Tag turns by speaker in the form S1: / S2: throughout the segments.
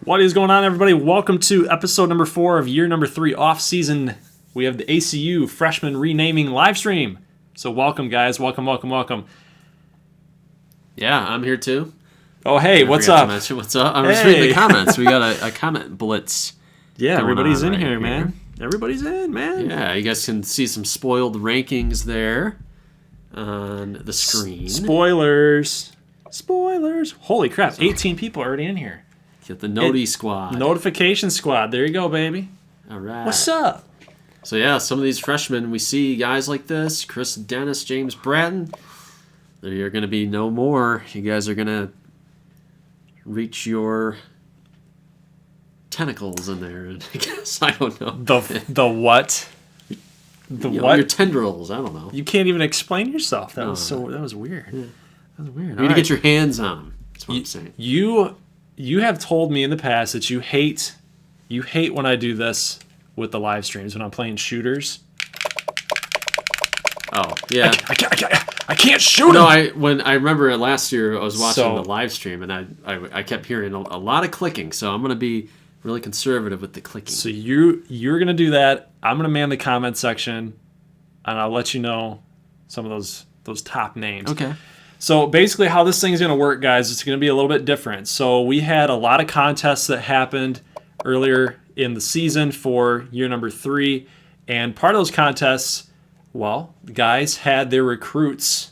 S1: What is going on, everybody? Welcome to episode number 4 of year number 3 off-season. We have the ACU freshman renaming live stream. So welcome, guys. Welcome.
S2: Yeah, I'm here too.
S1: Oh, hey, what's up?
S2: What's up? I'm just reading the comments. We got a comment blitz.
S1: Yeah, everybody's in here, man. Everybody's in, man.
S2: Yeah, you guys can see some spoiled rankings there on the screen.
S1: Spoilers. Holy crap, 18 people already in here.
S2: Get the Noti squad.
S1: Notification squad. There you go, baby.
S2: All right.
S1: What's up?
S2: So, yeah, some of these freshmen, we see guys like this. Chris Dennis, James Bratton. There are going to be no more. You guys are going to reach your tentacles in there, I guess. I don't know.
S1: The what? The what?
S2: Your tendrils. I don't know.
S1: You can't even explain yourself. That was weird.
S2: Yeah.
S1: That was weird.
S2: You need to get your hands on them. That's what I'm saying.
S1: You have told me in the past that you hate when I do this with the live streams when I'm playing shooters.
S2: Oh yeah,
S1: I can't shoot him.
S2: No, I remember last year I was watching the live stream and I kept hearing a lot of clicking. So I'm gonna be really conservative with the clicking.
S1: So you're gonna do that. I'm gonna man the comment section, and I'll let you know some of those top names.
S2: Okay.
S1: So basically how this thing is going to work, guys, it's going to be a little bit different. So we had a lot of contests that happened earlier in the season for year number 3. And part of those contests, well, guys had their recruits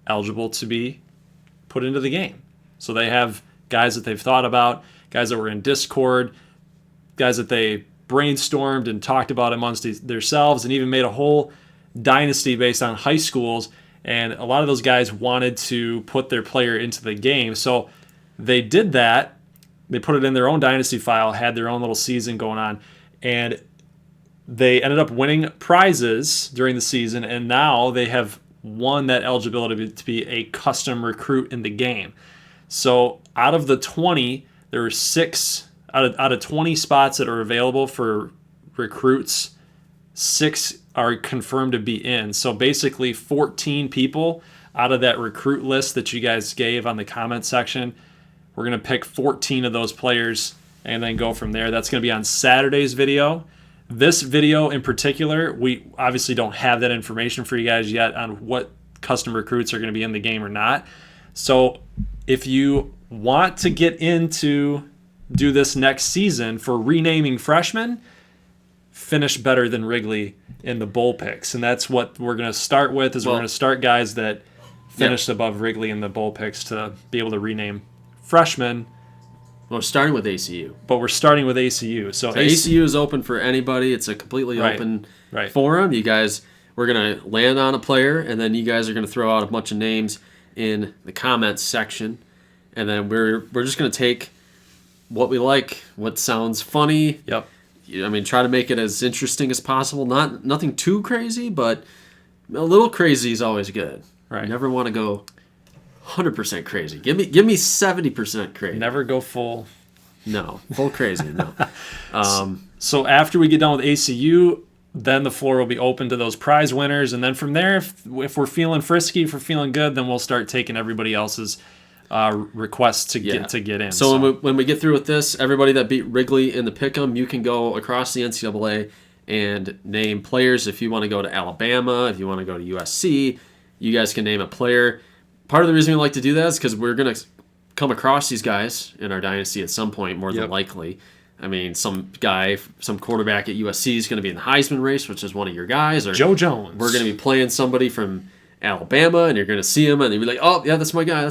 S1: eligible to be put into the game. So they have guys that they've thought about, guys that were in Discord, guys that they brainstormed and talked about amongst themselves, and even made a whole dynasty based on high schools. And a lot of those guys wanted to put their player into the game. So they did that. They put it in their own dynasty file, had their own little season going on. And they ended up winning prizes during the season. And now they have won that eligibility to be a custom recruit in the game. So out of the 20, there were 6 out of 20 spots that are available for recruits. 6 are confirmed to be in. So basically 14 people out of that recruit list that you guys gave on the comment section. We're going to pick 14 of those players and then go from there. That's going to be on Saturday's video. This video in particular, we obviously don't have that information for you guys yet on what custom recruits are going to be in the game or not. So if you want to get into do this next season for renaming freshmen, finish better than Wrigley in the bowl picks. And that's what we're going to start with, is we're going to start guys that finished above Wrigley in the bowl picks to be able to rename freshmen.
S2: Well, we're starting with ACU.
S1: But we're starting with ACU. So
S2: ACU is open for anybody. It's a completely open forum. You guys, we're going to land on a player, and then you guys are going to throw out a bunch of names in the comments section. And then we're just going to take what we like, what sounds funny.
S1: Yep.
S2: I mean, try to make it as interesting as possible. Nothing too crazy, but a little crazy is always good.
S1: Right.
S2: You never want to go 100% crazy. Give me 70% crazy.
S1: Never go full.
S2: No, full crazy. No.
S1: So after we get done with ACU, then the floor will be open to those prize winners, and then from there, if we're feeling frisky, if we're feeling good, then we'll start taking everybody else's requests to get in.
S2: So when we get through with this, everybody that beat Wrigley in the pick'em, you can go across the NCAA and name players. If you want to go to Alabama, if you want to go to USC, you guys can name a player. Part of the reason we like to do that is because we're going to come across these guys in our dynasty at some point, more than likely. I mean, some quarterback at USC is going to be in the Heisman race, which is one of your guys. Or
S1: Joe Jones.
S2: We're going to be playing somebody from Alabama, and you're going to see him, and you'll be like, "Oh, yeah, that's my guy."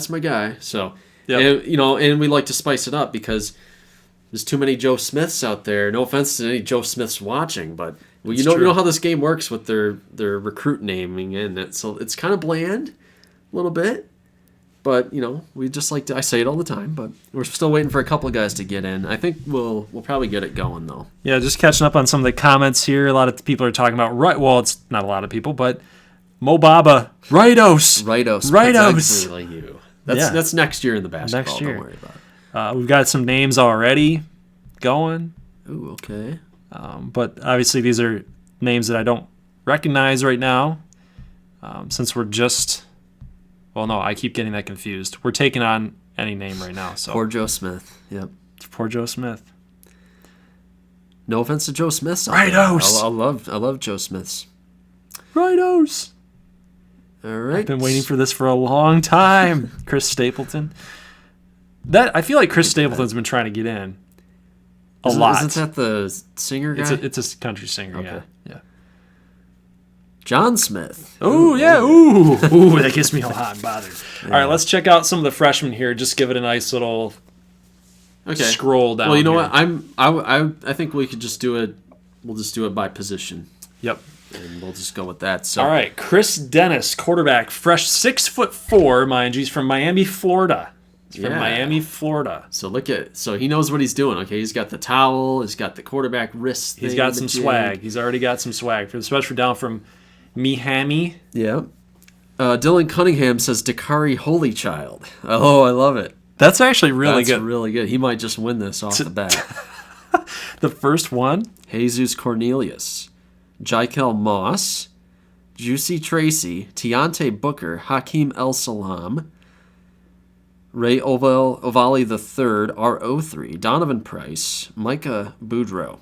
S2: So, and we like to spice it up because there's too many Joe Smiths out there. No offense to any Joe Smiths watching, but you know how this game works with their recruit naming, and it's kind of bland, a little bit. But we just like to. I say it all the time, but we're still waiting for a couple of guys to get in. I think we'll probably get it going though.
S1: Yeah, just catching up on some of the comments here. A lot of people are talking about well, it's not a lot of people, but Mo Baba, Rightos.
S2: Exactly like you. That's next year in the basketball.
S1: Next year.
S2: Don't worry about it.
S1: We've got some names already going.
S2: Ooh, okay.
S1: But obviously these are names that I don't recognize right now, since we're just. Well, no, I keep getting that confused. We're taking on any name right now. So
S2: Poor Joe Smith. Yep.
S1: Poor Joe Smith.
S2: No offense to Joe Smiths.
S1: Rightos.
S2: I love Joe Smiths.
S1: Rightos.
S2: All right.
S1: I've been waiting for this for a long time. Chris Stapleton. I feel like Chris Stapleton's been trying to get in a lot.
S2: Isn't that the singer guy?
S1: It's a country singer,
S2: Okay.
S1: yeah.
S2: John Smith.
S1: Oh, yeah. Ooh, that gets me all hot and bothered. Yeah. All right, let's check out some of the freshmen here. Just give it a nice little scroll down.
S2: Well, you know
S1: here.
S2: what? I think we could just do it. We'll just do it by position.
S1: Yep.
S2: And we'll just go with that. So.
S1: All right, Chris Dennis, quarterback, fresh 6'4", mind you. He's from Miami, Florida. Miami, Florida.
S2: So so he knows what he's doing. Okay, he's got the towel. He's got the quarterback wrist.
S1: He's got some swag. He's already got some swag, especially down from Miami.
S2: Yeah. Dylan Cunningham says Dakari Holy Child. Oh, I love it.
S1: That's actually really good.
S2: That's really good. He might just win this off the bat.
S1: The first one?
S2: Jesus Cornelius, Jaikel Moss, Juicy Tracy, Tiante Booker, Hakeem El Salam, Ray Ovali III, R03, Donovan Price, Micah Boudreaux.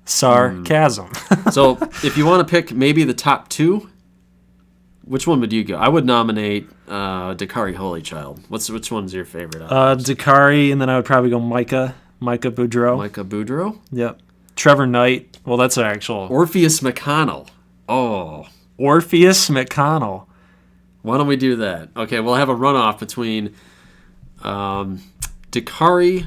S1: Sarcasm.
S2: So if you want to pick maybe the top two, which one would you go? I would nominate Dakari Holy Child. Which one's your favorite?
S1: Dakari, and then I would probably go Micah Boudreaux.
S2: Micah Boudreaux?
S1: Yep. Trevor Knight. Well, that's an actual...
S2: Orpheus McConnell. Oh.
S1: Orpheus McConnell.
S2: Why don't we do that? Okay, we'll have a runoff between Dakari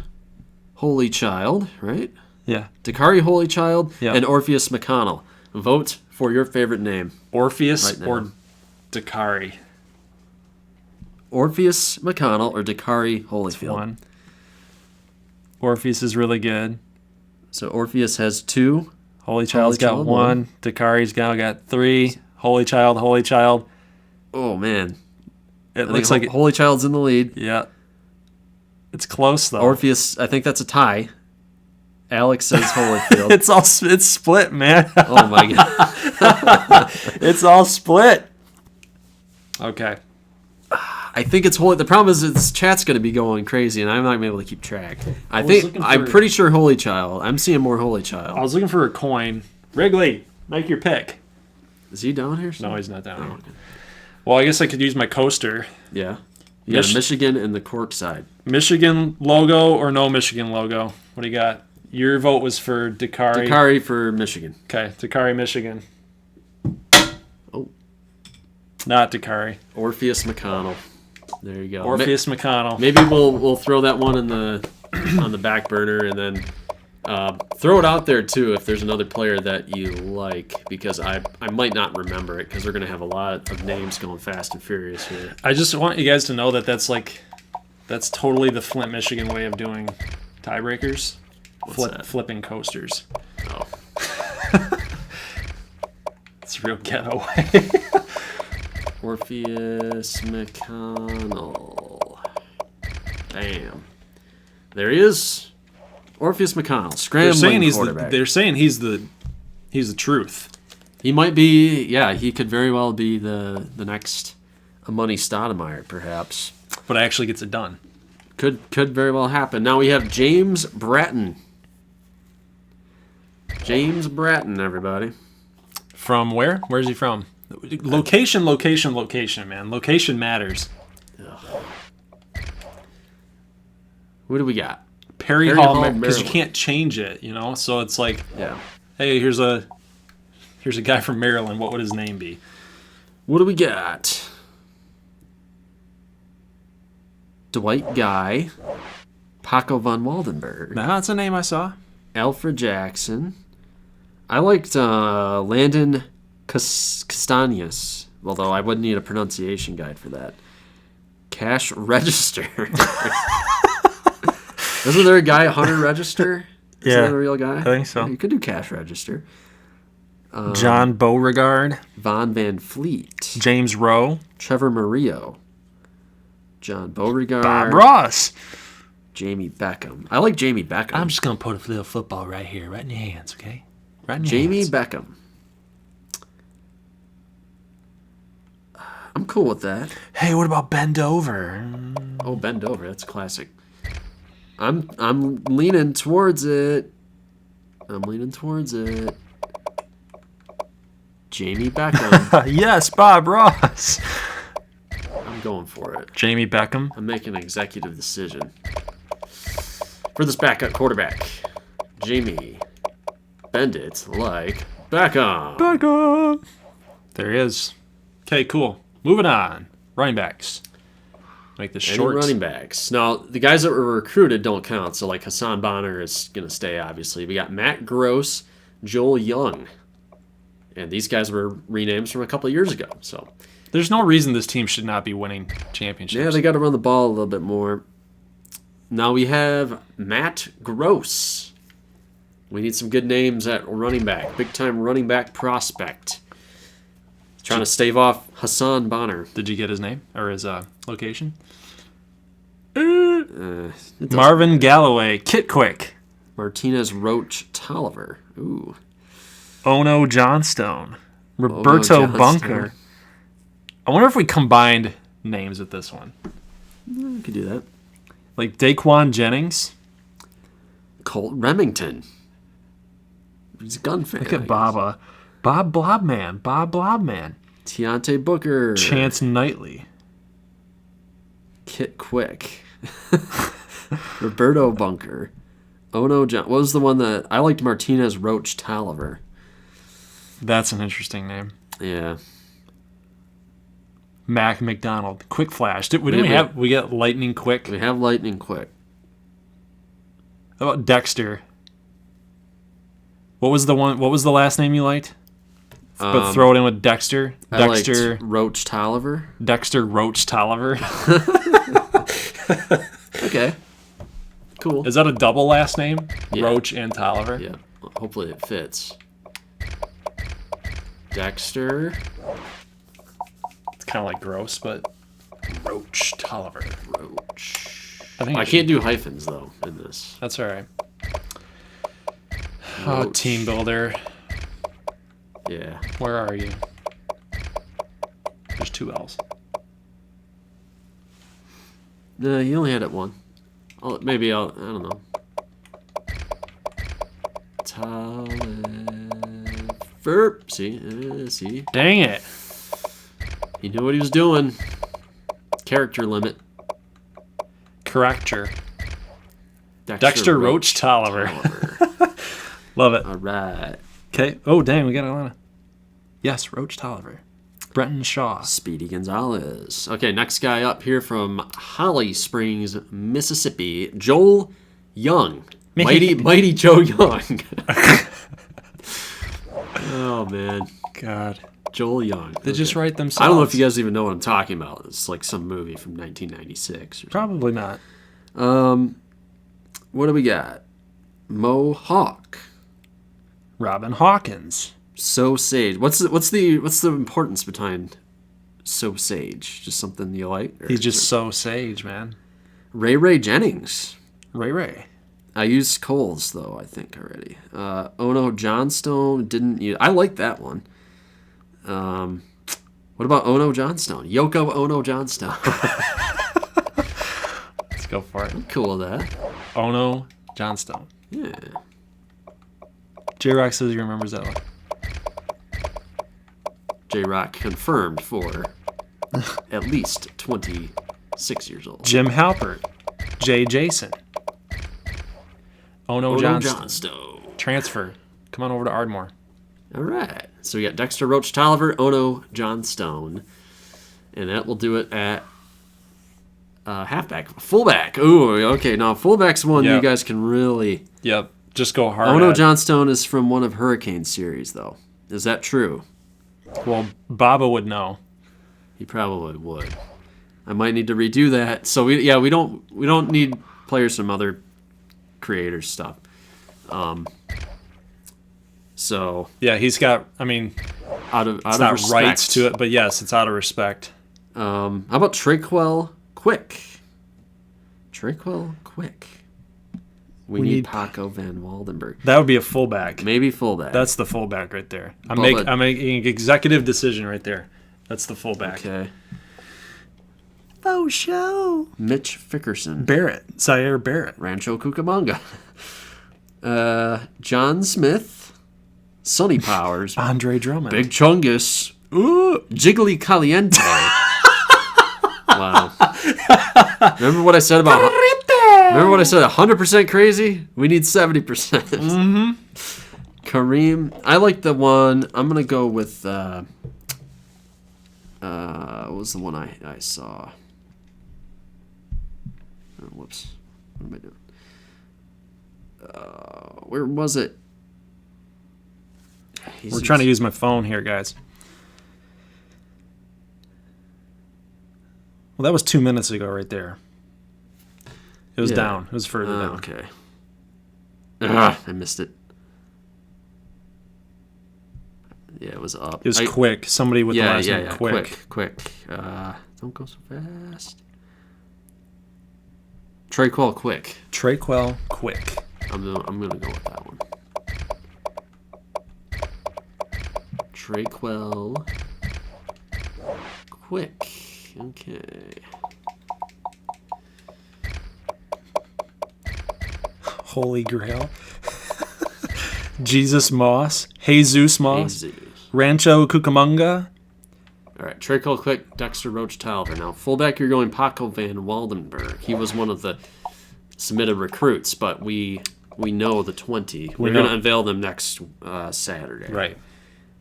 S2: Holy Child, right?
S1: Yeah.
S2: Dakari Holy Child and Orpheus McConnell. Vote for your favorite name.
S1: Orpheus or Dakari?
S2: Orpheus McConnell or Dakari Holyfield?
S1: One. Orpheus is really good.
S2: So Orpheus has 2.
S1: Holy Child's got 1. Dakari's got 3. Holy Child.
S2: Oh, man.
S1: It looks like
S2: Holy Child's in the lead.
S1: Yeah. It's close, though.
S2: Orpheus, I think that's a tie. Alex says Holyfield.
S1: It's split, man.
S2: Oh, my God.
S1: It's all split. Okay.
S2: I think it's Holy. The problem is this chat's going to be going crazy, and I'm not going to be able to keep track. I'm pretty sure Holy Child. I'm seeing more Holy Child.
S1: I was looking for a coin. Wrigley, make your pick.
S2: Is he down here?
S1: No, he's not down here. Okay. Well, I guess I could use my coaster.
S2: Yeah. You got Michigan and the cork side.
S1: Michigan logo or no Michigan logo? What do you got? Your vote was for Dakari.
S2: Dakari for Michigan.
S1: Okay, Dakari, Michigan.
S2: Oh.
S1: Not Dakari.
S2: Orpheus McConnell. There you go.
S1: Orpheus McConnell.
S2: Maybe we'll throw that one on the back burner, and then throw it out there too if there's another player that you like, because I might not remember it because we're gonna have a lot of names going fast and furious here.
S1: I just want you guys to know that that's totally the Flint, Michigan way of doing tiebreakers. Flipping coasters.
S2: Oh.
S1: It's real ghetto way.
S2: Orpheus McConnell. Bam. There he is. Orpheus McConnell, scrambling quarterback.
S1: They're saying he's the truth.
S2: He might be. Yeah, he could very well be the next Money Stoudemire, perhaps.
S1: But actually gets it done.
S2: Could very well happen. Now we have James Bratton. James Bratton, everybody.
S1: From where? Where's he from? Location, man. Location matters.
S2: Ugh. What do we got?
S1: Perry Hall, because you can't change it, you know? So it's like, hey, here's a guy from Maryland. What would his name be?
S2: What do we got? Dwight Guy. Paco von Waldenberg.
S1: Now, that's a name I saw.
S2: Alfred Jackson. I liked Landon Castañas, although I wouldn't need a pronunciation guide for that. Cash Register. Isn't there a guy, Hunter Register? Is that a real guy?
S1: I think so.
S2: You could do Cash Register.
S1: John Beauregard.
S2: Von Van Fleet.
S1: James Rowe.
S2: Trevor Murillo. John Beauregard.
S1: Bob Ross.
S2: Jamie Beckham. I like Jamie Beckham.
S1: I'm just going to put a little football right here, right in your hands, okay? Right in your
S2: Jamie
S1: hands.
S2: Beckham. I'm cool with that.
S1: Hey, what about Bend Over?
S2: Oh, Bend Over. That's classic. I'm leaning towards it. Jamie Beckham.
S1: Yes, Bob Ross.
S2: I'm going for it.
S1: Jamie Beckham.
S2: I'm making an executive decision. For this backup quarterback, Jamie, bend it like Beckham.
S1: Beckham. There he is. Okay, cool. Moving on. Running backs. Make this short.
S2: Running backs. Now, the guys that were recruited don't count. So, like, Hassan Bonner is going to stay, obviously. We got Matt Gross, Joel Young. And these guys were renames from a couple of years ago. So
S1: there's no reason this team should not be winning championships.
S2: Yeah, they got to run the ball a little bit more. Now we have Matt Gross. We need some good names at running back. Big-time running back prospect. Trying to stave off Hassan Bonner.
S1: Did you get his name or his location?
S2: Marvin
S1: Marvin Galloway. Kit Quick.
S2: Martinez Roach Tolliver. Ooh.
S1: Ono Johnstone. Roberto Bunker. I wonder if we combined names with this one.
S2: We could do that.
S1: Like Daquan Jennings.
S2: Colt Remington. He's a gun fan.
S1: Look at Baba. Bob Blobman.
S2: Deontay Booker.
S1: Chance Knightley.
S2: Kit Quick. Roberto Bunker. Ono John. What was the one that I liked? Martinez Roach Tolliver.
S1: That's an interesting name.
S2: Yeah.
S1: Mac McDonald. Quick Flash. We got Lightning Quick.
S2: We have Lightning Quick.
S1: How about Dexter? What was the last name you liked? But throw it in with Dexter.
S2: Dexter Roach Tolliver.
S1: Dexter Roach Tolliver.
S2: Okay. Cool.
S1: Is that a double last name?
S2: Yeah.
S1: Roach and Tolliver?
S2: Yeah. Hopefully it fits. Dexter.
S1: It's kind of like gross, but Roach Tolliver.
S2: Roach.
S1: I
S2: can't do hyphens, though, in this.
S1: That's all right. Oh, Team Builder.
S2: Yeah.
S1: Where are you? There's 2 L's.
S2: No, he only had it one. I don't know. Tolliver. See?
S1: Dang it.
S2: He knew what he was doing. Character limit.
S1: Correcture. Dexter Roach Tolliver. Love it.
S2: All right.
S1: Okay. Oh, dang, we got a lot of... Yes, Roach Tolliver. Brenton Shaw.
S2: Speedy Gonzalez. Okay, next guy up here from Holly Springs, Mississippi. Joel Young. Mighty Joe Young. Oh, man.
S1: God.
S2: Joel Young.
S1: They just write themselves.
S2: I don't know if you guys even know what I'm talking about. It's like some movie from 1996.
S1: Probably not.
S2: What do we got? Mo Hawk.
S1: Robin Hawkins.
S2: So Sage. What's the importance behind So Sage? Just something you like?
S1: He's just so sage, man.
S2: Ray Jennings.
S1: Ray.
S2: I used Coles though, I think already. Ono Johnstone didn't use. I like that one. What about Ono Johnstone? Yoko Ono Johnstone.
S1: Let's go for it.
S2: I'm cool with that.
S1: Ono Johnstone.
S2: Yeah.
S1: J-Rock says he remembers that one.
S2: J-Rock confirmed for at least 26 years old.
S1: Jim Halpert. Jay Jason. Ono
S2: Johnstone.
S1: Transfer. Come on over to Ardmore.
S2: All right. So we got Dexter Roach Tolliver, Ono Johnstone. And that will do it at halfback. Fullback. Ooh, okay. Now, fullback's one you guys can really...
S1: Yep. Just go hard.
S2: Ono Johnstone is from one of Hurricane series, though. Is that true?
S1: Well, Baba would know.
S2: He probably would. I might need to redo that. So we don't need players from other creators stuff. So
S1: yeah, he's got. I mean,
S2: out of
S1: not
S2: respect.
S1: rights to it, but yes, it's out of respect.
S2: How about Trequel Quick? We need Paco Van Waldenberg.
S1: That would be a fullback.
S2: Maybe fullback.
S1: That's the fullback right there. I'm making an executive decision right there. That's the fullback.
S2: Okay.
S1: Faux show.
S2: Mitch Fickerson.
S1: Barrett. Zaire Barrett.
S2: Rancho Cucamonga. John Smith. Sonny Powers.
S1: Andre Drummond.
S2: Big Chungus. Ooh. Jiggly Caliente. Wow. Remember what I said about... Remember what I said, 100% crazy? We need 70%.
S1: Mm-hmm.
S2: Kareem. I like the one... I'm going to go with... what was the one I saw? Oh, whoops. What am I doing? Where was it?
S1: We're trying to use my phone here, guys. Well, that was 2 minutes ago right there. It was down. It was further down.
S2: Okay. I missed it. Yeah, it was up.
S1: It was quick. Somebody with the last name
S2: Quick. Don't go so fast. Traquel Quick.
S1: Traquel Quick.
S2: I'm gonna go with that one. Traquel Quick. Okay.
S1: Holy Grail. Jesus Moss. Jesus Moss. Rancho Cucamonga.
S2: All right, Traquel Quick, Dexter Roach Talver. Now, fullback, you're going Paco Van Waldenberg. He was one of the submitted recruits, but we know the 20. We're going to unveil them next Saturday.
S1: Right.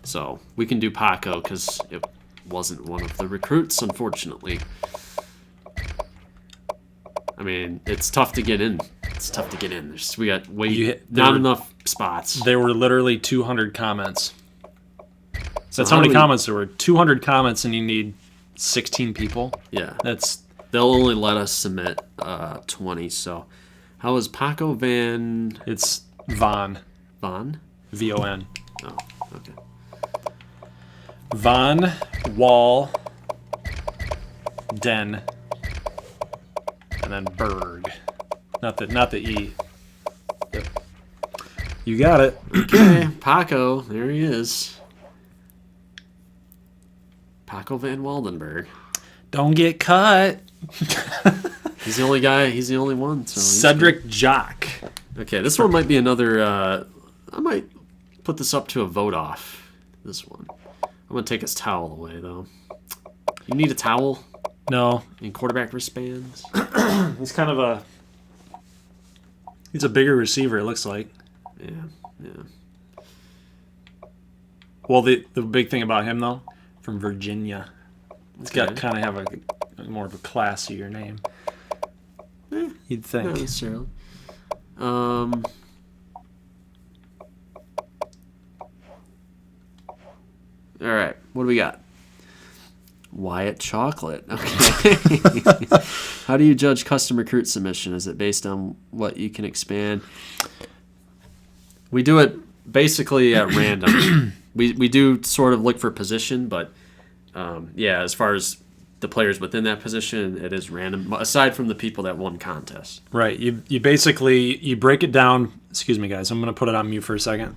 S2: So we can do Paco because it wasn't one of the recruits, unfortunately. I mean, it's tough to get in. We got not enough spots.
S1: There were literally 200 comments. So that's how many comments there were. 200 comments, and you need 16 people.
S2: Yeah.
S1: They'll
S2: only let us submit 20. So, how is Paco Van?
S1: It's Von.
S2: Von?
S1: V-O-N.
S2: Oh, okay.
S1: Von Wall Den, and then Berg. Not the E. Yep. You got it.
S2: Okay, Paco. There he is. Paco Van Waldenberg.
S1: Don't get cut.
S2: He's the only guy. He's the only one. So
S1: Cedric Jock.
S2: Okay, this one might be another... I might put this up to a vote off. This one. I'm going to take his towel away, though. You need a towel?
S1: No.
S2: In quarterback wristbands?
S1: He's kind of a... He's a bigger receiver, it looks like.
S2: Yeah.
S1: Well, the big thing about him, though, from Virginia, it's got kind of have a more of a classier name. You'd think.
S2: Not necessarily. All right, what do we got? Wyatt Chocolate. Okay. How do you judge custom recruit submission? Is it based on what you can expand? We do it basically at random. We do sort of look for position, but as far as the players within that position, it is random, aside from the people that won contests.
S1: Right. You basically, you break it down. Excuse me, guys. I'm going to put it on mute for a second.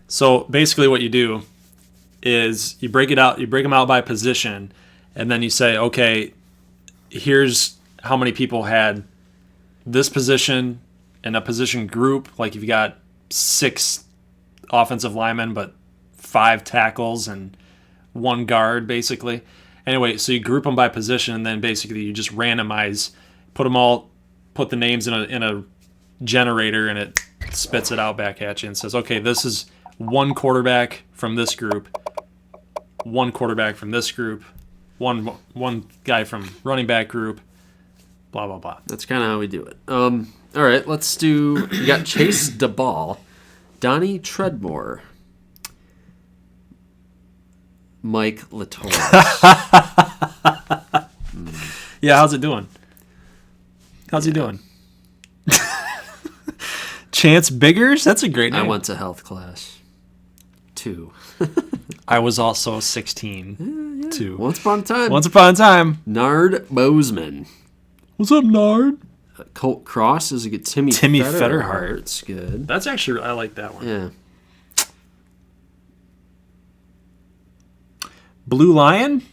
S1: So basically what you do is you break them out by position, and then you say, okay, here's how many people had this position in a position group. Like if you got 6 offensive linemen, but 5 tackles and 1 guard, basically. Anyway, so you group them by position, and then basically you just randomize, put the names in a generator, and it spits it out back at you and says, okay, this is 1 quarterback from this group, 1 quarterback from this group, one guy from running back group, blah, blah, blah.
S2: That's kind of how we do it. All right, let's do... You got Chase DeBall, Donnie Treadmore, Mike Latour.
S1: Yeah, how's it doing? How's he doing? Chance Biggers? That's a great name.
S2: I went to health class. 2.
S1: I was also 16. 2.
S2: Once upon a time. Nard Bozeman.
S1: What's up, Nard?
S2: Colt Cross is a good. Timmy Fetterhart. It's good.
S1: That's actually, I like that one.
S2: Yeah.
S1: Blue Lion?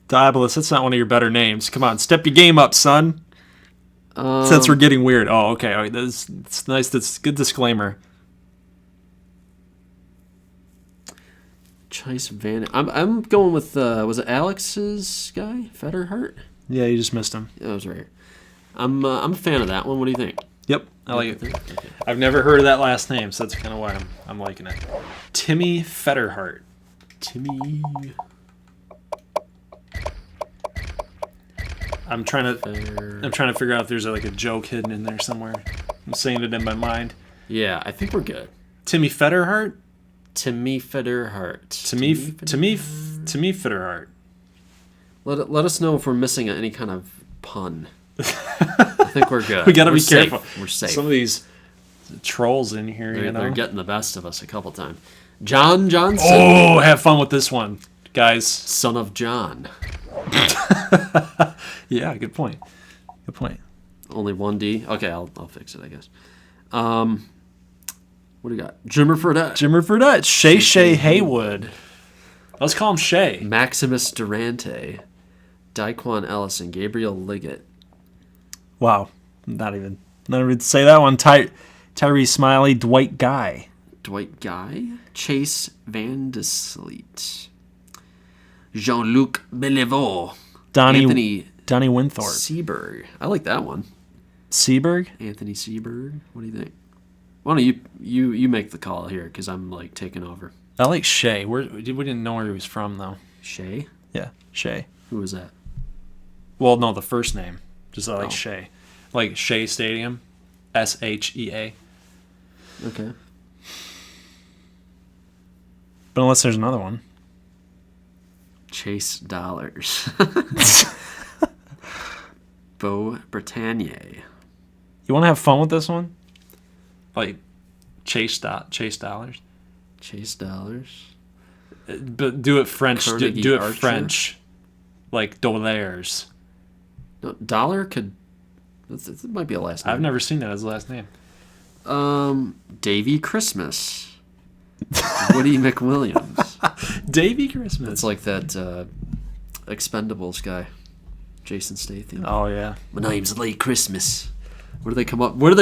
S1: Diabolus, that's not one of your better names. Come on, step your game up, son. Since we're getting weird. Oh, okay. All right, it's nice. That's a good disclaimer.
S2: Chase Van. I'm going with was it Alex's guy, Fetterhart?
S1: Yeah, you just missed him.
S2: Yeah, I was right. I'm a fan of that one. What do you think?
S1: Yep, I like it. Okay. I've never heard of that last name, so that's kind of why I'm liking it. Timmy Fetterhart.
S2: Timmy.
S1: I'm trying to figure out if there's like a joke hidden in there somewhere. I'm saying it in my mind.
S2: Yeah, I think we're good.
S1: Timmy Fetterhart.
S2: Timmy Fetterhart.
S1: Timmy Fetterhart.
S2: Let us know if we're missing any kind of pun. I think we're good.
S1: We gotta be careful.
S2: We're safe.
S1: Some of these trolls in here,
S2: they're getting the best of us a couple times. John Johnson.
S1: Oh, have fun with this one, guys.
S2: Son of John.
S1: Yeah, good point. Good point.
S2: Only one D. Okay, I'll fix it, I guess. What do you got? Jimmer Fredette.
S1: Shay Haywood. Let's call him Shay.
S2: Maximus Durante. Daquan Ellison. Gabriel Liggett.
S1: Wow. Not even say that one. Tyree Smiley. Dwight Guy.
S2: Chase Van de Sleet. Jean-Luc Beliveau.
S1: Donnie Winthorpe.
S2: Seaberg. I like that one.
S1: Seaberg?
S2: Anthony Seaberg. What do you think? Why don't you make the call here, because I'm like taking over.
S1: I like Shay. We didn't know where he was from, though.
S2: Shay?
S1: Yeah, Shay.
S2: Who was that?
S1: Well, no, the first name. Just I like Shay. Like Shea Stadium. SHEA.
S2: Okay.
S1: But unless there's another one.
S2: Chase Dollars. Beau Britannier.
S1: You want to have fun with this one? Like Chase Dollars.
S2: Chase Dollars.
S1: But do it French. Do it
S2: Archer.
S1: French. Like Dollars.
S2: No, Dollar could. It might be a last name.
S1: I've never seen that as a last name.
S2: Davy Christmas. Woody McWilliams.
S1: Davy Christmas.
S2: It's like that Expendables guy, Jason Statham.
S1: Oh yeah.
S2: My name's Lee Christmas. Where do they come up with?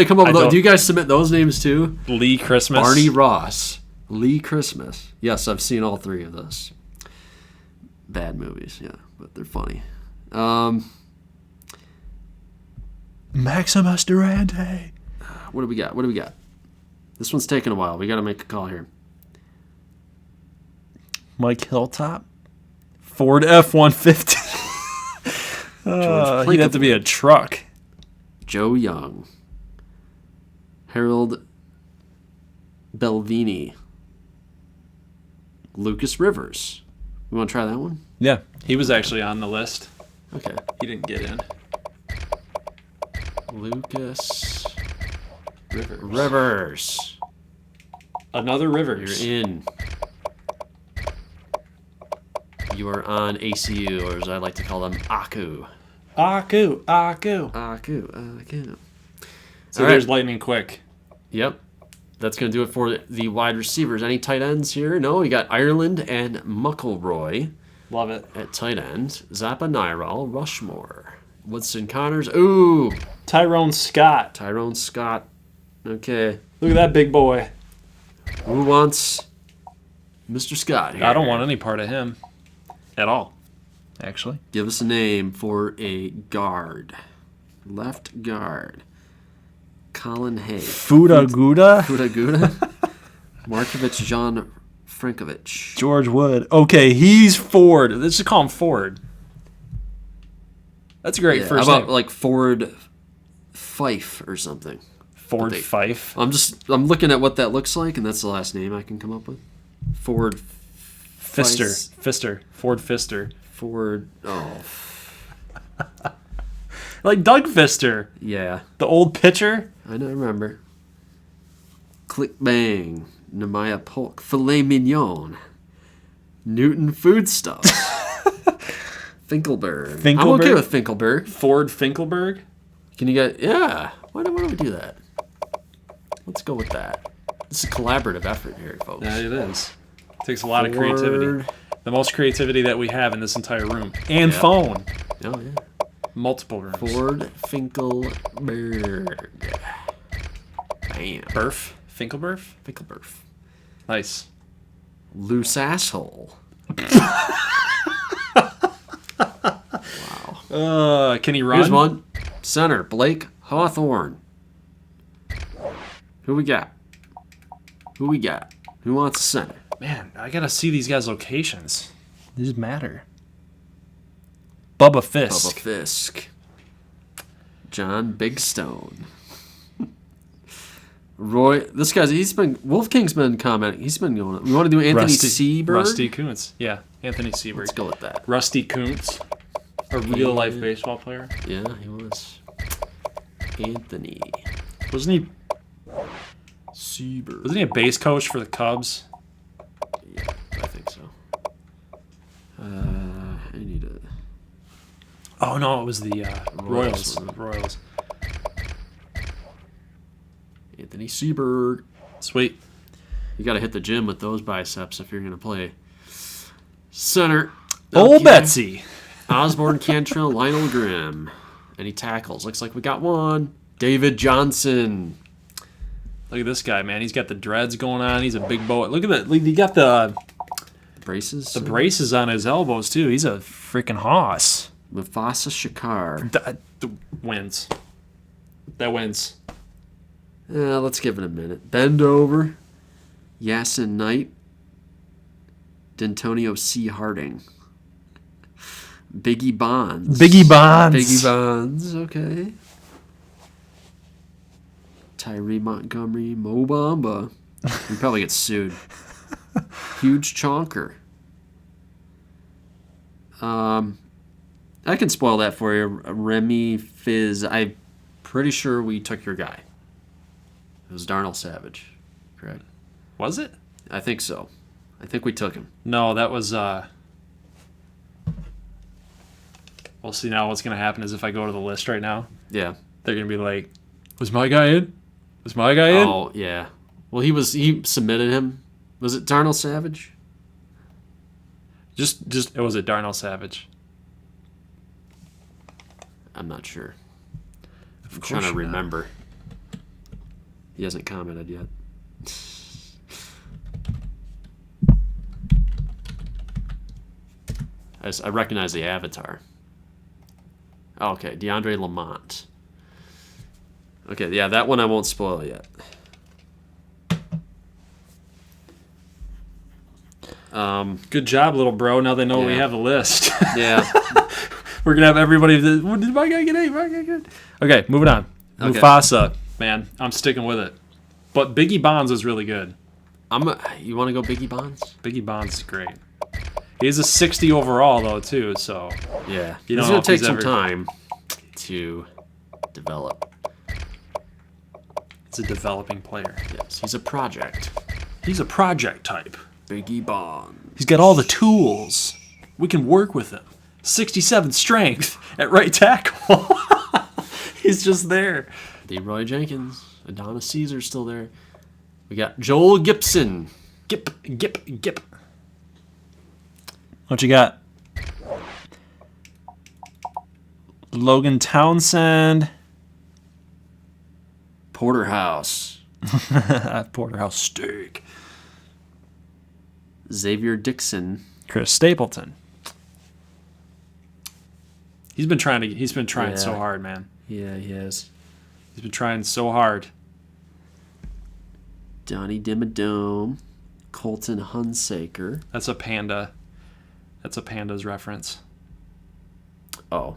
S2: Do you guys submit those names too?
S1: Lee Christmas.
S2: Barney Ross. Lee Christmas. Yes, I've seen all three of those. Bad movies, yeah, but they're funny.
S1: Maximus Durante.
S2: What do we got? This one's taking a while. We got to make a call here.
S1: Mike Hilltop. Ford F-150. He'd have to be a truck.
S2: Joe Young. Harold Belvini. Lucas Rivers. We want to try that one?
S1: Yeah, he was actually on the list.
S2: Okay.
S1: He didn't get in.
S2: Lucas Rivers.
S1: Another Rivers.
S2: You're in. You are on ACU, or as I like to call them, ACU. ACU.
S1: So there's lightning quick.
S2: Yep. That's going to do it for the wide receivers. Any tight ends here? No, we got Ireland and Muckleroy.
S1: Love it.
S2: At tight end. Zappa Nyral, Rushmore. Woodson Connors. Ooh.
S1: Tyrone Scott.
S2: Okay.
S1: Look at that big boy.
S2: Who wants Mr. Scott here?
S1: I don't want any part of him. At all. Actually.
S2: Give us a name for a guard. Left guard. Colin Hay.
S1: Fudaguda.
S2: Markovich John Frankovich.
S1: George Wood. Okay, he's Ford. Let's just call him Ford. That's a great first
S2: How about
S1: name.
S2: like Ford Fife or something?
S1: Ford Fife.
S2: I'm looking at what that looks like, and that's the last name I can come up with. Ford
S1: Fister. Ford Fister.
S2: Ford. Oh.
S1: Like Doug Fister.
S2: Yeah.
S1: The old pitcher.
S2: I don't remember. Click Bang. Nehemiah Polk. Filet Mignon. Newton Foodstuffs. Finkelberg. I'm okay with Finkelberg.
S1: Ford Finkelberg.
S2: Can you get... Yeah. Why don't we do that? Let's go with that. This is a collaborative effort here, folks.
S1: Yeah, it is. Takes a lot of creativity. The most creativity that we have in this entire room. And phone.
S2: Oh, yeah.
S1: Multiple rooms.
S2: Ford Finkelberg. Bam.
S1: Burf? Finkelberf?
S2: Finkelberg.
S1: Nice.
S2: Loose asshole.
S1: Wow. Can he run?
S2: Here's one. Center, Blake Hawthorne. Who we got? Who wants the center?
S1: Man, I gotta see these guys' locations. These matter. Bubba Fisk.
S2: John Big Stone. Roy, Wolf King's been commenting. He's been going. We want to do Anthony Seaberg?
S1: Rusty Kuntz. Yeah, Anthony Seaberg.
S2: Let's go with that.
S1: Rusty Kuntz, a real life baseball player.
S2: Yeah, he was. Anthony.
S1: Wasn't he
S2: Seaberg.
S1: Wasn't he a base coach for the Cubs?
S2: Yeah, I think so. I need a.
S1: Oh no, it was the Royals. Royals.
S2: Anthony Seaberg.
S1: Sweet.
S2: You got to hit the gym with those biceps if you're going to play center.
S1: Old Betsy.
S2: Osborne Cantrell, Lionel Grimm. Any tackles? Looks like we got one. David Johnson.
S1: Look at this guy, man. He's got the dreads going on. He's a big boy. Look at that. He got the
S2: braces.
S1: The braces on his elbows too. He's a freaking hoss.
S2: Mufasa Shakar.
S1: That wins. That wins.
S2: Let's give it a minute. Bend over. Yasin Knight. D'Antonio C. Harding. Biggie Bonds.
S1: Biggie Bonds.
S2: Biggie Bonds. Okay. Tyree Montgomery. Mo Bamba. We probably get sued. Huge Chonker. I can spoil that for you. Remy Fizz. I'm pretty sure we took your guy. It was Darnell Savage. Correct.
S1: Was it?
S2: I think so. I think we took him.
S1: No, that was We'll see now what's going to happen is if I go to the list right now.
S2: Yeah.
S1: They're going to be like, was my guy in? Was my guy in?
S2: Oh, yeah. Well, he submitted him. Was it Darnell Savage?
S1: Just it was Darnell Savage.
S2: I'm not sure. I'm trying to remember. He hasn't commented yet. I recognize the avatar. Oh, okay, DeAndre Lamont. Okay, yeah, that one I won't spoil yet.
S1: Good job, little bro. Now they know we have a list.
S2: Yeah.
S1: We're going to have everybody. Did my guy get A? My guy get A? Okay, moving on. Okay. Mufasa, man, I'm sticking with it. But Biggie Bonds is really good.
S2: You want to go Biggie Bonds?
S1: Biggie Bonds is great. He's a 60 overall, though, too, so...
S2: Yeah.
S1: You
S2: it's going to take some time to develop.
S1: He's a developing player.
S2: Yes, he's a project.
S1: He's a project type.
S2: Biggie Bonds.
S1: He's got all the tools. We can work with him. 67 strength at right tackle. He's just there.
S2: Leroy Jenkins. Adonis Caesar's still there. We got Joel Gibson.
S1: Gip. What you got? Logan Townsend.
S2: Porterhouse.
S1: Porterhouse steak.
S2: Xavier Dixon.
S1: Chris Stapleton. He's been trying so hard, man.
S2: Yeah, he has.
S1: He's been trying so hard.
S2: Donnie Dimmadome. Colton Hunsaker.
S1: That's a panda. That's a panda's reference.
S2: Oh.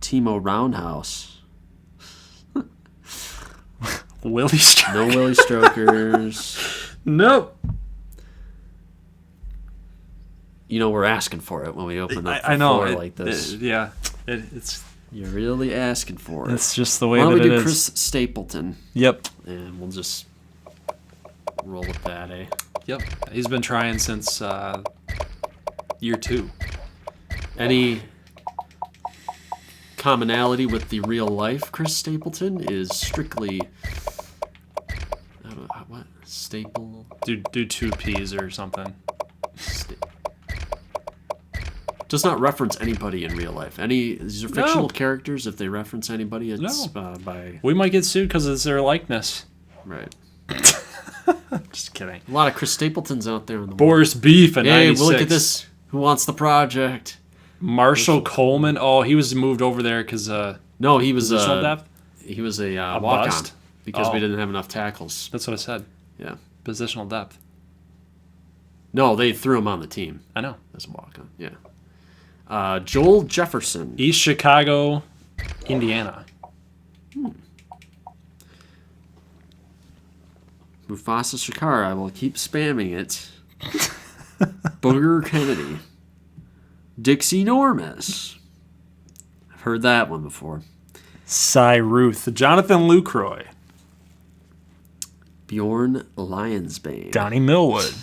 S2: Timo Roundhouse.
S1: Willie Strokers.
S2: No Willie Strokers.
S1: Nope.
S2: You know we're asking for it when we open up the floor like this.
S1: It's
S2: you're really asking for it.
S1: It's just the way
S2: that it is. Why don't we do
S1: Chris
S2: Stapleton?
S1: Yep.
S2: And we'll just roll with that, eh?
S1: Yep. He's been trying since year 2.
S2: Any commonality with the real life Chris Stapleton is strictly What? Staple?
S1: Do 2 P's or something.
S2: Does not reference anybody in real life. These are fictional characters. If they reference anybody, it's by...
S1: We might get sued because it's their likeness.
S2: Right.
S1: Just kidding.
S2: A lot of Chris Stapletons out there on the
S1: Boris Beef and
S2: Hey,
S1: 96.
S2: well, look at this. Who wants the project?
S1: Marshall Coleman. Oh, he was moved over there because
S2: No, he was
S1: positional depth.
S2: He was a walk-on
S1: bust?
S2: because we didn't have enough tackles.
S1: That's what I said.
S2: Yeah.
S1: Positional depth.
S2: No, they threw him on the team
S1: I know.
S2: as a walk-on. Yeah. Joel Jefferson.
S1: East Chicago, Indiana.
S2: Mufasa Shakar. I will keep spamming it. Booger Kennedy. Dixie Normus. I've heard that one before.
S1: Cy Ruth. Jonathan Lucroy.
S2: Bjorn Lionsbane.
S1: Donnie Millwood.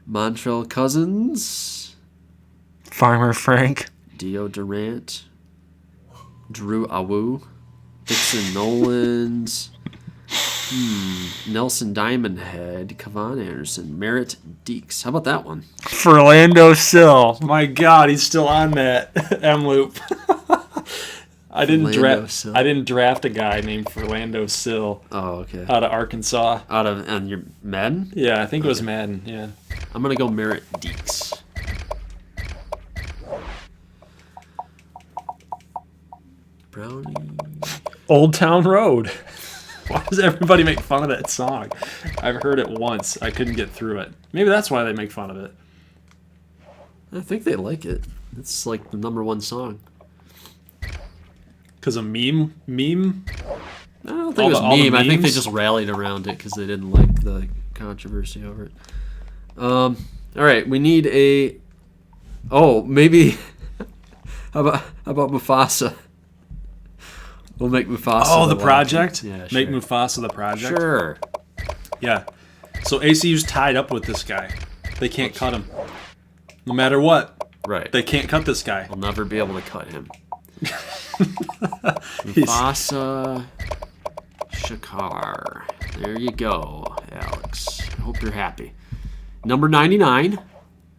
S2: Montrell Cousins.
S1: Farmer Frank.
S2: Dio Durant. Drew Awu. Dixon Nolans. Nelson Diamondhead. Kevon Anderson. Merritt Deeks. How about that one?
S1: Fernando Sill. My God, he's still on that M loop. I didn't draft a guy named Fernando Sill.
S2: Oh, okay.
S1: Out of Arkansas.
S2: On your Madden?
S1: Yeah, I think it was Madden. Yeah.
S2: I'm gonna go Merritt Deeks. Brownie.
S1: Old Town Road. Why does everybody make fun of that song? I've heard it once. I couldn't get through it. Maybe that's why they make fun of it.
S2: I think they like it. It's like the #1 song.
S1: Because a meme?
S2: I don't think it was meme. I think they just rallied around it because they didn't like the controversy over it. All right, we need a... Oh, maybe... How about Mufasa? We'll make Mufasa.
S1: Oh, the project?
S2: Yeah, sure.
S1: Make Mufasa the project?
S2: Sure.
S1: Yeah. So ACU's tied up with this guy. They can't cut him. No matter what.
S2: Right.
S1: They can't cut this guy.
S2: We'll never be able to cut him. Mufasa Shakar. There you go, Alex. I hope you're happy. Number 99.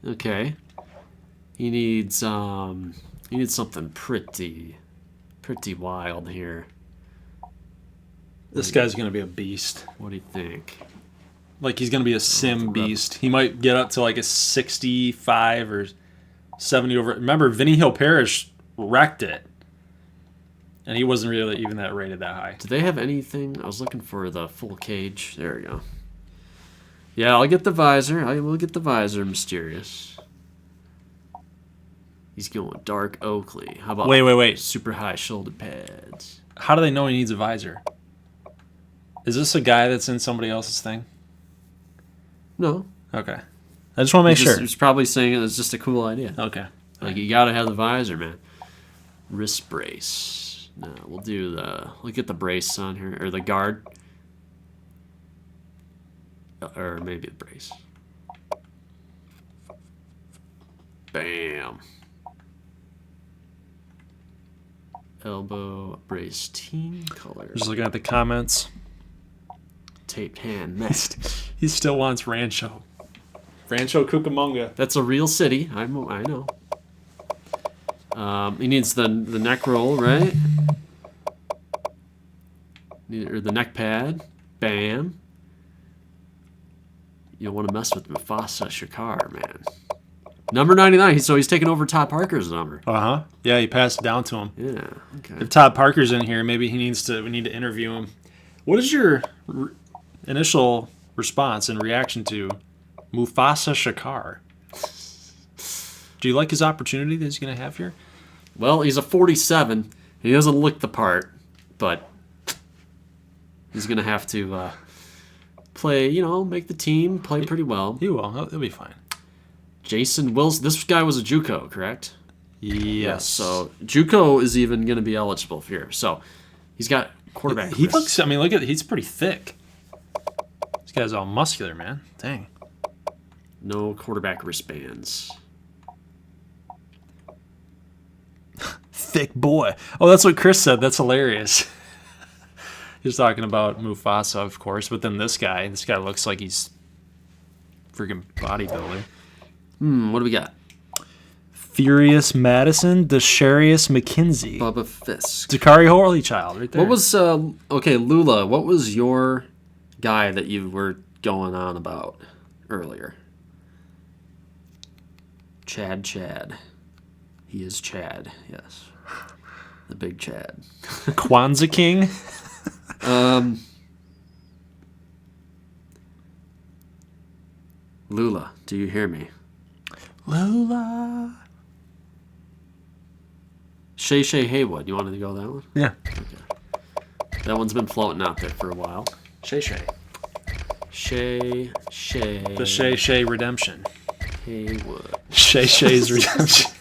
S2: Okay. He needs something pretty wild here.
S1: This guy's going to be a beast.
S2: What do you think?
S1: Like, he's going to be a sim beast. He might get up to like a 65 or 70 over. Remember, Vinny Hill Parrish wrecked it. And he wasn't really even that rated that high.
S2: Do they have anything? I was looking for the full cage. There we go. Yeah, I'll get the visor. I will get the visor, Mysterious. He's going dark Oakley. How about
S1: wait.
S2: super high shoulder pads?
S1: How do they know he needs a visor? Is this a guy that's in somebody else's thing?
S2: No.
S1: Okay. I just want to make sure.
S2: He's probably saying it was just a cool idea.
S1: Okay.
S2: Like, you gotta have the visor, man. Wrist brace. No, we'll get the brace on here, or the guard. Or maybe the brace. Bam. Elbow brace team color.
S1: Just looking at the comments.
S2: Taped hand next.
S1: He still wants Rancho. Rancho Cucamonga.
S2: That's a real city. I know. He needs the neck roll, right? Or the neck pad. Bam. You don't want to mess with Mufasa Shakar, man. Number 99. So he's taking over Todd Parker's number.
S1: Uh-huh. Yeah, he passed it down to him.
S2: Yeah, okay.
S1: If Todd Parker's in here, maybe we need to interview him. What is your initial response and reaction to Mufasa Shakar? Do you like his opportunity that he's going to have here?
S2: Well, he's a 47. He doesn't look the part, but he's going to have to play, make the team, play pretty well.
S1: He will. He'll be fine.
S2: Jason Wilson. This guy was a JUCO, correct?
S1: Yes.
S2: Yeah, so JUCO is even going to be eligible here. So he's got quarterback.
S1: He looks. He's pretty thick. This guy's all muscular, man. Dang.
S2: No quarterback wristbands. Thick
S1: boy. Oh, that's what Chris said. That's hilarious. He's talking about Mufasa, of course, but then this guy looks like he's freaking bodybuilder.
S2: What do we got?
S1: Furious Madison, Desharius McKenzie,
S2: Bubba Fisk,
S1: Dakari Holychild, right there.
S2: What was Lula? What was your guy that you were going on about earlier? Chad. He is Chad. Yes, the big Chad.
S1: Kwanzaa King.
S2: Lula, do you hear me?
S1: Lula.
S2: Shay Haywood. You wanted to go that one?
S1: Yeah.
S2: Okay. That one's been floating out there for a while.
S1: Shay.
S2: Shay.
S1: The Shay Redemption.
S2: Haywood.
S1: Shay's Redemption.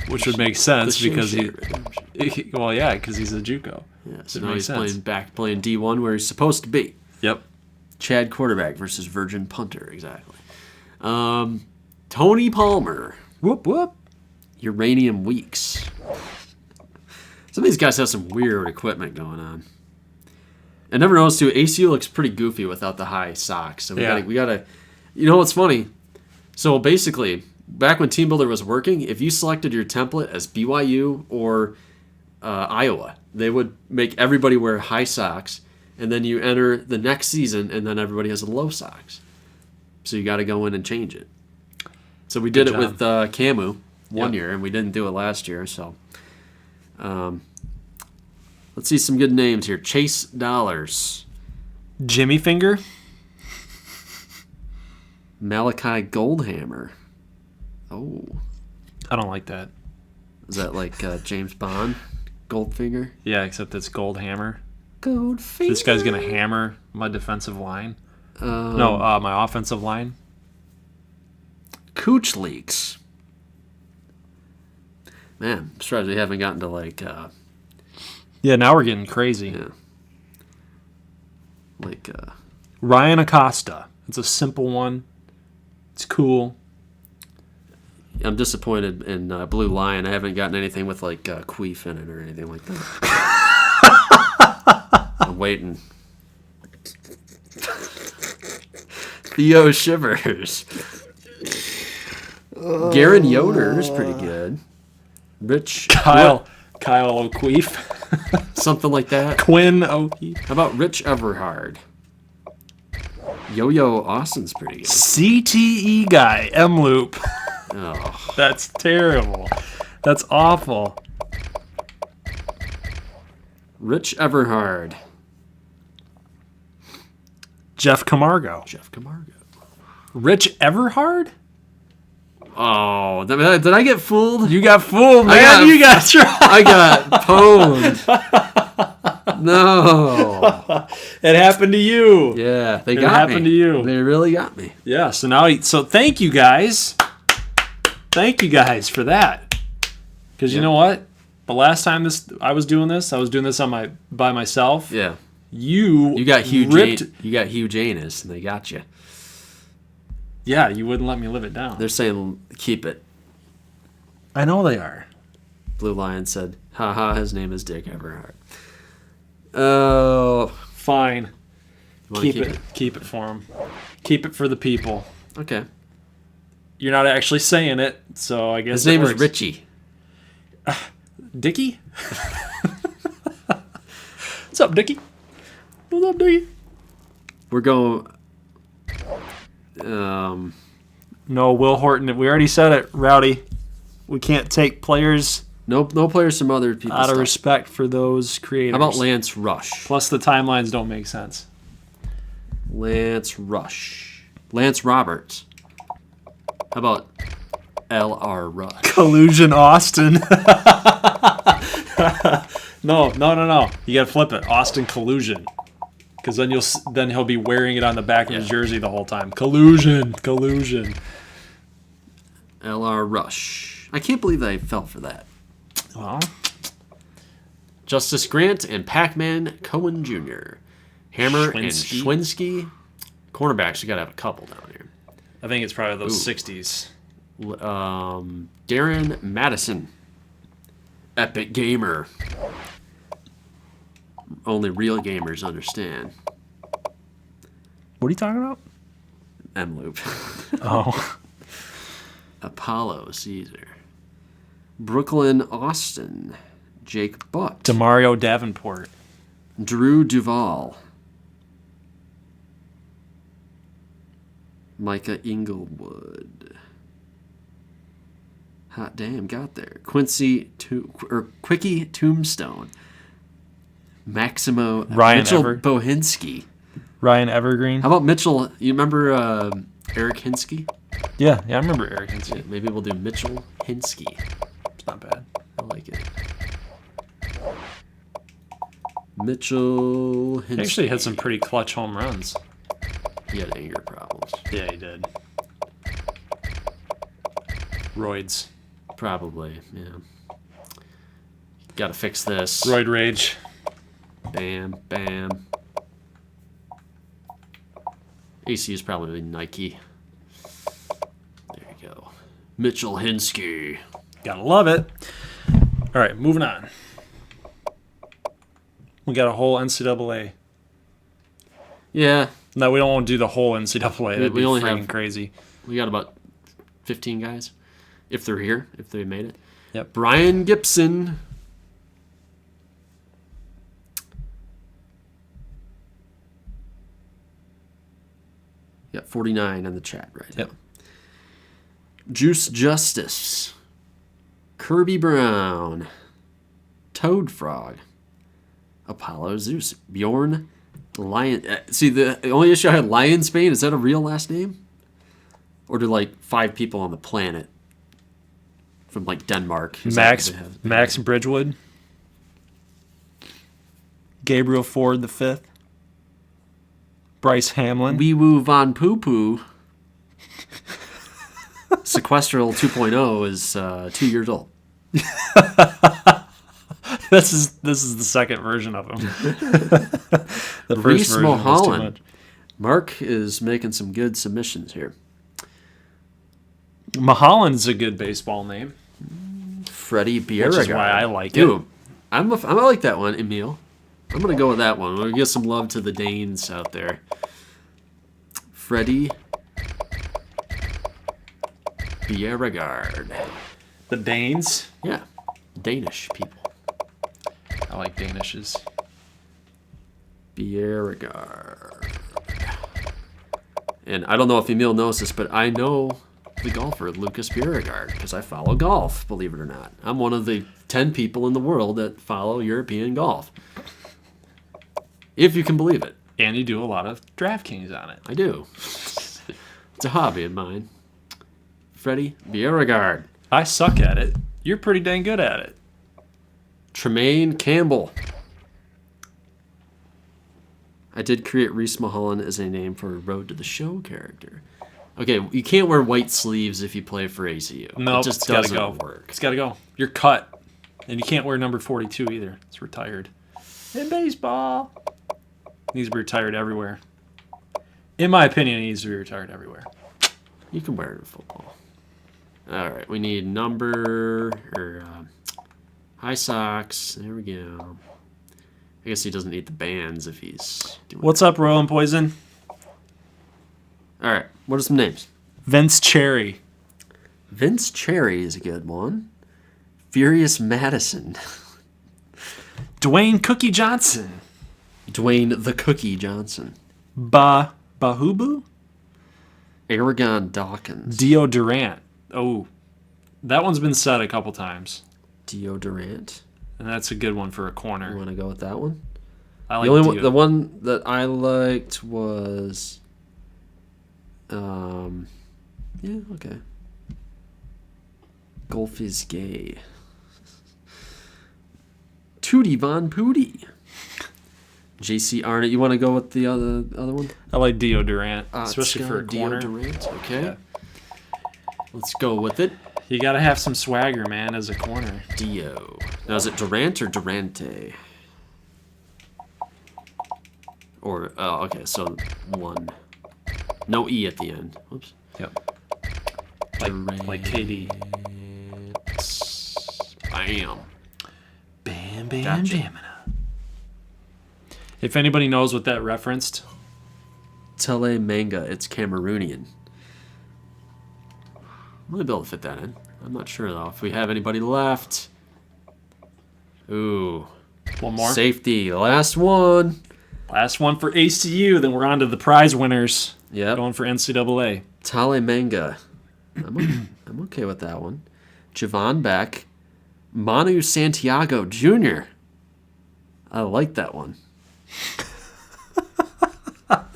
S1: Which would make sense because because he's a JUCO.
S2: Yeah, so now he's playing D1 where he's supposed to be.
S1: Yep.
S2: Chad quarterback versus virgin punter, exactly. Tony Palmer.
S1: Whoop whoop.
S2: Uranium Weeks. Some of these guys have some weird equipment going on. I never noticed too. ACU looks pretty goofy without the high socks. So we gotta. You know what's funny? So basically, back when TeamBuilder was working, if you selected your template as BYU or Iowa, they would make everybody wear high socks, and then you enter the next season, and then everybody has low socks. So you got to go in and change it. So we did it with Camu one year, and we didn't do it last year. So let's see some good names here. Chase Dollars.
S1: Jimmy Finger.
S2: Malachi Goldhammer. Oh.
S1: I don't like that.
S2: Is that like James Bond? Goldfinger?
S1: Yeah, except it's Gold Hammer.
S2: Goldfinger.
S1: This guy's going to hammer my defensive line. My offensive line.
S2: Cooch Leaks. Man, I'm surprised we haven't gotten to like...
S1: yeah, now we're getting crazy.
S2: Yeah. Like...
S1: Ryan Acosta. It's a simple one. It's cool.
S2: I'm disappointed in Blue Lion. I haven't gotten anything with like queef in it or anything like that. I'm waiting. Theo Shivers. Garen Yoder is pretty good. Rich
S1: Kyle O'Queef.
S2: Something like that.
S1: Quinn O'Keefe.
S2: How about Rich Everhard? Yo-Yo Austin's pretty good.
S1: CTE guy, M-Loop.
S2: Oh.
S1: That's terrible. That's awful.
S2: Rich Everhard.
S1: Jeff Camargo. Rich Everhard?
S2: Oh, did I get fooled?
S1: You got fooled, man. You got tried.
S2: I got pwned. No.
S1: It happened to you.
S2: Yeah, it
S1: happened to you.
S2: They really got me.
S1: Yeah, so thank you guys. Thank you guys for that. Because you know what? The last time I was doing this by myself.
S2: Yeah.
S1: You
S2: got huge anus, and they got you.
S1: Yeah, you wouldn't let me live it down.
S2: They're saying keep it.
S1: I know they are.
S2: Blue Lion said, haha, his name is Dick Everhard. Oh.
S1: Fine. Keep it. Keep it for him. Keep it for the people.
S2: Okay.
S1: You're not actually saying it, so I guess
S2: his name is Richie.
S1: Dickie? What's up, Dickie? What's up, Dickie?
S2: We're going...
S1: No, Will Horton. We already said it, Rowdy. We can't take players...
S2: No players from other people's
S1: out of respect for those creators.
S2: How about Lance Rush?
S1: Plus the timelines don't make sense.
S2: Lance Rush. Lance Roberts. How about L.R. Rush?
S1: Collusion Austin. No. You gotta flip it. Austin Collusion. Because then he'll be wearing it on the back of his jersey the whole time. Collusion.
S2: L.R. Rush. I can't believe I fell for that.
S1: Well,
S2: Justice Grant and Pac-Man Cohen Jr. Hammer and Schwinsky. Cornerbacks, you got to have a couple down here.
S1: I think it's probably those 60s.
S2: Darren Madison. Epic gamer. Only real gamers understand.
S1: What are you talking about?
S2: M-Loop.
S1: Oh.
S2: Apollo Caesar. Brooklyn Austin. Jake Butt.
S1: Demario Davenport.
S2: Drew Duval. Micah Inglewood. Hot damn, got there. Quickie Tombstone. Maximo Mitchell Bohinski.
S1: Ryan Evergreen.
S2: How about Mitchell? You remember Eric Hinsky?
S1: Yeah, I remember Eric Hinsky.
S2: Yeah, maybe we'll do Mitchell Hinsky.
S1: It's not bad.
S2: I like it. Mitchell Hinsky.
S1: He actually had some pretty clutch home runs.
S2: He had anger problems.
S1: Yeah, he did. Roids.
S2: Probably, yeah. Got to fix this.
S1: Roid rage.
S2: Bam, bam. ACU is probably Nike. There you go. Mitchell Hinsky.
S1: Gotta love it. All right, moving on. We got a whole NCAA.
S2: Yeah.
S1: No, we don't want to do the whole NCAA. That'd be
S2: only
S1: freaking
S2: have
S1: crazy.
S2: We got about 15 guys, if they're here, if they made it.
S1: Yep.
S2: Brian Gibson. Got 49 on the chat right
S1: Yep.
S2: now. Juice Justice. Kirby Brown. Toad Frog. Apollo Zeus. Bjorn Lion. See, the only issue I had, Lion Spain, is that a real last name? Or do like 5 people on the planet from like Denmark?
S1: Max Bridgewood. Gabriel Ford V. Bryce Hamlin.
S2: Wee Woo Von Poo Poo. Sequestral 2.0 is 2 years old.
S1: This is the second version of him. The first
S2: Reese
S1: version was too
S2: Mulholland.
S1: much.
S2: Mark is making some good submissions here.
S1: Mulholland's a good baseball name.
S2: Freddie Bierregard.
S1: Which is why I like
S2: Dude,
S1: it.
S2: I like that one, Emil. I'm going to go with that one. I'm going to give some love to the Danes out there. Freddie Bierregard.
S1: The Danes.
S2: Yeah, Danish people.
S1: I like Danishes.
S2: Bierregard. And I don't know if Emil knows this, but I know the golfer Lucas Bierregard because I follow golf, believe it or not. I'm one of the 10 people in the world that follow European golf. If you can believe it.
S1: And you do a lot of DraftKings on it.
S2: I do. It's a hobby of mine. Freddie Bierregard.
S1: I suck at it. You're pretty dang good at it.
S2: Tremaine Campbell. I did create Reese Mulholland as a name for a Road to the Show character. Okay, you can't wear white sleeves if you play for ACU.
S1: No,
S2: it just
S1: it's gotta
S2: doesn't
S1: go.
S2: work.
S1: It's gotta go. You're cut. And you can't wear number 42 either. It's retired. In baseball. It needs to be retired everywhere. In my opinion, it needs to be retired everywhere.
S2: You can wear it in football. All right, we need number or high socks. There we go. I guess he doesn't need the bands if he's doing.
S1: What's up, Royal and Poison?
S2: All right, what are some names?
S1: Vince Cherry.
S2: Vince Cherry is a good one. Furious Madison.
S1: Dwayne Cookie Johnson.
S2: Dwayne the Cookie Johnson.
S1: Bahubu?
S2: Aragon Dawkins.
S1: Dio Durant. Oh, that one's been said a couple times.
S2: Dio Durant.
S1: And that's a good one for a
S2: You
S1: corner.
S2: want to go with that one?
S1: I like
S2: The only
S1: Dio.
S2: one, the one that I liked was, yeah, okay. Golf is gay. Tootie Von Pootie. JC Arnott. You want to go with the other one?
S1: I like Dio Durant, especially for a
S2: Dio
S1: corner.
S2: Durant. Okay.
S1: Yeah.
S2: Let's go with it.
S1: You got to have some swagger, man, as a corner.
S2: Dio. Now, is it Durant or Durante? Or, okay, so one. No E at the end. Whoops.
S1: Yep. Like KD.
S2: Bam.
S1: Bam, bam,
S2: Gotcha.
S1: bam. If anybody knows what that referenced,
S2: Tele Manga. It's Cameroonian. I'm going to be able to fit that in. I'm not sure, though. If we have anybody left. Ooh.
S1: one more.
S2: Safety. Last one.
S1: Last one for ACU. Then we're on to the prize winners.
S2: Yep.
S1: Going for NCAA.
S2: Tale Manga. I'm okay with that one. Javon Beck. Manu Santiago Jr. I like that one.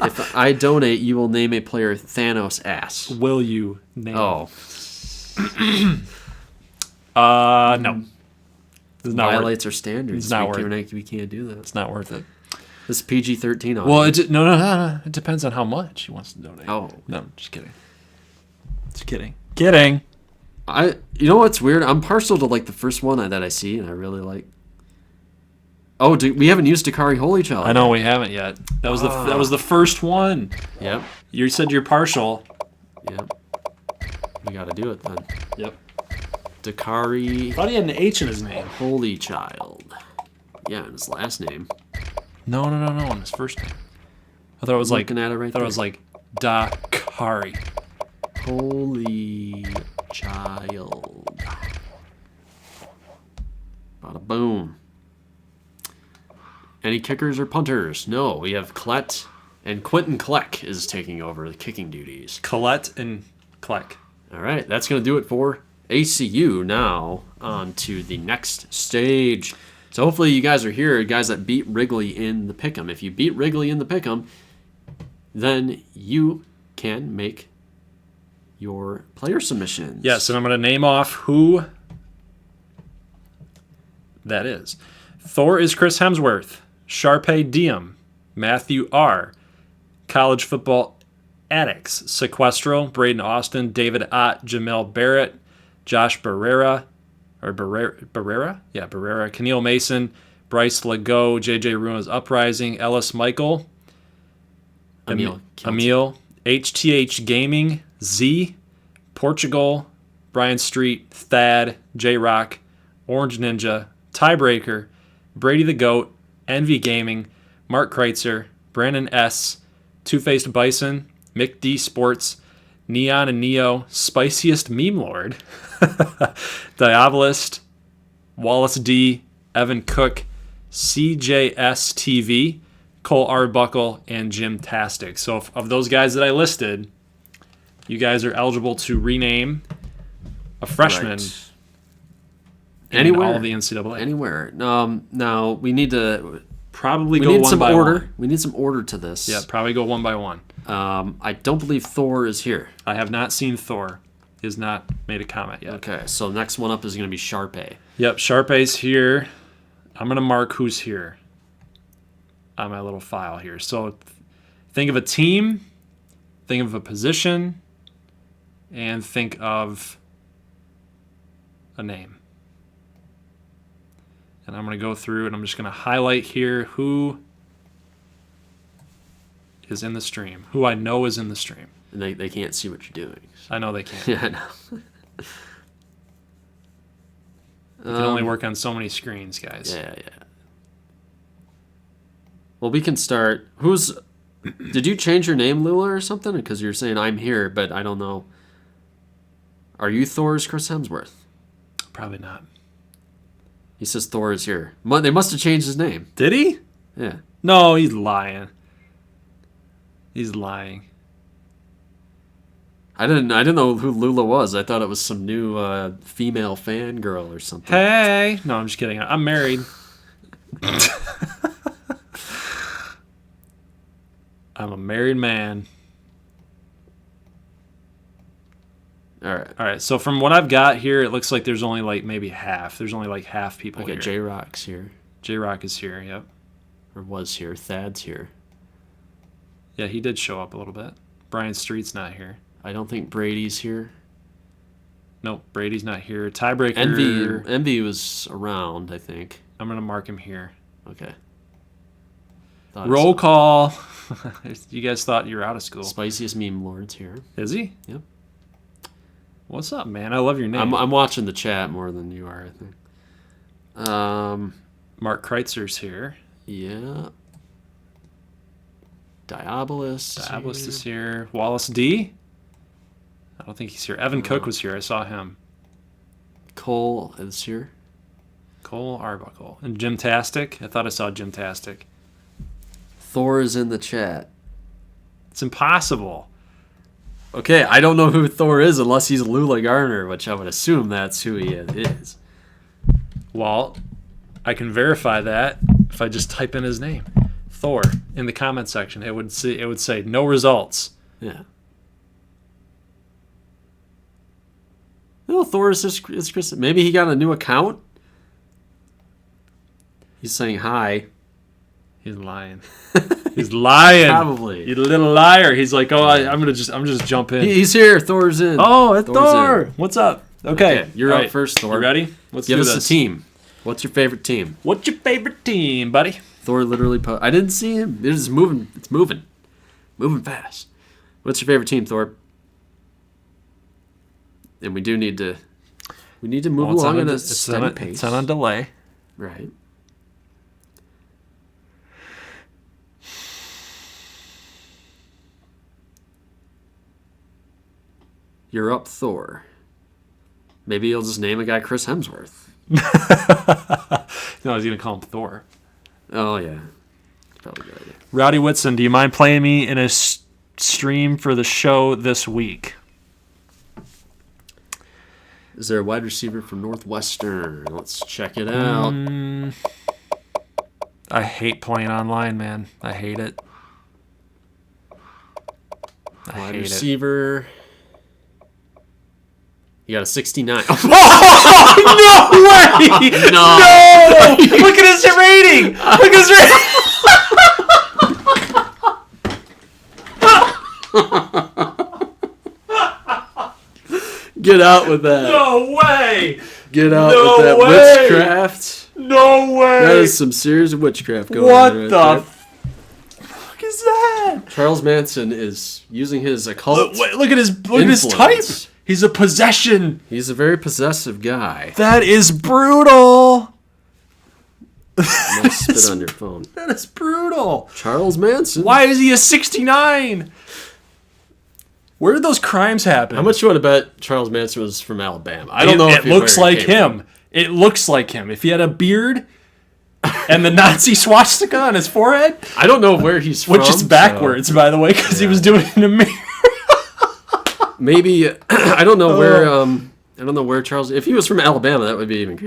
S2: If I donate, you will name a player Thanos Ass.
S1: Will you name?
S2: Oh.
S1: No. This is not
S2: Violates our standards.
S1: It's not worth it.
S2: We can't do that.
S1: It's not worth it.
S2: This is PG-13 on
S1: Well, no. It depends on how much he wants to donate.
S2: Oh.
S1: No, just kidding. Just kidding. Kidding.
S2: You know what's weird? I'm partial to like the first one that I see, and I really like. Oh, we haven't used Dakari Holy Child.
S1: I know we haven't yet. That was the first one.
S2: Yep.
S1: You said you're partial.
S2: Yep. We got to do it then.
S1: Yep.
S2: Dakari
S1: I thought he had an H in his name.
S2: Holy Child. Yeah, and his last name.
S1: No, in his first name. I thought it was like.
S2: Looking at it right
S1: I thought
S2: there.
S1: it was like Dakari.
S2: Holy Child. Bada boom. Any kickers or punters? No, we have Klett, and Quentin Kleck is taking over the kicking duties.
S1: Collette and Kleck.
S2: All right, that's going to do it for ACU. Now on to the next stage. So hopefully you guys are here, guys that beat Wrigley in the Pick'em. If you beat Wrigley in the Pick'em, then you can make your player submissions.
S1: Yes, and I'm going to name off who that is. Thor is Chris Hemsworth. Sharpay Diem. Matthew R. College Football Addicts. Sequestral. Braden Austin. David Ott. Jamel Barrett. Josh Barrera. Barrera? Yeah, Barrera. Keneal Mason. Bryce Legault. JJ Runa's Uprising. Ellis Michael. Emil. HTH Gaming. Z. Portugal. Brian Street. Thad. J Rock. Orange Ninja. Tiebreaker. Brady the Goat. Envy Gaming. Mark Kreitzer. Brandon S. Two-Faced Bison. Mick D Sports. Neon and Neo. Spiciest Meme Lord. Diabolist. Wallace D. Evan Cook. CJS TV. Cole Arbuckle. And Jim Tastic. So of those guys that I listed, you guys are eligible to rename a freshman.
S2: Right.
S1: Anywhere. All of the NCAA.
S2: Anywhere. Now we need to
S1: probably
S2: we
S1: go
S2: need
S1: one
S2: some
S1: by
S2: order.
S1: one.
S2: We need some order to this.
S1: Yeah, probably go one by one.
S2: I don't believe Thor is here.
S1: I have not seen Thor. He has not made a comment yet.
S2: Okay, so next one up is going to be Sharpay.
S1: Yep, Sharpay's here. I'm going to mark who's here on my little file here. So think of a team, think of a position, and think of a name. And I'm going to go through and I'm just going to highlight here who is in the stream, who I know is in the stream.
S2: And they can't see what you're doing.
S1: I know they can't.
S2: Yeah, I know.
S1: You can only work on so many screens, guys.
S2: Yeah. Well, we can start. Did you change your name, Lula, or something? Because you're saying I'm here, but I don't know. Are you Thor's Chris Hemsworth?
S1: Probably not.
S2: He says Thor is here. They must have changed his name.
S1: Did he?
S2: Yeah.
S1: No, he's lying. He's lying.
S2: I didn't know who Lula was. I thought it was some new female fangirl or something.
S1: Hey. No, I'm just kidding. I'm married. I'm a married man.
S2: All right.
S1: So from what I've got here, it looks like there's only like maybe half. There's only like half people
S2: Okay,
S1: here.
S2: J-Rock's here.
S1: J-Rock is here, yep.
S2: Or was here. Thad's here.
S1: Yeah, he did show up a little bit. Brian Street's not here.
S2: I don't think Brady's here.
S1: Nope, Brady's not here. Tiebreaker.
S2: Envy was around, I think.
S1: I'm going to mark him here.
S2: Okay.
S1: Roll call. You guys thought you were out of school.
S2: Spiciest Meme Lord's here.
S1: Is he?
S2: Yep.
S1: What's up, man? I love your name.
S2: I'm watching the chat more than you are, I think.
S1: Mark Kreitzer's here.
S2: Yeah. Diabolus
S1: is here. Wallace D. I don't think he's here. Evan Cook was here. I saw him.
S2: Cole is here.
S1: Cole Arbuckle. And Jimtastic. I thought I saw Jimtastic.
S2: Thor is in the chat.
S1: It's impossible.
S2: Okay, I don't know who Thor is unless he's Lula Garner, which I would assume that's who he is.
S1: Well, I can verify that if I just type in his name. Thor in the comment section. It would say no results.
S2: Yeah. No, Thor is just Chris. Maybe he got a new account. He's saying hi.
S1: He's lying. He's lying.
S2: Probably.
S1: You little liar. He's like, oh, I'm just jump in.
S2: He's here. Thor's in.
S1: Oh, it's Thor. In. What's up? Okay,
S2: you're up first, Thor.
S1: You ready? Let's
S2: give
S1: do
S2: us
S1: this.
S2: a team. What's your favorite team?
S1: What's your favorite team, buddy?
S2: Thor literally. I didn't see him. It's moving. It's moving fast. What's your favorite team, Thor? And we need to move along at a steady pace.
S1: It's on delay.
S2: Right. You're up, Thor. Maybe you'll just name a guy Chris Hemsworth.
S1: No, I was going to call him Thor.
S2: Oh, yeah. Probably a good idea.
S1: Rowdy Whitson, do you mind playing me in a stream for the show this week?
S2: Is there a wide receiver from Northwestern? Let's check it out.
S1: I hate playing online, man. I hate it.
S2: Wide receiver. You got a 69.
S1: Oh, no way! No! Look at his rating! Look at his rating!
S2: Get out with that.
S1: No way!
S2: Get out with that witchcraft.
S1: No way!
S2: That is some serious witchcraft going
S1: on.
S2: What
S1: the fuck is that?
S2: Charles Manson is using his occult.
S1: Look at his type. He's a possession.
S2: He's a very possessive guy.
S1: That is brutal.
S2: I might spit on your phone.
S1: That is brutal.
S2: Charles Manson.
S1: Why is he a 69? Where did those crimes happen?
S2: How much you want to bet Charles Manson was from Alabama? I don't know.
S1: It looks like him. It looks like him. If he had a beard and the Nazi swastika on his forehead.
S2: I don't know where he's from.
S1: Which is backwards, by the way, because he was doing it in a mirror.
S2: Maybe I don't know where. I don't know where Charles. If he was from Alabama, that would be even.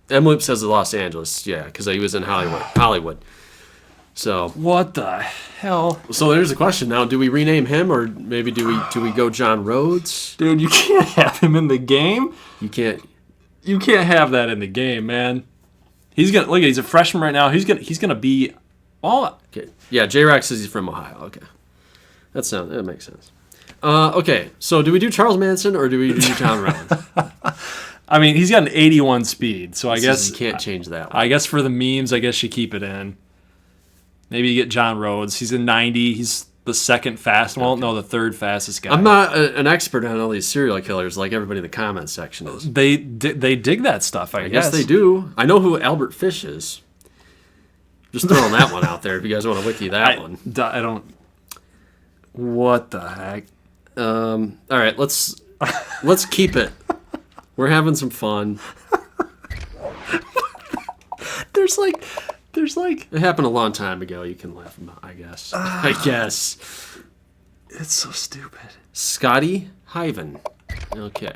S2: Emloop says Los Angeles. Yeah, because he was in Hollywood. So
S1: what the hell?
S2: So there's a question now: do we rename him, or maybe do we go John Rhodes?
S1: Dude, you can't have him in the game.
S2: You can't.
S1: You can't have that in the game, man. He's gonna look. He's a freshman right now. He's gonna be all.
S2: Okay. Yeah, J-Rack says he's from Ohio. Okay, that makes sense. Okay, so do we do Charles Manson or do we do John Rhodes?
S1: I mean, he's got an 81 speed, so I guess
S2: you can't change that one.
S1: I guess for the memes, I guess you keep it in. Maybe you get John Rhodes. He's a 90. He's the second fast. Well, no, the third fastest guy.
S2: I'm not an expert on all these serial killers like everybody in the comments section is.
S1: They dig that stuff, I guess.
S2: Yes, they do. I know who Albert Fish is. Just throwing that one out there if you guys want to wiki that one.
S1: I don't. What the heck?
S2: All right, let's keep it. We're having some fun.
S1: There's like
S2: it happened a long time ago. You can laugh about, I guess. I guess.
S1: It's so stupid.
S2: Scotty Hyven. Okay.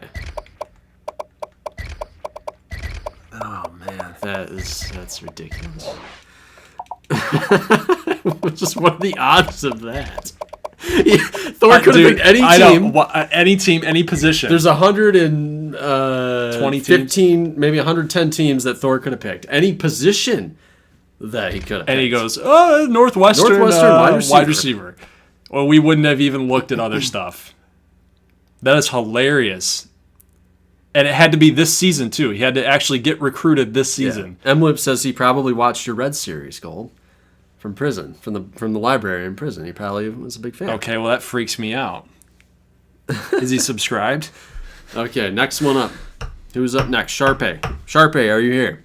S1: Oh man,
S2: that's ridiculous. Just what are the odds of that? Yeah, Thor could have picked any team.
S1: Any team, any position.
S2: There's 120 15, maybe 110 teams that Thor could have picked. Any position that he could have picked.
S1: And he goes, Northwestern wide receiver. Well, we wouldn't have even looked at other stuff. That is hilarious. And it had to be this season, too. He had to actually get recruited this season.
S2: Yeah. Emlip says he probably watched your Red Series, Gold. From prison, from the library in prison. He probably was a big fan.
S1: Okay, well, that freaks me out. Is he subscribed?
S2: Okay, next one up. Who's up next? Sharpay. Sharpay, are you here?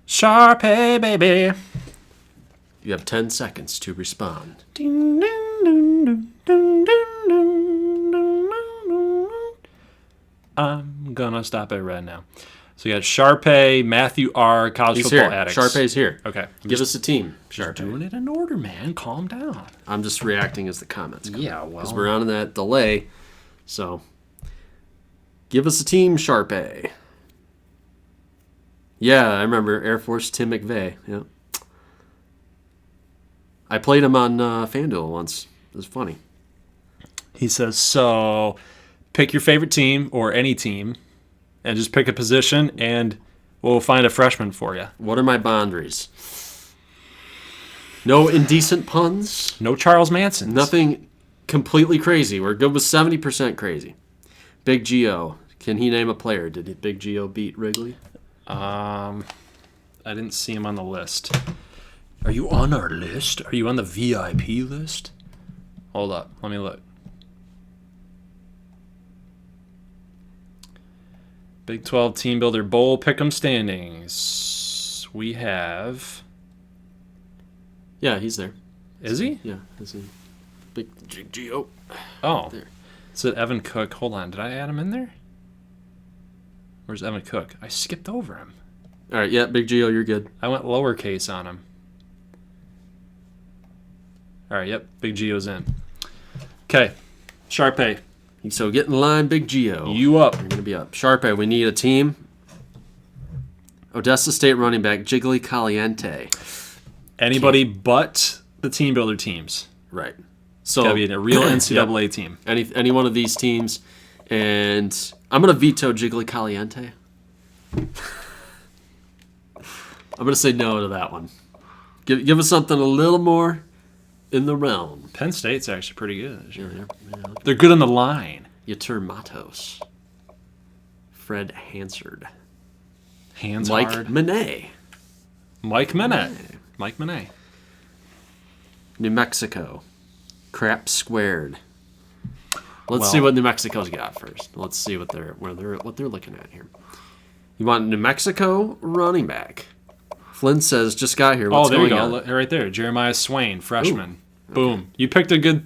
S1: Sharpay, baby.
S2: You have 10 seconds to respond.
S1: I'm gonna stop it right now. So you got Sharpay, Matthew R, College
S2: He's
S1: Football
S2: here.
S1: Addicts.
S2: Sharpay's here.
S1: Okay.
S2: Give us a team, Sharpay.
S1: Doing it in order, man. Calm down.
S2: I'm just reacting as the comments come.
S1: Yeah,
S2: Because
S1: well.
S2: we're on that delay. So, give us a team, Sharpay. Yeah, I remember Air Force Tim McVeigh. Yeah. I played him on FanDuel once. It was funny.
S1: He says, so pick your favorite team or any team and just pick a position and we'll find a freshman for you.
S2: What are my boundaries? No indecent puns.
S1: No Charles Manson.
S2: Nothing completely crazy. We're good with 70% crazy. Big Geo. Can he name a player? Did Big Geo beat Wrigley?
S1: I didn't see him on the list. Are you on our list? Are you on the VIP list? Hold up. Let me look. Big 12 Team Builder Bowl Pick'em standings. We have...
S2: Yeah, he's there.
S1: Is he?
S2: Yeah, is he? Big Geo.
S1: Oh.
S2: There.
S1: Is it Evan Cook? Hold on. Did I add him in there? Where's Evan Cook? I skipped over him.
S2: All right, yeah, Big Geo, you're good.
S1: I went lowercase on him. All right, yep. Big Geo's in. Okay. Sharpay.
S2: So get in line, Big Geo.
S1: You up.
S2: You're going to be up. Sharpay, we need a team. Odessa State running back, Jiggly Caliente.
S1: Anybody but the team builder teams.
S2: Right.
S1: It's
S2: So
S1: got to be a real NCAA team.
S2: any one of these teams. And I'm going to veto Jiggly Caliente. I'm going to say no to that one. Give us something a little more in the realm.
S1: Penn State's actually pretty good this year.
S2: Yeah.
S1: They're good on the line.
S2: Yatur Matos. Fred Hansard.
S1: Hands
S2: Mike
S1: hard.
S2: Monet.
S1: Mike Monet. Mike Monet.
S2: New Mexico. Crap squared. Let's
S1: Well-
S2: see what New Mexico's got first. Let's see what they're looking at here. You want New Mexico running back? Flynn says, just got here. What's
S1: There you
S2: going
S1: go.
S2: on?
S1: Right there. Jeremiah Swain, freshman. Boom. You picked a good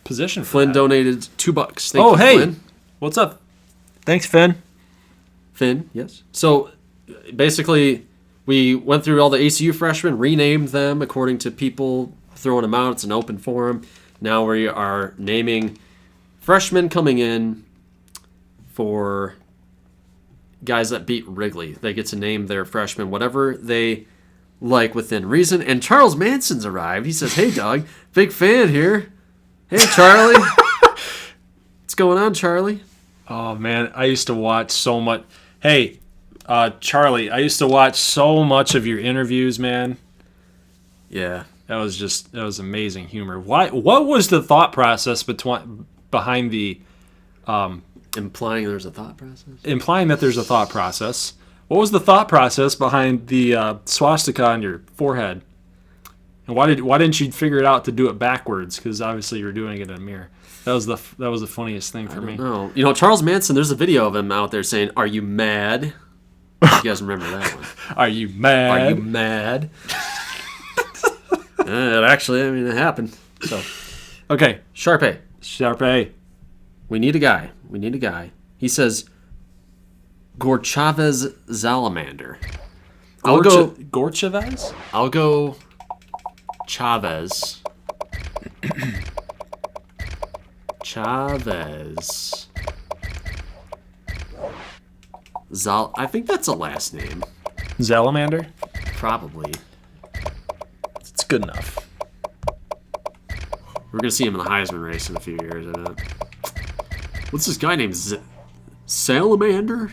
S1: position for
S2: Flynn
S1: that.
S2: donated $2. Thank you,
S1: hey.
S2: Flynn.
S1: What's up? Thanks, Finn.
S2: Finn, yes. So basically, we went through all the ACU freshmen, renamed them according to people throwing them out. It's an open forum. Now we are naming freshmen coming in for guys that beat Wrigley. They get to name their freshmen whatever they like within reason. And Charles Manson's arrived. He says, hey, Doug, big fan here. Hey, Charlie. What's going on, Charlie?
S1: Oh, man. I used to watch so much. Hey, Charlie, I used to watch so much of your interviews, man.
S2: Yeah.
S1: That was amazing humor. What was the thought process behind the
S2: Implying there's a thought process?
S1: implying that there's a thought process? What was the thought process behind the swastika on your forehead? And why didn't you figure it out to do it backwards? Because obviously you're doing it in a mirror. That was the funniest thing for me.
S2: No, you know, Charles Manson. There's a video of him out there saying, "Are you mad?" You guys remember that one?
S1: Are you mad?
S2: Are you mad? It happened. So,
S1: Okay,
S2: Sharpay,
S1: Sharpay.
S2: we need a guy. He says, Gorchavez Zalamander. I'll go Chavez. Chavez. I think that's a last name.
S1: Salamander.
S2: Probably.
S1: It's good enough.
S2: We're going to see him in the Heisman race in a few years, I bet. What's this guy named Salamander?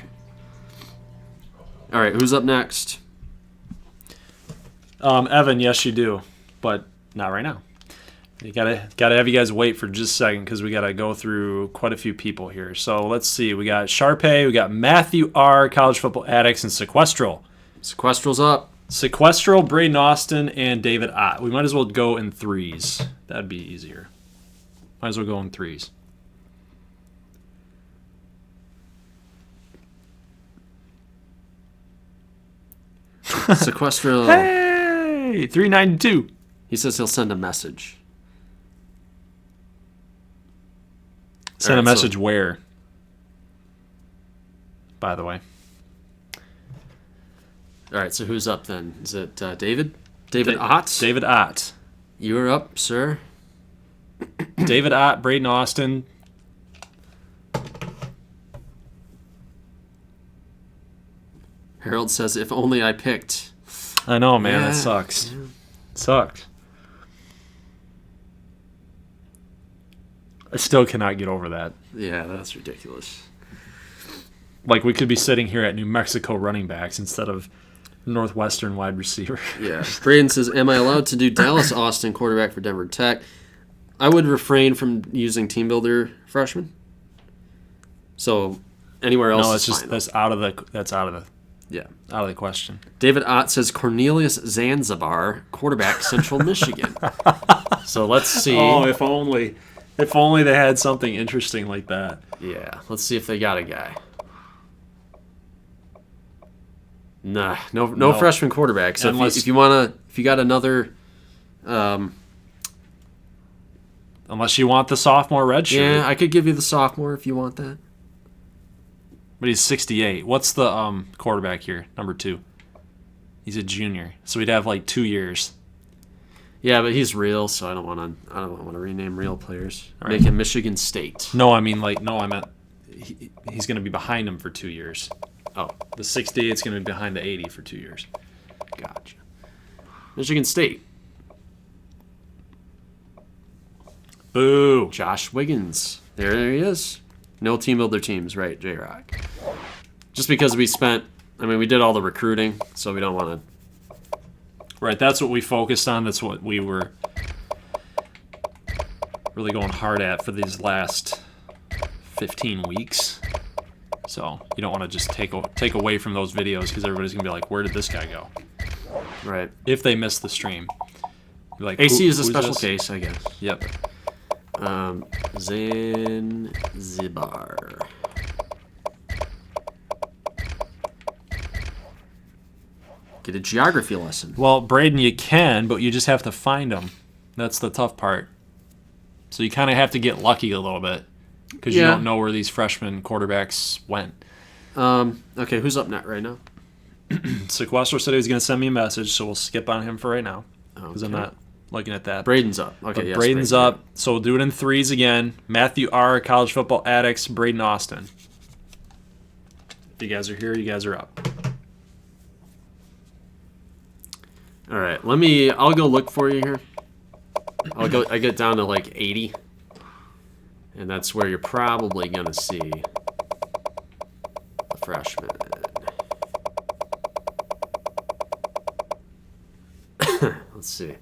S2: All right, who's up next?
S1: Evan, yes you do, but not right now. You gotta have you guys wait for just a second because we gotta go through quite a few people here. So let's see. We got Sharpay, we got Matthew R, College Football Addicts, and Sequestral.
S2: Sequestral's up.
S1: Sequestral, Braden Austin, and David Ott. We might as well go in threes. That'd be easier. Might as well go in threes.
S2: Sequestro.
S1: Hey, 392.
S2: He says he'll send a message.
S1: Send a message where? By the way.
S2: All right, so who's up then? Is it David? David Ott?
S1: David Ott.
S2: You're up, sir.
S1: David Ott, Braden Austin.
S2: Harold says, if only I picked.
S1: I know, man. That sucks.
S2: Yeah.
S1: Sucks. I still cannot get over that.
S2: Yeah, that's ridiculous.
S1: Like, we could be sitting here at New Mexico running backs instead of Northwestern wide receiver.
S2: Yeah. Braden says, am I allowed to do Dallas Austin quarterback for Denver Tech? I would refrain from using TeamBuilder freshmen. So anywhere else is
S1: just
S2: fine.
S1: that's out of the
S2: Yeah.
S1: out of the question.
S2: David Ott says Cornelius Zanzibar, quarterback, Central Michigan. So let's see.
S1: Oh, if only they had something interesting like that.
S2: Yeah, let's see if they got a guy. Nah, no freshman quarterback. So if you got another,
S1: unless you want the sophomore red shirt.
S2: Yeah, I could give you the sophomore if you want that.
S1: But he's 68. What's the quarterback here? Number 2. He's a junior, so he'd have like 2 years.
S2: Yeah, but he's real, so I don't want to rename real players.
S1: Right.
S2: Make him Michigan State.
S1: No, I meant he's going to be behind him for 2 years.
S2: Oh,
S1: the 68's going to be behind the 80 for 2 years.
S2: Gotcha. Michigan State.
S1: Boo.
S2: Josh Wiggins. There he is. No TeamBuilder teams, right, J-Rock? Just because we did all the recruiting, so we don't want to.
S1: Right, that's what we focused on. That's what we were really going hard at for these last 15 weeks. So you don't want to just take away from those videos because everybody's going to be like, where did this guy go?
S2: Right.
S1: If they miss the stream. Be like,
S2: AC is a special case, I guess.
S1: Yep.
S2: Zanzibar. Get a geography lesson.
S1: Well, Braden, you can, but you just have to find them. That's the tough part. So you kind of have to get lucky a little bit because you don't know where these freshman quarterbacks went.
S2: Okay, who's up next right now?
S1: Sequestro said he was going to send me a message, so we'll skip on him for right now because I'm not looking at that.
S2: Braden's up. Okay, yes,
S1: Braden's up, so we'll do it in threes again. Matthew R., College Football Addicts, Braden Austin. If you guys are here, you guys are up.
S2: All right, I'll go look for you here. I get down to like 80. And that's where you're probably going to see a freshman. Let's see.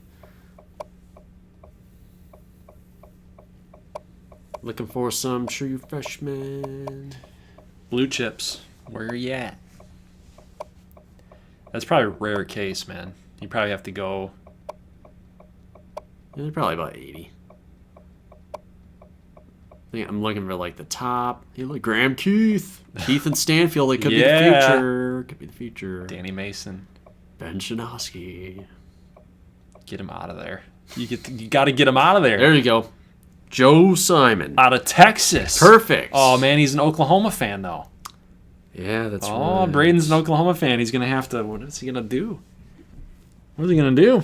S2: Looking for some true freshmen.
S1: Blue chips, where are you at? That's probably a rare case, man. You probably have to go.
S2: Yeah, they're probably about 80. I think I'm looking for like the top. Hey, look, Graham Keith and Stanfield. They could be the future. Could be the future.
S1: Danny Mason,
S2: Ben Shanowski.
S1: Get him out of there. You got to get him out of there.
S2: There you go. Joe Simon
S1: out of Texas.
S2: Perfect.
S1: Oh man, he's an Oklahoma fan though.
S2: Yeah, that's right.
S1: Oh, Braden's an Oklahoma fan. He's gonna have to. What is he gonna do? What is he gonna do?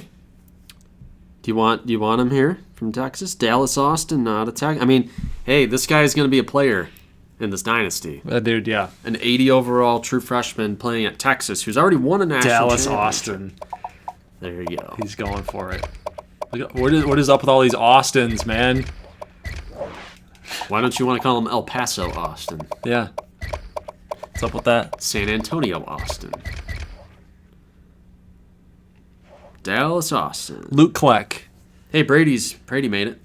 S2: Do you want him here from Texas? Dallas Austin, not a Texas. I mean, hey, this guy is going to be a player in this dynasty.
S1: Dude, yeah.
S2: An 80 overall true freshman playing at Texas who's already won a national
S1: Dallas
S2: championship.
S1: Austin.
S2: There you go.
S1: He's going for it. Look, what is up with all these Austins, man?
S2: Why don't you want to call him El Paso Austin?
S1: Yeah. What's up with that?
S2: San Antonio Austin. Dallas Austin.
S1: Luke Kleck.
S2: Hey, Brady made it.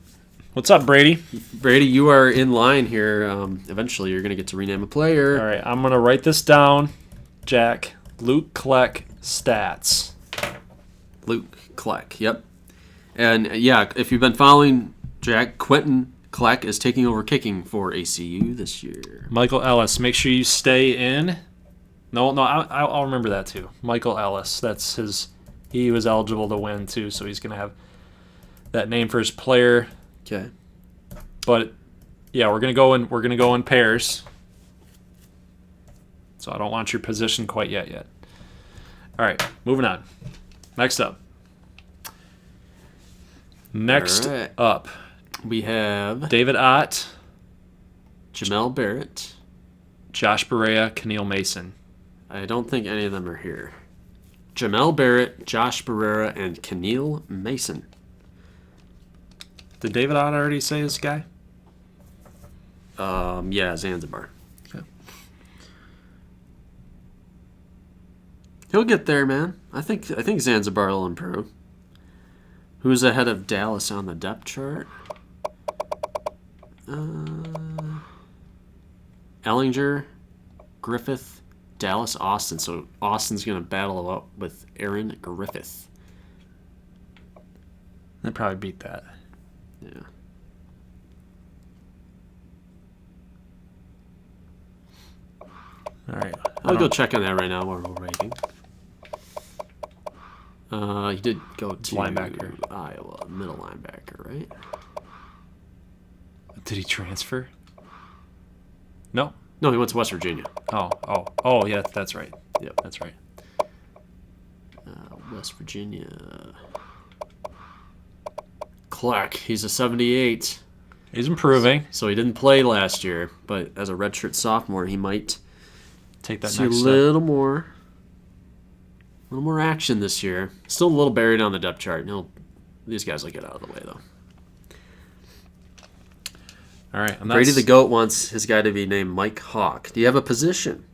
S1: What's up, Brady?
S2: Brady, you are in line here. Eventually, you're going to get to rename a player.
S1: All right, I'm going to write this down, Jack. Luke Kleck stats.
S2: Luke Kleck, yep. And, yeah, if you've been following Jack, Quentin Kleck is taking over kicking for ACU this year.
S1: Michael Ellis, make sure you stay in No, I'll remember that too. Michael Ellis. That's his. He was eligible to win too, so he's gonna have that name for his player.
S2: Okay.
S1: But yeah, we're gonna go in pairs. So I don't want your position quite yet. All right, moving on. Next up. Up,
S2: we have
S1: David Ott,
S2: Jamel Barrett,
S1: Josh Barea, Keneal Mason.
S2: I don't think any of them are here. Jamel Barrett, Josh Barrera, and Keneal Mason.
S1: Did David Ott already say this guy?
S2: Yeah, Zanzibar.
S1: Okay.
S2: He'll get there, man. I think Zanzibar will improve. Who's ahead of Dallas on the depth chart? Ellinger, Griffith, Dallas, Austin. So Austin's going to battle up with Aaron Griffith.
S1: I'd probably beat that.
S2: Yeah.
S1: All right.
S2: I'll go check on that right now while we're rating. He did go to
S1: linebacker.
S2: Iowa, middle linebacker, right?
S1: Did he transfer? No.
S2: No, he went to West Virginia.
S1: Oh, yeah, that's right.
S2: Yep.
S1: That's right.
S2: West Virginia. Clark, he's a 78.
S1: He's improving.
S2: So he didn't play last year, but as a redshirt sophomore, he might
S1: take that
S2: see
S1: next
S2: a little more action this year. Still a little buried on the depth chart. These guys will get out of the way, though.
S1: All right.
S2: Brady the GOAT wants his guy to be named Mike Hawk. Do you have a position?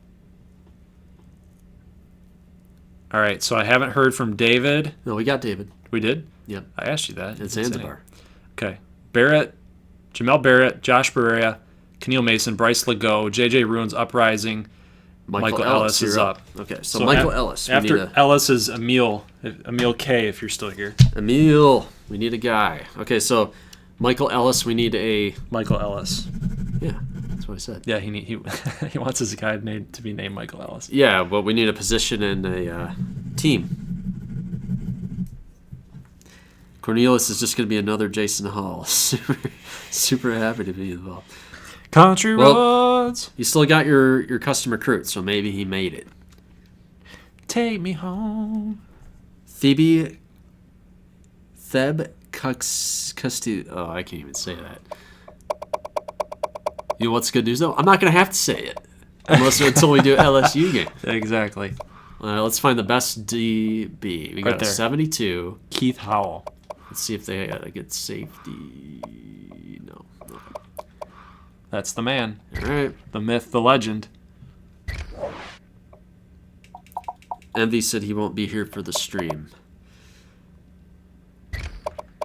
S1: All right. So I haven't heard from David.
S2: No, we got David.
S1: We did?
S2: Yep.
S1: I asked you that.
S2: It's Zanzibar.
S1: Okay. Barrett, Jamel Barrett, Josh Barea, Keneal Mason, Bryce Legault, J.J. Ruins, Uprising. Michael Ellis is up.
S2: Okay, so Michael Ellis.
S1: After Ellis is Emil K, if you're still here.
S2: Emil, we need a guy. Okay, so Michael Ellis, we need a...
S1: Michael Ellis.
S2: Yeah, that's what I said.
S1: Yeah, he wants his guy to be named Michael Ellis.
S2: Yeah, but we need a position in a team. Cornelius is just going to be another Jason Hall. Super happy to be involved.
S1: Country roads.
S2: You still got your custom recruit, so maybe he made it.
S1: Take me home.
S2: Theb Custody. Oh, I can't even say that. You know what's good news though? I'm not gonna have to say it until we do LSU game.
S1: Exactly.
S2: Let's find the best DB. We got a 72.
S1: Keith Howell.
S2: Let's see if they got a good safety. No.
S1: That's the man.
S2: All right.
S1: The myth, the legend.
S2: Envy said he won't be here for the stream.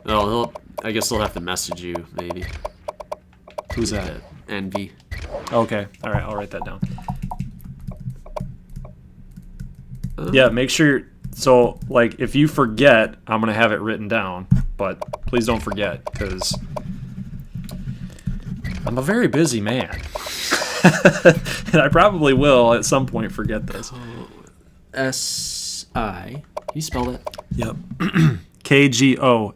S2: Oh, I guess they'll have to message you, maybe.
S1: Who's that?
S2: Envy.
S1: Okay. All right. I'll write that down. Yeah, make sure. So, like, if you forget, I'm going to have it written down. But please don't forget, because I'm a very busy man. And I probably will at some point forget this.
S2: S-I. Can you spell that?
S1: Yep. KGOSITSILE.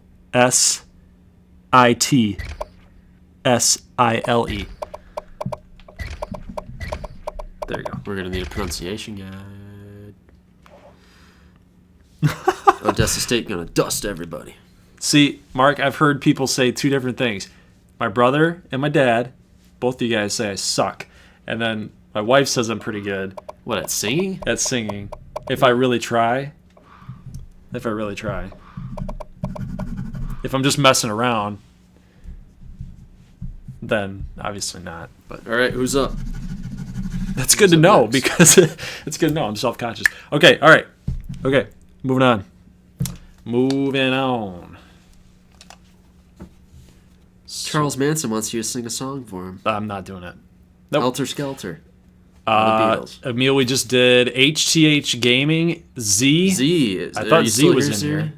S1: There you go.
S2: We're going to need a pronunciation guide. Odessa State going to dust everybody.
S1: See, Mark, I've heard people say two different things. My brother and my dad, both of you guys say I suck. And then my wife says I'm pretty good.
S2: What, at singing?
S1: At singing. If I really try. If I'm just messing around, then obviously not. But
S2: all right, who's up?
S1: That's good to know because it's good to know. I'm self-conscious. Okay, all right. Okay, moving on.
S2: Charles Manson wants you to sing a song for him.
S1: I'm not doing it. Nope.
S2: Helter Skelter.
S1: Emil, we just did HTH Gaming. Z. I thought Z was in here.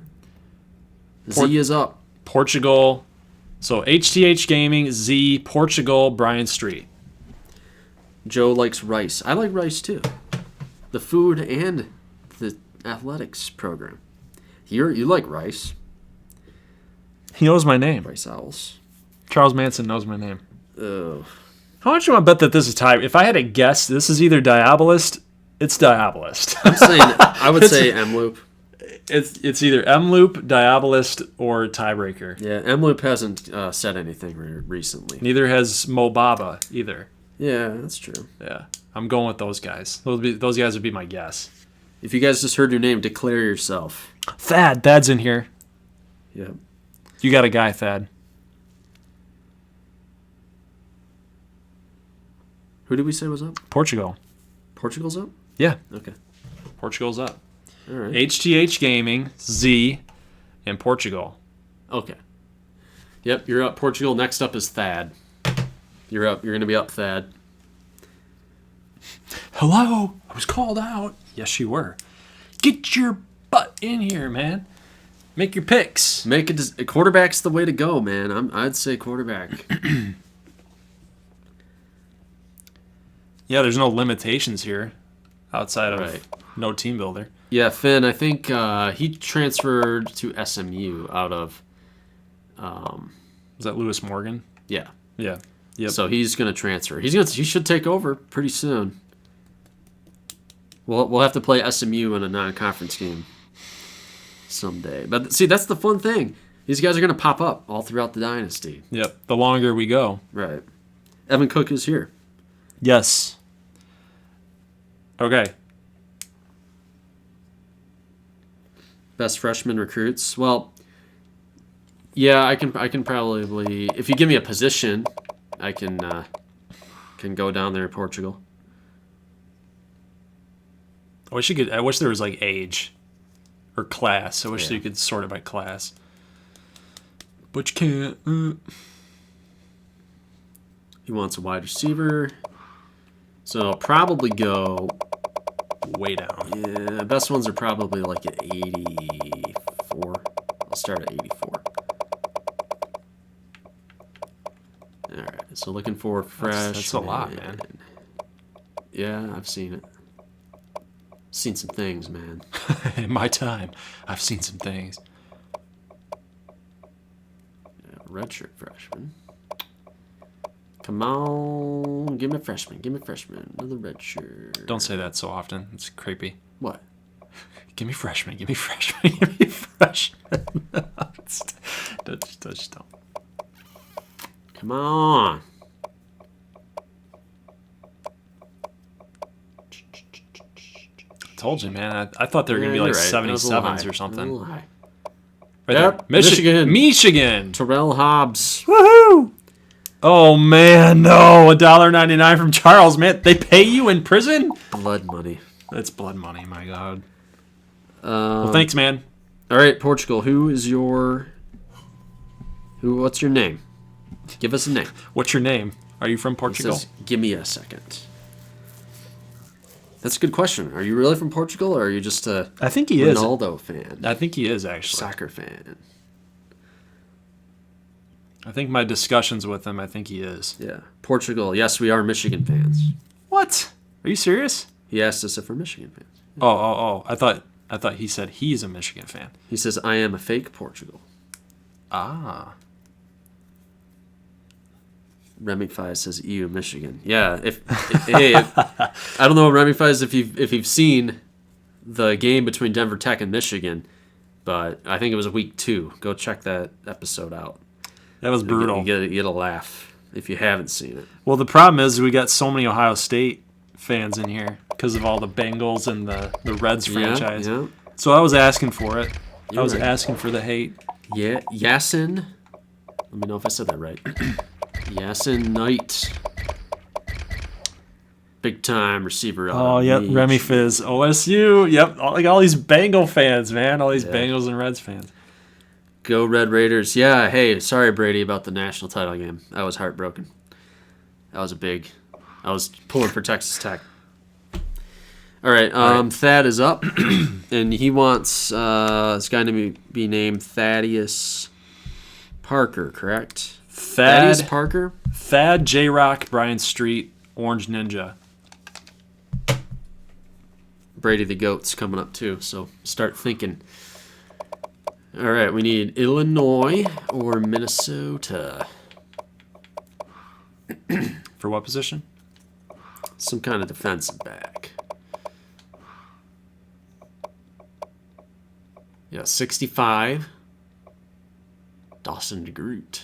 S2: Z is up.
S1: Portugal. So HTH Gaming, Z, Portugal, Bryan Street.
S2: Joe likes rice. I like rice too. the food and the athletics program. You like rice.
S1: He knows my name.
S2: Rice Owls.
S1: Charles Manson knows my name.
S2: Oh.
S1: How much do you want to bet that this is tie? If I had to guess, this is either Diabolist. It's Diabolist.
S2: I'm saying I would say M-Loop.
S1: It's either M-Loop, Diabolist, or Tiebreaker.
S2: Yeah, M-Loop hasn't said anything recently.
S1: Neither has Mo Baba either.
S2: Yeah, that's true.
S1: Yeah, I'm going with those guys. Those guys would be my guess.
S2: If you guys just heard your name, declare yourself.
S1: Thad's in here.
S2: Yep.
S1: You got a guy, Thad.
S2: Who did we say was up?
S1: Portugal.
S2: Portugal's up?
S1: Yeah.
S2: Okay.
S1: Portugal's up.
S2: All right.
S1: HTH Gaming, Z, and Portugal.
S2: Okay. Yep, you're up. Portugal. Next up is Thad. You're up. You're going to be up, Thad.
S1: Hello? I was called out. Yes, you were. Get your butt in here, man. Make your picks.
S2: Quarterback's the way to go, man. I'd say quarterback.
S1: Yeah, there's no limitations here outside of no team builder.
S2: Yeah, Finn, I think he transferred to SMU out of...
S1: Was that Lewis Morgan?
S2: Yeah.
S1: Yeah. Yep.
S2: So he's going to transfer. He should take over pretty soon. We'll have to play SMU in a non-conference game someday. But see, that's the fun thing. These guys are going to pop up all throughout the Dynasty.
S1: Yep. The longer we go.
S2: Right. Evan Cook is here.
S1: Yes. Okay.
S2: Best freshman recruits. Well, yeah, I can probably, if you give me a position, I can go down there in Portugal.
S1: I wish there was like age or class. I wish you could sort it by class. But you can't.
S2: He wants a wide receiver. So I'll probably go
S1: way down.
S2: Yeah, best ones are probably like at 84. I'll start at 84. All right, so looking for fresh.
S1: That's a lot, man.
S2: Yeah, I've seen it. Seen some things, man.
S1: In my time, I've seen some things.
S2: Yeah, redshirt freshman. Come on, give me a freshman. Give me a freshman. Another redshirt.
S1: Don't say that so often. It's creepy.
S2: What?
S1: Give me freshman. Give me freshman. Give me freshman. Just don't.
S2: Come on.
S1: Told you, man. I thought they were going to be like 77s or something.
S2: Right
S1: there. Michigan.
S2: Terrell Hobbs.
S1: Woohoo! Oh, man, no. $1.99 from Charles, man. They pay you in prison?
S2: Blood money.
S1: That's blood money, my God. Well, thanks, man.
S2: All right, Portugal. What's your name? Give us a name.
S1: What's your name? Are you from Portugal?
S2: Says, give me a second. That's a good question. Are you really from Portugal, or are you just a
S1: I think he
S2: Ronaldo fan?
S1: I think he is, actually.
S2: Soccer fan.
S1: I think my discussions with him, I think he is.
S2: Yeah. Portugal. Yes, we are Michigan fans.
S1: What? Are you serious?
S2: He asked us if we're Michigan fans.
S1: Yeah. Oh. I thought he said he's a Michigan fan.
S2: He says, I am a fake Portugal.
S1: Ah.
S2: Remy Fies says EU Michigan. Yeah, I don't know, Remy Fies, if you've seen the game between Denver Tech and Michigan, but I think it was week 2. Go check that episode out.
S1: That was brutal.
S2: You get a laugh if you haven't seen it.
S1: Well, the problem is we got so many Ohio State fans in here because of all the Bengals and the Reds franchise.
S2: Yeah.
S1: So I was asking for it.
S2: You're
S1: I was
S2: right.
S1: asking for the hate.
S2: Yeah, Yasin. Let me know if I said that right. Yasin Knight. Big time receiver.
S1: Oh, yep. Remy Fizz. OSU. Yep. All these Bengal fans, man. All these Bengals and Reds fans.
S2: Go Red Raiders. Yeah, hey, sorry, Brady, about the national title game. I was heartbroken. I was pulling for Texas Tech. All right, Thad is up, and he wants this guy to be named Thaddeus Parker, correct? Thaddeus Parker?
S1: Thad, J-Rock, Brian Street, Orange Ninja.
S2: Brady the Goat's coming up too, so start thinking. All right, we need Illinois or Minnesota.
S1: For what position?
S2: Some kind of defensive back. Yeah, 65. Dawson DeGroot.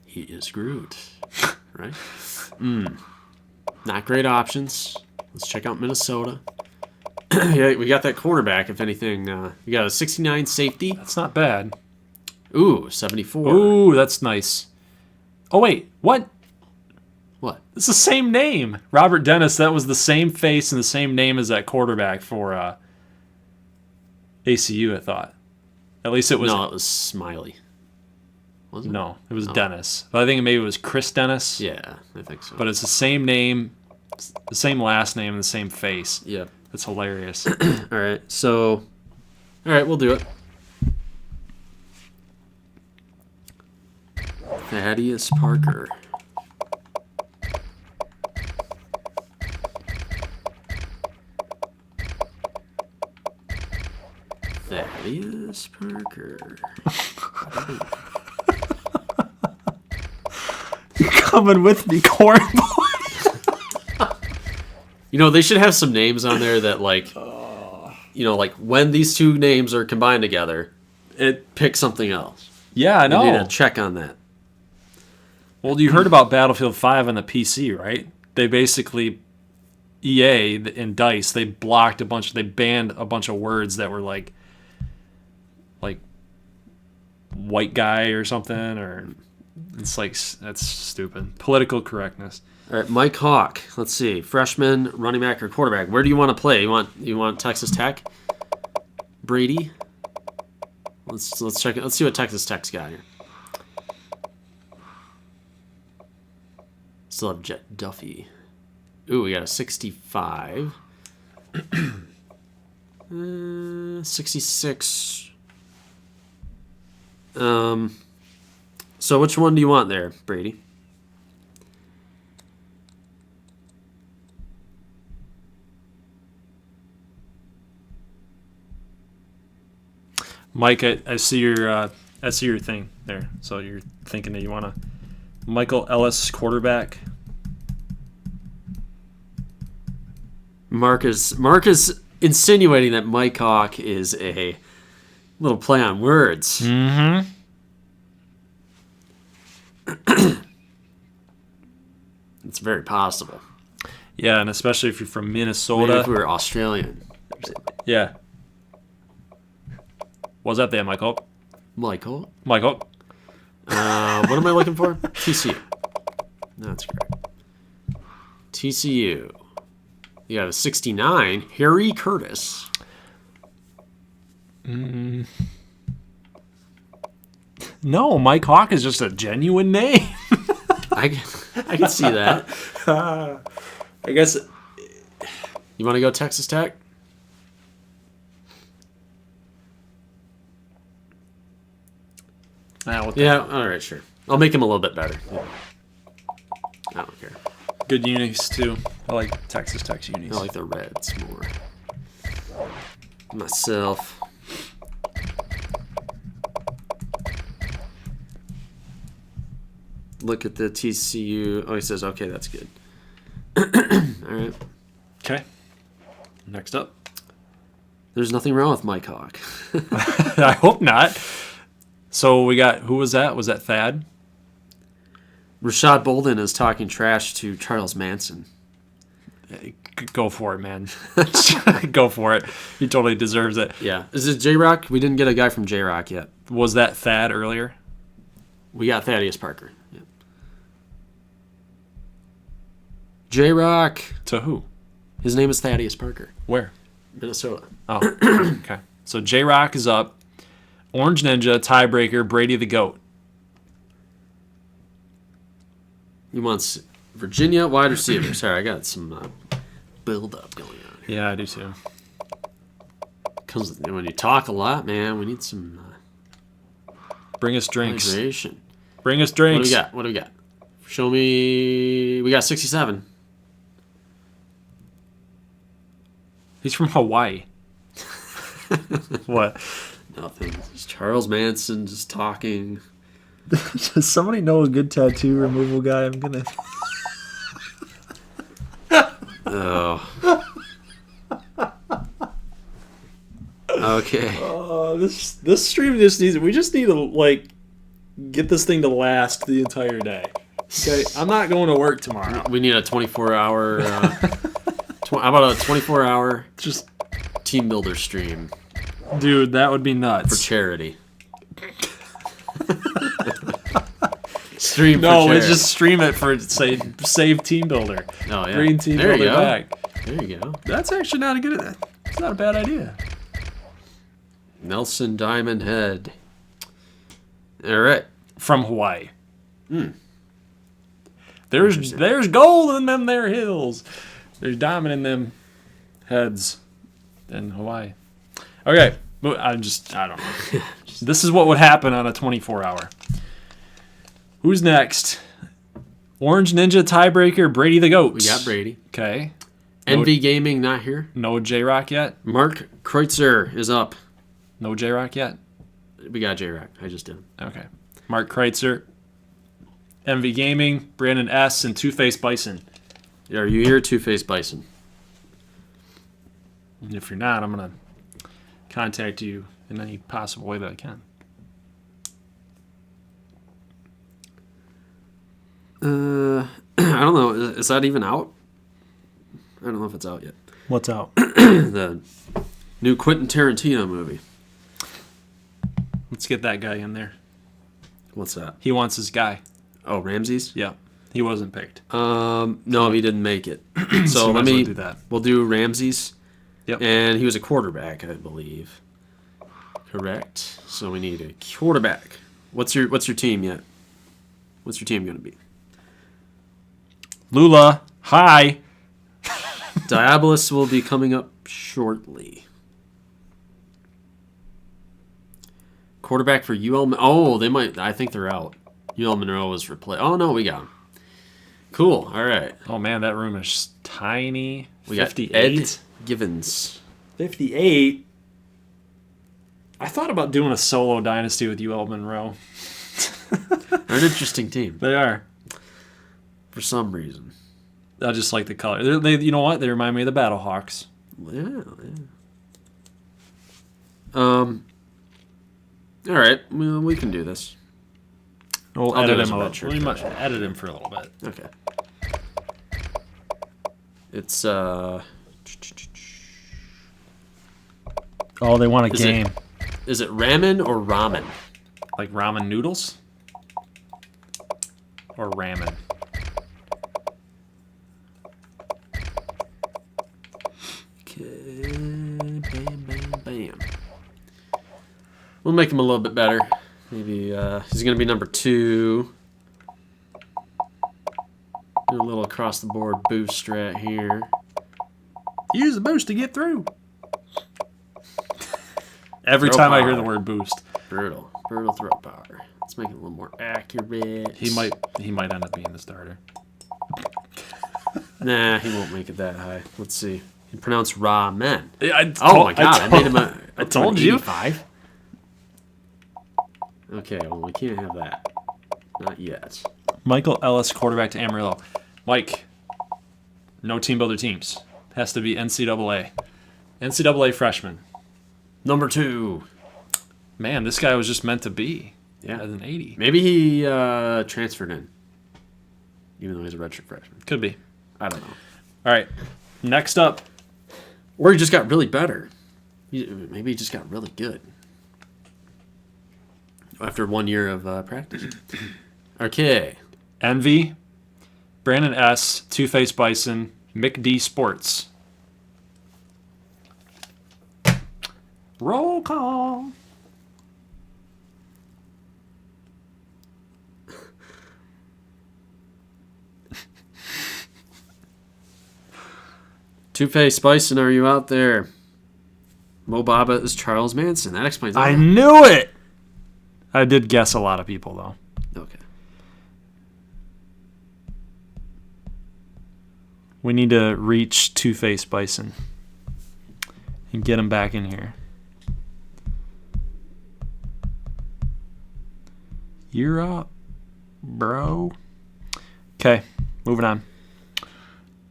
S2: He is Groot. Right? Not great options. Let's check out Minnesota. Yeah, we got that cornerback, if anything. We got a 69 safety.
S1: That's not bad.
S2: Ooh, 74.
S1: Ooh, that's nice. Oh, wait. What?
S2: What?
S1: It's the same name. Robert Dennis, that was the same face and the same name as that quarterback for ACU, I thought. At least it was...
S2: No, it was Smiley. Wasn't it?
S1: No, it was Dennis. But I think maybe it was Chris Dennis.
S2: Yeah, I think so.
S1: But it's the same name, the same last name, and the same face.
S2: Yep.
S1: That's hilarious.
S2: All right, so... All right, we'll do it. Thaddeus Parker. Thaddeus Parker.
S1: You're coming with me, cornball.
S2: You know, they should have some names on there that, like, you know, like when these two names are combined together, it picks something else.
S1: Yeah, I know.
S2: You need to check on that.
S1: Well, you heard about Battlefield 5 on the PC, right? They basically, EA and DICE, they blocked they banned a bunch of words that were like white guy or something, or it's like, that's stupid. Political correctness.
S2: All right, Mike Hawk. Let's see, freshman, running back, or quarterback. Where do you want to play? You want Texas Tech? Brady. Let's check it. Let's see what Texas Tech's got here. Still have Jet Duffy. Ooh, we got a 65. 66. So which one do you want there, Brady?
S1: Mike, I see your thing there. So you're thinking that you want to Michael Ellis quarterback.
S2: Mark is insinuating that Mike Hawk is a little play on words.
S1: Mm-hmm.
S2: It's very possible.
S1: Yeah, and especially if you're from
S2: Maybe
S1: Minnesota.
S2: if we were Australian.
S1: Yeah. What's up there, Michael?
S2: Michael.
S1: Michael.
S2: What am I looking for? TCU. That's great. TCU. You got a 69. Harry Curtis.
S1: No, Mike Hawk is just a genuine name.
S2: I can see that.
S1: I guess.
S2: You want to go Texas Tech? Yeah, all right, sure. I'll make him a little bit better. Yeah. I don't care.
S1: Good unis, too. I like Texas Tech's unis.
S2: I like the Reds more. Myself. Look at the TCU. Oh, he says, okay, that's good. All right.
S1: Okay. Next up.
S2: There's nothing wrong with Mike Hawk.
S1: I hope not. So we got, who was that? Was that Thad?
S2: Rashad Bolden is talking trash to Charles Manson.
S1: Go for it, man. Go for it. He totally deserves it.
S2: Yeah. Is it J-Rock? We didn't get a guy from J-Rock yet.
S1: Was that Thad earlier?
S2: We got Thaddeus Parker. Yeah. J-Rock.
S1: To who?
S2: His name is Thaddeus Parker.
S1: Where?
S2: Minnesota.
S1: Oh, okay. So J-Rock is up. Orange Ninja, tiebreaker, Brady the GOAT.
S2: He wants Virginia wide receiver. Sorry, I got some build-up going on here.
S1: Yeah, I do too.
S2: Because when you talk a lot, man, we need some
S1: Bring us drinks.
S2: hydration.
S1: Bring us drinks.
S2: What do we got? Show me. We got 67.
S1: He's from Hawaii. What?
S2: Nothing. It's Charles Manson just talking.
S3: Does somebody know a good tattoo removal guy? I'm gonna.
S2: Oh. Okay.
S1: This stream just needs. We just need to like get this thing to last the entire day. Okay, I'm not going to work tomorrow.
S2: We need a 24-hour. How about a 24-hour
S1: Just,
S2: team builder stream
S1: dude, that would be
S2: for
S1: nuts.
S2: charity? Stream for
S1: No,
S2: charity.
S1: it's just stream it for save Team Builder.
S2: Oh, yeah.
S1: Bring Team
S2: There you
S1: Builder
S2: go.
S1: back.
S2: There you go.
S1: That's actually not a good. It's not a bad idea.
S2: Nelson Diamond Head. All right.
S1: From Hawaii. There's gold in them there hills. There's diamond in them heads in Hawaii. Okay, but I don't know. This is what would happen on a 24-hour. Who's next? Orange Ninja tiebreaker, Brady the Goat.
S2: We got Brady.
S1: Okay.
S2: Envy Gaming not here.
S1: No J-Rock yet?
S2: Mark Kreutzer is up.
S1: No J-Rock yet?
S2: We got J-Rock. I just did.
S1: Okay. Mark Kreitzer, MV Gaming, Brandon S., and Two-Face Bison.
S2: Are you here, Two-Face Bison?
S1: And if you're not, I'm going to contact you in any possible way that I can.
S2: I don't know. Is that even out? I don't know if it's out yet.
S3: What's out?
S2: The new Quentin Tarantino movie.
S1: Let's get that guy in there.
S2: What's that?
S1: He wants his guy.
S2: Oh, Ramses?
S1: Yeah. He wasn't picked.
S2: No, he didn't make it. So
S1: we might
S2: let
S1: as well
S2: me
S1: do that.
S2: We'll do Ramses.
S1: Yep.
S2: And he was a quarterback, I believe. Correct. So we need a quarterback. What's your team yet? What's your team going to be?
S1: Lula, hi.
S2: Diabolus will be coming up shortly. Quarterback for UL. Oh, they might. I think they're out. UL Monroe was replaced. Oh no, we got him. Cool. All right.
S1: Oh man, that room is tiny.
S2: We got
S1: 58.
S2: Ed Givens.
S1: 58. I thought about doing a solo dynasty with UL Monroe.
S2: They're an interesting team
S1: They are.
S2: for some reason.
S1: I just like the color. They, you know what? They remind me of the Battlehawks.
S2: Yeah. All right. Well, we can do this.
S1: We'll
S2: I'll do
S1: edit
S2: it as
S1: him
S2: a
S1: a
S2: red shirt.
S1: little. We might edit him for a little bit.
S2: Okay. It's
S3: Oh, they want a
S2: Is it-
S3: game.
S2: is it ramen or ramen?
S1: Like ramen noodles? Or ramen?
S2: Okay. Bam, bam, bam. We'll make him a little bit better. Maybe he's going to be number 2. Do a little across the board boost strat here.
S1: Use the boost to get through. Every
S2: Throw
S1: time I
S2: power.
S1: hear the word boost,
S2: Brutal throw power. Let's make it a little more accurate.
S1: he might end up being the starter.
S2: Nah, he won't make it that high. Let's see. He pronounced ramen.
S1: I
S2: Oh my god! I made him a.
S1: I told you.
S2: 85. Okay, well we can't have that. Not yet.
S1: Michael Ellis, quarterback to Amarillo. Mike, no team builder teams. Has to be NCAA. NCAA freshman.
S2: Number 2.
S1: Man, this guy was just meant to be.
S2: Yeah.
S1: As an 80.
S2: Maybe he transferred in, even though he's a redshirt freshman.
S1: Could be.
S2: I don't know.
S1: All right. Next up.
S2: Or he just got really better. Maybe he just got really good after 1 year of practice. Okay.
S1: Envy. Brandon S. Two-Face Bison. Mick D. Sports. Roll call.
S2: Two-Face Bison, are you out there? Mo Baba is Charles Manson. That explains
S1: I
S2: it.
S1: knew it. I did guess a lot of people, though.
S2: Okay.
S1: We need to reach Two-Face Bison. And get him back in here. You're up, bro. Okay, moving on.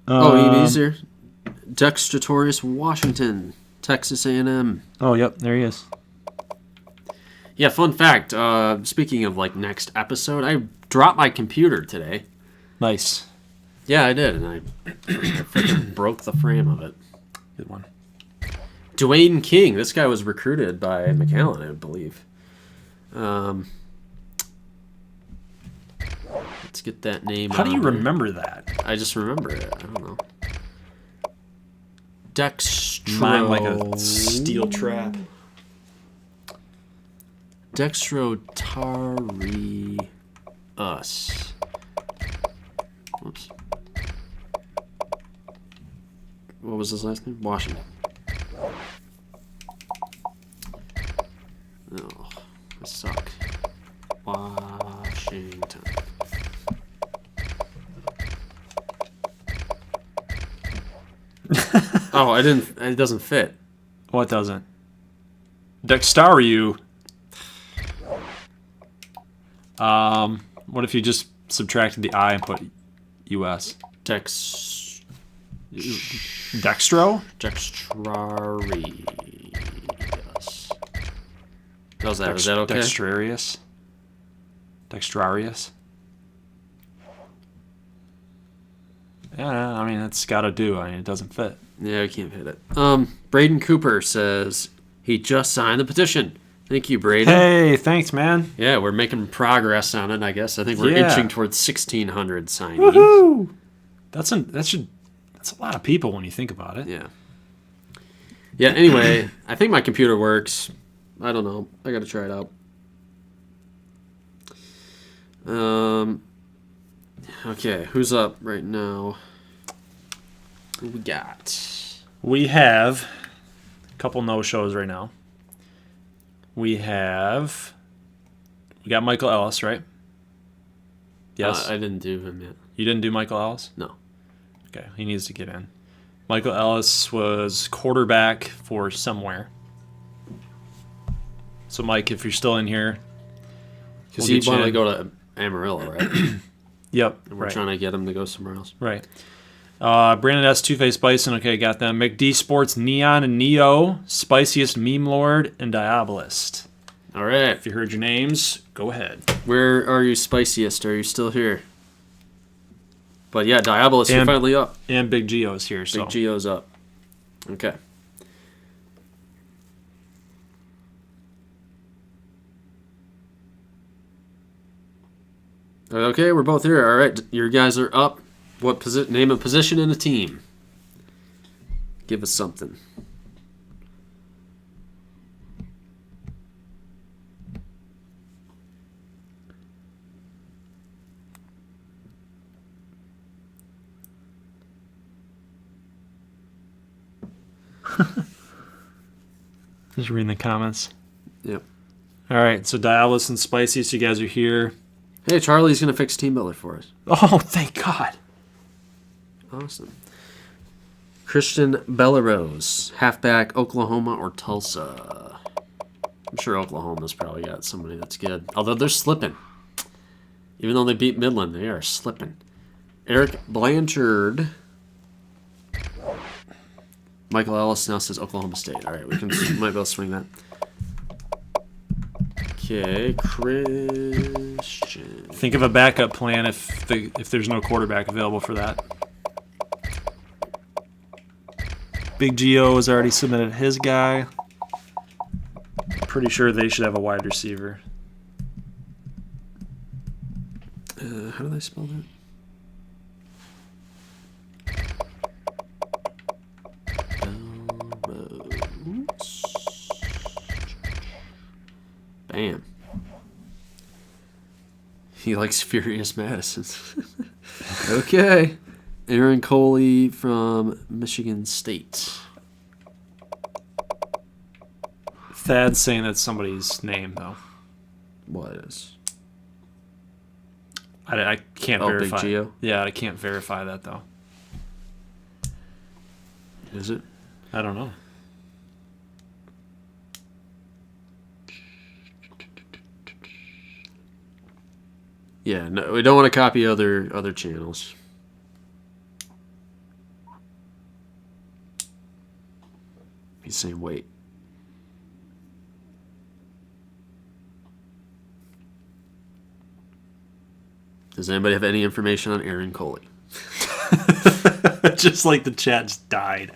S2: Easier. Dextratorius Washington, Texas A&M.
S1: Oh, yep, there he is.
S2: Yeah, fun fact. Speaking of like next episode, I dropped my computer today.
S1: Nice.
S2: Yeah, I did, and I freaking broke the frame of it.
S1: Good one.
S2: Dwayne King. This guy was recruited by McAllen, I believe. Let's get that name.
S1: How do you remember that?
S2: I just remember it. I don't know. Dextro.
S1: Mine like a steel trap.
S2: Dextrotarius. Whoops. What was his last name? Washington. Oh, I suck. Washington. Oh, I didn't. It doesn't fit.
S1: What doesn't? Dextario. What if you just subtracted the I and put US?
S2: Dextro. Dextrarius. How's that? Is that okay?
S1: Dextrarius. Dextrarius. Yeah, I mean, it's got to do. I mean, it doesn't fit.
S2: Yeah, I can't fit it. Braden Cooper says he just signed the petition. Thank you, Braden.
S1: Hey, thanks, man.
S2: Yeah, we're making progress on it, I guess. I think we're inching towards 1,600 signees.
S1: Woohoo! That's a lot of people when you think about it.
S2: Yeah. Yeah, anyway, I think my computer works. I don't know. I got to try it out. Okay, who's up right now? Who we got?
S1: We have a couple no-shows right now. We got Michael Ellis, right? Yes.
S2: I didn't do him yet.
S1: You didn't do Michael Ellis?
S2: No.
S1: Okay, he needs to get in. Michael Ellis was quarterback for somewhere. So, Mike, if you're still in here,
S2: because he wanted to go to Amarillo, right?
S1: Yep.
S2: And we're trying to get him to go somewhere else.
S1: Right. Brandon S. Two-Face Bison. Okay, got them. McD Sports, Neon and Neo, Spiciest Meme Lord, and Diabolist.
S2: All right.
S1: If you heard your names, go ahead.
S2: Where are you, Spiciest? Are you still here? But yeah, Diabolist, you're finally up.
S1: And Big Geo's here.
S2: Big Geo's up. Okay. Okay, we're both here. All right, your guys are up. What name a position in a team? Give us something.
S1: Just reading the comments.
S2: Yep.
S1: All right, so Diabolist and Spicy, so you guys are here.
S2: Hey, Charlie's going to fix TeamBuilder for us.
S1: Oh, thank God.
S2: Awesome. Christian Bellarose, halfback, Oklahoma or Tulsa. I'm sure Oklahoma's probably got somebody that's good. Although they're slipping. Even though they beat Midland, they are slipping. Eric Blanchard. Michael Ellis now says Oklahoma State. All right, we might be able to swing that. Okay, Christian.
S1: Think of a backup plan if there's no quarterback available for that. Big Geo has already submitted his guy. Pretty sure they should have a wide receiver.
S2: How do they spell that? Bam. He likes Furious Madison. Okay. Aaron Coley from Michigan State.
S1: Thad's saying that's somebody's name, though.
S2: What is?
S1: I can't verify.
S2: Big Geo?
S1: Yeah, I can't verify that, though.
S2: Is it?
S1: I don't know.
S2: Yeah, no, we don't want to copy other channels. He's saying wait. Does anybody have any information on Aaron Coley?
S1: Just like the chat just died.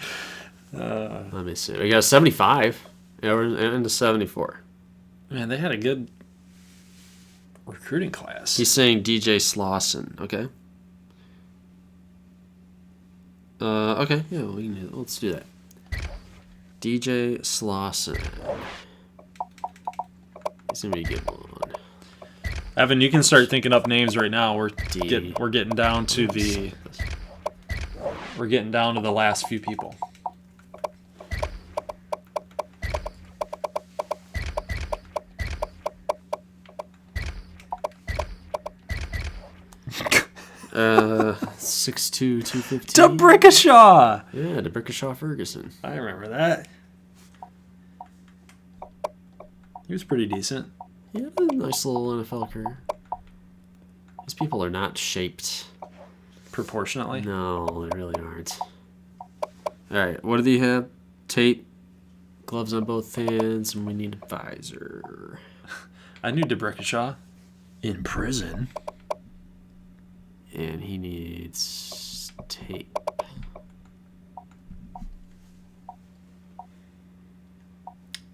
S2: Let me see. We got 75. Yeah, we're into 74.
S1: Man, they had a good recruiting class.
S2: He's saying DJ Slauson. Okay. Okay. Yeah, let's do that. DJ Slauson. He's gonna be a good one.
S1: Evan, you can start thinking up names right now. We're getting down to the last few people.
S2: Uh, 6'2", 215.
S1: DeBrickashaw!
S2: Yeah, DeBrickashaw Ferguson.
S1: I remember that. He was pretty decent.
S2: He had a nice little NFL career. These people are not shaped
S1: Proportionately?
S2: No, they really aren't. Alright, what do they have? Tape, gloves on both hands, and we need a visor.
S1: I knew DeBrickashaw. In prison.
S2: And he needs tape.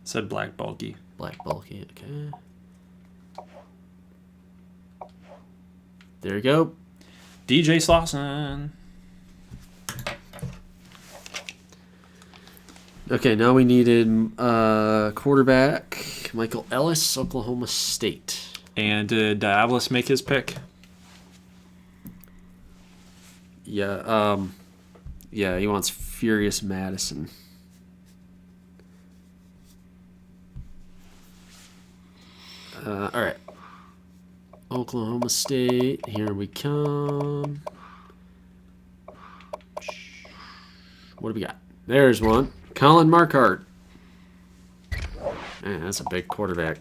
S1: Said black bulky.
S2: Black bulky, okay. There you go.
S1: DJ Slauson.
S2: Okay, now we needed quarterback Michael Ellis, Oklahoma State.
S1: And did Diabolus make his pick?
S2: Yeah, yeah, he wants Furious Madison. All right. Oklahoma State, here we come. What do we got? There's one. Colin Marquardt. Man, that's a big quarterback.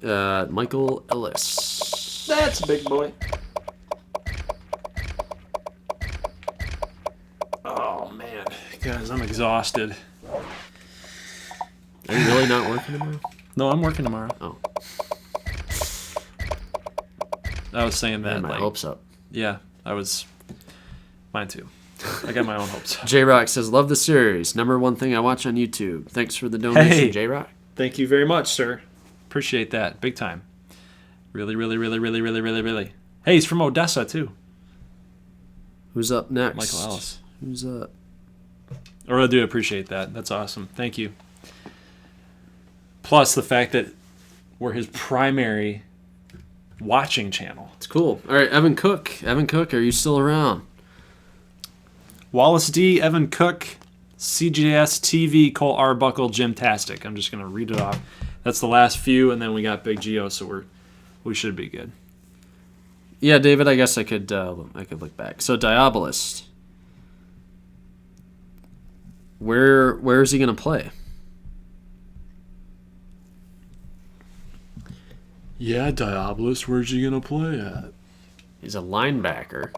S2: Michael Ellis.
S1: That's a big boy. Oh, man. Guys, I'm exhausted.
S2: Are you really not working tomorrow?
S1: No, I'm working tomorrow.
S2: Oh.
S1: I was saying that.
S2: Yeah, my hopes up.
S1: Yeah, I was. Mine too. I got my own hopes up.
S2: J-Rock says, love the series. Number one thing I watch on YouTube. Thanks for the donation,
S1: Hey.
S2: J-Rock.
S1: Thank you very much, sir. Appreciate that. Big time. Really, really, really, really, really, really, really. Hey, he's from Odessa, too.
S2: Who's up next?
S1: Michael Ellis.
S2: Who's up?
S1: I really do appreciate that. That's awesome. Thank you. Plus the fact that we're his primary watching channel.
S2: It's cool. All right, Evan Cook. Evan Cook, are you still around?
S1: Wallace D, Evan Cook, CJS TV, Cole Arbuckle, Gymtastic. I'm just going to read it off. That's the last few, and then we got Big Geo, so we should be good.
S2: Yeah, David, I guess I could look back. So Diabolist. Where is he going to play?
S1: Yeah, Diabolus, where's he going to play at?
S2: He's a linebacker.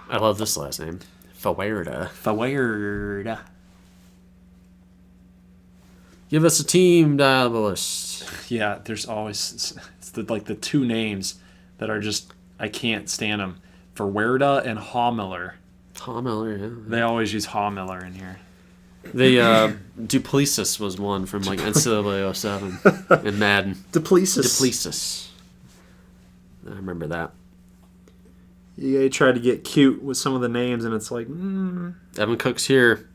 S2: I love this last name.
S1: Fawerda.
S2: Give us a team, Diabolist.
S1: Yeah, there's always it's the two names that are just I can't stand them. Fawerda and Hawmiller.
S2: Hawmiller, yeah.
S1: They always use Hawmiller in here.
S2: The Duplessis was one from like NCAA 07 in Madden. Duplessis. I remember that.
S1: EA tried to get cute with some of the names, and it's like,
S2: Evan Cook's here.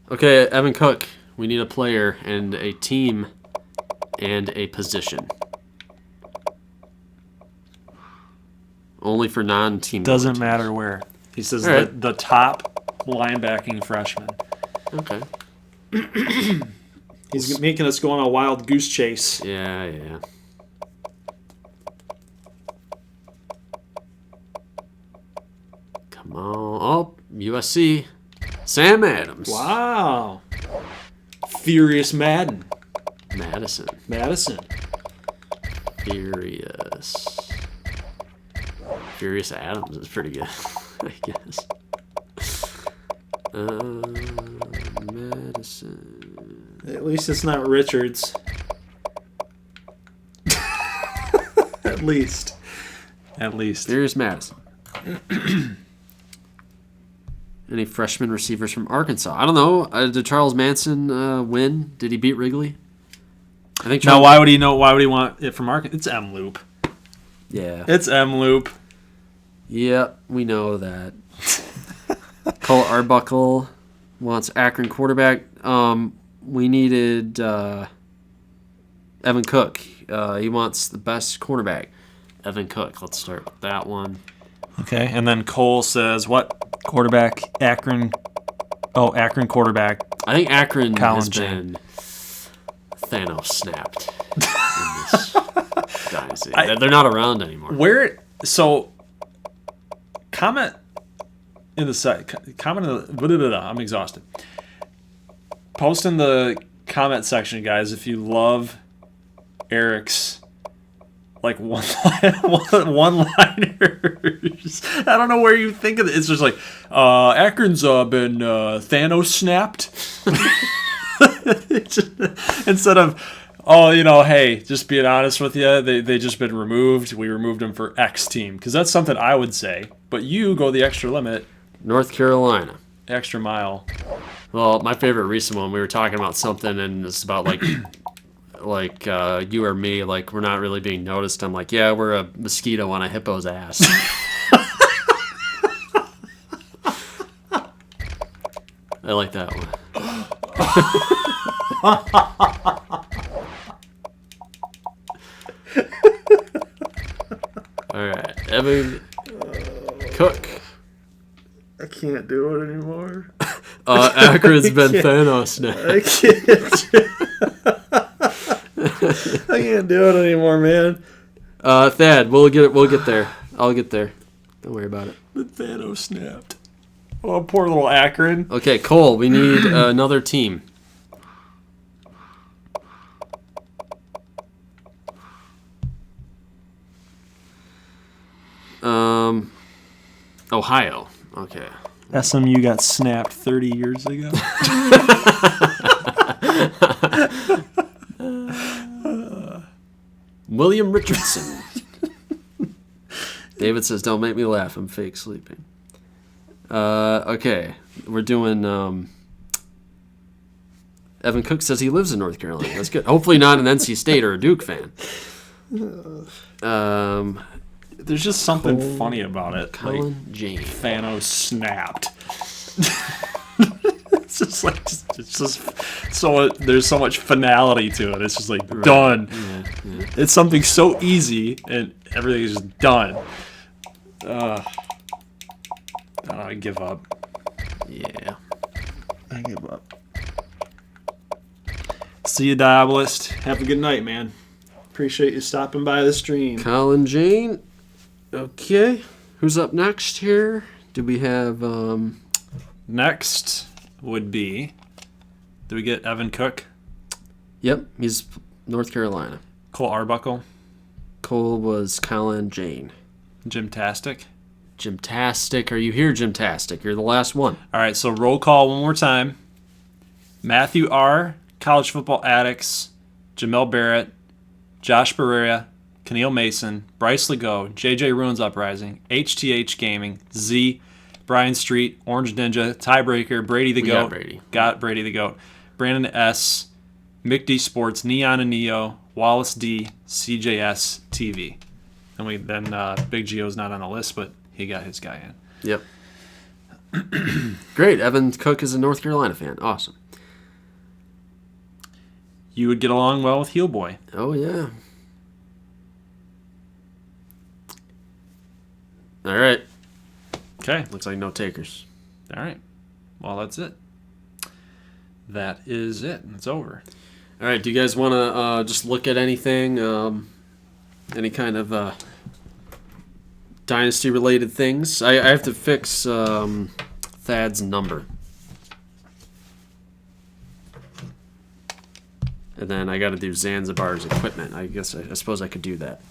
S2: Okay, Evan Cook. We need a player and a team and a position. Only for non-team.
S1: Doesn't matter where. He says
S2: right.
S1: the top linebacking freshman.
S2: Okay.
S1: He's making us go on a wild goose chase.
S2: Yeah. Come on. Oh, USC. Sam Adams.
S1: Wow. Furious Madden.
S2: Madison. Furious Adams is pretty good, I guess. Madison.
S1: At least it's not Richards. At least.
S2: Furious Madison. Any freshman receivers from Arkansas? I don't know. Did Charles Manson win? Did he beat Wrigley? I think.
S1: Now, why would he know? Why would he want it from Arkansas? It's M Loop.
S2: Yeah.
S1: It's M Loop.
S2: Yeah, we know that. Cole Arbuckle wants Akron quarterback. We needed Evan Cook. He wants the best cornerback. Evan Cook. Let's start with that one.
S1: Okay, and then Cole says, what quarterback? Akron. Oh, Akron quarterback.
S2: I think Akron has
S1: Jane.
S2: been Thanos snapped in this dynasty. They're not around anymore.
S1: Comment in the site. I'm exhausted. Post in the comment section, guys, if you love Eric's like one-liners. I don't know where you think of it. It's just like Akron's been Thanos snapped. Instead of, hey, just being honest with you, they just been removed. We removed them for X team, because that's something I would say. But you go the extra limit.
S2: North Carolina.
S1: Extra mile.
S2: Well, my favorite recent one, we were talking about something, and it's about like you or me, like we're not really being noticed. I'm like, yeah, we're a mosquito on a hippo's ass. I like that one. All right, Evan Cook.
S3: I can't do it anymore.
S2: Akron's been Thanos now.
S3: I can't do it anymore, man.
S2: Thad, we'll get there. I'll get there. Don't worry about it.
S1: The Thanos snapped. Oh, poor little Akron.
S2: Okay, Cole, we need another team. Ohio. Okay.
S1: SMU got snapped 30 years ago.
S2: William Richardson. David says, "Don't make me laugh. I'm fake sleeping." Okay, we're doing. Evan Cook says he lives in North Carolina. That's good. Hopefully not an NC State or a Duke fan.
S1: There's just something funny about it.
S2: Colin Jane.
S1: Thanos snapped. It's just like it's just so there's so much finality to it. It's just like done.
S2: Yeah.
S1: It's something so easy and everything is just done. I give up.
S2: Yeah.
S3: I give up.
S1: See you, Diabolist. Have a good night, man. Appreciate you stopping by the stream.
S2: Colin Jane. Okay. Who's up next here? Do we have
S1: Next would be, do we get Evan Cook?
S2: Yep, he's North Carolina.
S1: Cole Arbuckle?
S2: Cole was Colin Jane.
S1: Gymtastic?
S2: Gymtastic. Are you here, Gymtastic? You're the last one.
S1: All right, so roll call one more time. Matthew R., College Football Addicts, Jamel Barrett, Josh Barrera, Keneal Mason, Bryce Legault, JJ Ruins Uprising, HTH Gaming, Z, Brian Street, Orange Ninja, Tiebreaker, Brady the Goat. Got Brady the Goat. Brandon S., Mick D Sports, Neon and Neo, Wallace D, CJS TV. And then Big Gio's not on the list, but he got his guy in.
S2: Yep. Great. Evan Cook is a North Carolina fan. Awesome.
S1: You would get along well with Heel Boy.
S2: Oh, yeah. All right.
S1: Okay.
S2: Looks like no takers.
S1: All right. Well, that's it. That is it. It's over.
S2: All right. Do you guys want to just look at anything, any kind of Dynasty-related things? I have to fix Thad's number. And then I got to do Zanzibar's equipment. I suppose I could do that.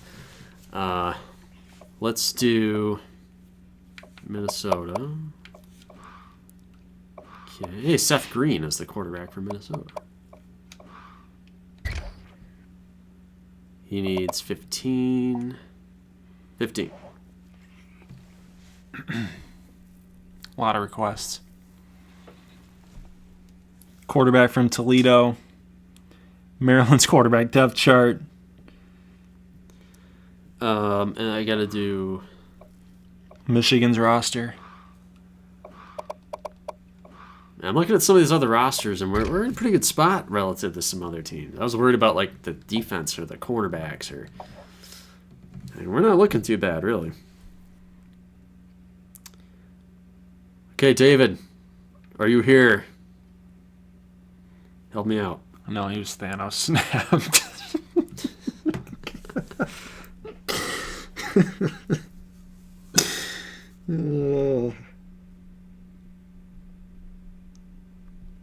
S2: Let's do Minnesota. Okay. Hey, Seth Green is the quarterback for Minnesota. He needs 15. 15.
S1: A lot of requests. Quarterback from Toledo. Maryland's quarterback depth chart.
S2: And I got to do
S1: Michigan's roster.
S2: I'm looking at some of these other rosters, and we're in a pretty good spot relative to some other teams. I was worried about like the defense or the cornerbacks, and we're not looking too bad, really. Okay, David, are you here? Help me out.
S1: No, he was Thanos snapped.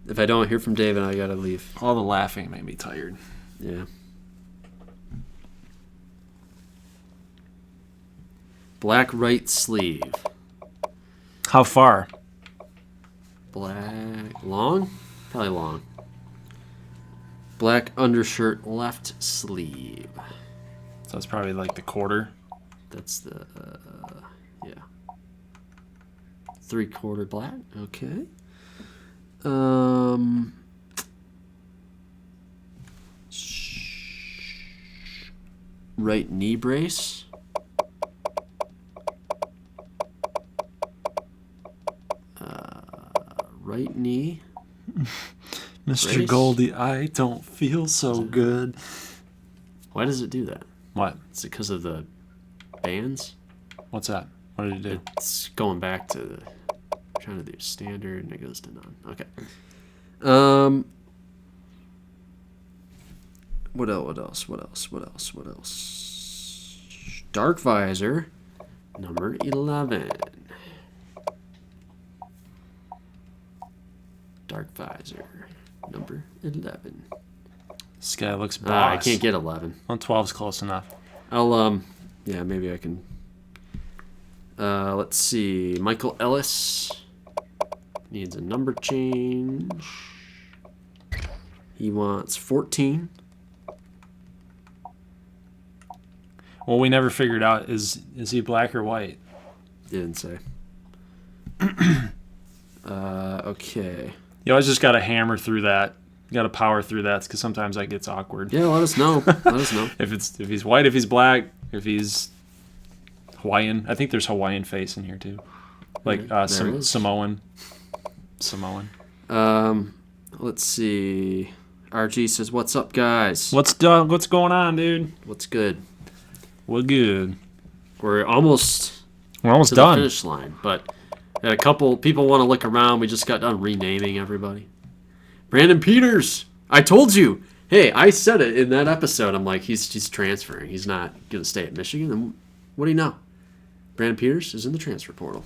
S2: If I don't hear from David, I gotta leave.
S1: All the laughing made me tired.
S2: Yeah. Black right sleeve.
S1: How far?
S2: Black long? Probably long. Black undershirt left sleeve.
S1: So it's probably like the quarter.
S2: That's the yeah. 3/4 black. Okay. Right knee brace. Right knee.
S1: Mr.
S2: Brace?
S1: Goldie, I don't feel so good.
S2: Why does it do that?
S1: What?
S2: Is it because of the bands?
S1: What's that? What did it do?
S2: It's going back to trying to do standard, and it goes to none. Okay. What else? Dark visor, number 11. Dark visor, number 11.
S1: This guy looks boss.
S2: I can't get 11.
S1: Well, 12's close enough.
S2: I'll yeah, maybe I can. Let's see. Michael Ellis needs a number change. He wants 14.
S1: Well, we never figured out is he black or white?
S2: Didn't say. Okay.
S1: You always just got to hammer through that. You got to power through that because sometimes that gets awkward.
S2: Yeah, let us know. Let us know.
S1: If he's white, if he's black, if he's Hawaiian. I think there's Hawaiian face in here too, like Samoan.
S2: Let's see. RG says, "What's up, guys?
S1: What's going on, dude?
S2: What's good?
S1: We're good.
S2: We're almost
S1: to
S2: the
S1: done.
S2: finish line, but a couple people want to look around. We just got done renaming everybody. Brandon Peters. I told you. Hey, I said it in that episode. I'm like, he's transferring. He's not gonna stay at Michigan. And what do you know? Brandon Peters is in the transfer portal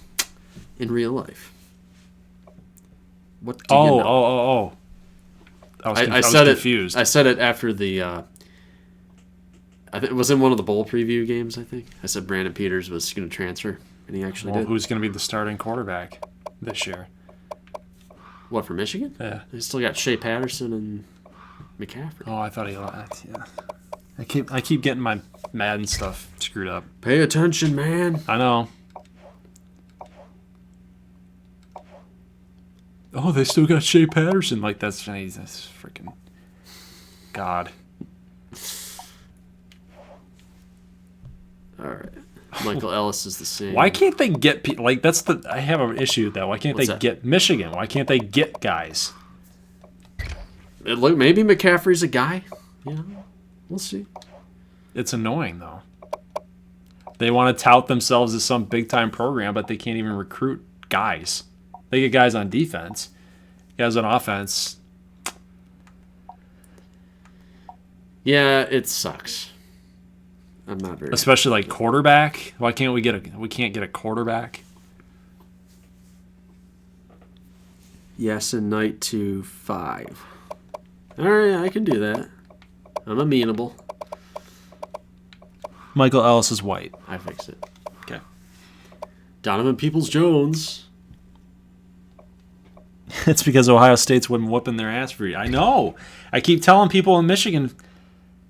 S2: in real life. What do you know?
S1: Oh. I was
S2: said
S1: confused.
S2: I said it after the. I think it was in one of the bowl preview games. I think I said Brandon Peters was going to transfer, and he actually did.
S1: Who's going to be the starting quarterback this year?
S2: What, for Michigan?
S1: Yeah.
S2: They still got Shea Patterson and McCaffrey.
S1: Oh, I thought he left. Yeah. I keep getting my Madden stuff screwed up.
S2: Pay attention, man.
S1: I know. Oh, they still got Shea Patterson. Like that's freaking God.
S2: All right. Michael Ellis is the same.
S1: Why can't they get people? Like I have an issue with that. Why can't
S2: What's
S1: they
S2: that?
S1: get Michigan? Why can't they get guys?
S2: Look, maybe McCaffrey's a guy. You know, we'll see.
S1: It's annoying though. They want to tout themselves as some big time program, but they can't even recruit guys. They get guys on defense, guys on offense.
S2: Yeah, it sucks. I'm not very.
S1: Especially like quarterback. Why can't we get a quarterback?
S2: Yes, and Knight to 5. All right, I can do that. I'm amenable.
S1: Michael Ellis is white.
S2: I fixed it.
S1: Okay.
S2: Donovan Peoples-Jones.
S1: It's because Ohio State's been whooping their ass for you. I know. I keep telling people in Michigan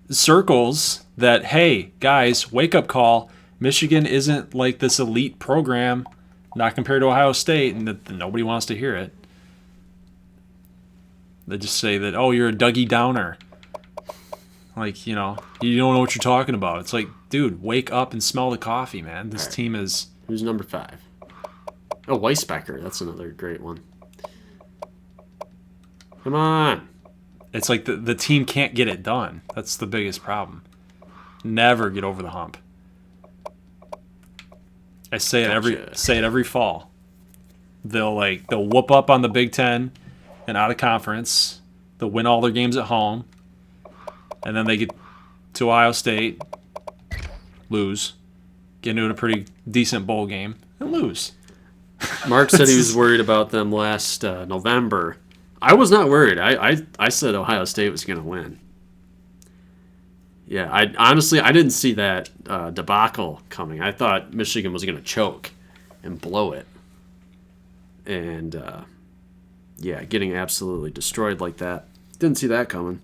S1: circles that, hey, guys, wake up call. Michigan isn't like this elite program, not compared to Ohio State, and that nobody wants to hear it. They just say that, oh, you're a Dougie Downer. Like, you don't know what you're talking about. It's like, dude, wake up and smell the coffee, man. This team is...
S2: Who's number 5? Oh, Weisbecker. That's another great one. Come on.
S1: It's like the team can't get it done. That's the biggest problem. Never get over the hump. I say it every fall. They'll whoop up on the Big Ten and out of conference. They'll win all their games at home. And then they get to Ohio State, lose, get into a pretty decent bowl game, and lose.
S2: Mark said he was worried about them last November. I was not worried. I said Ohio State was going to win. Yeah, I didn't see that debacle coming. I thought Michigan was going to choke and blow it. And, getting absolutely destroyed like that. Didn't see that coming.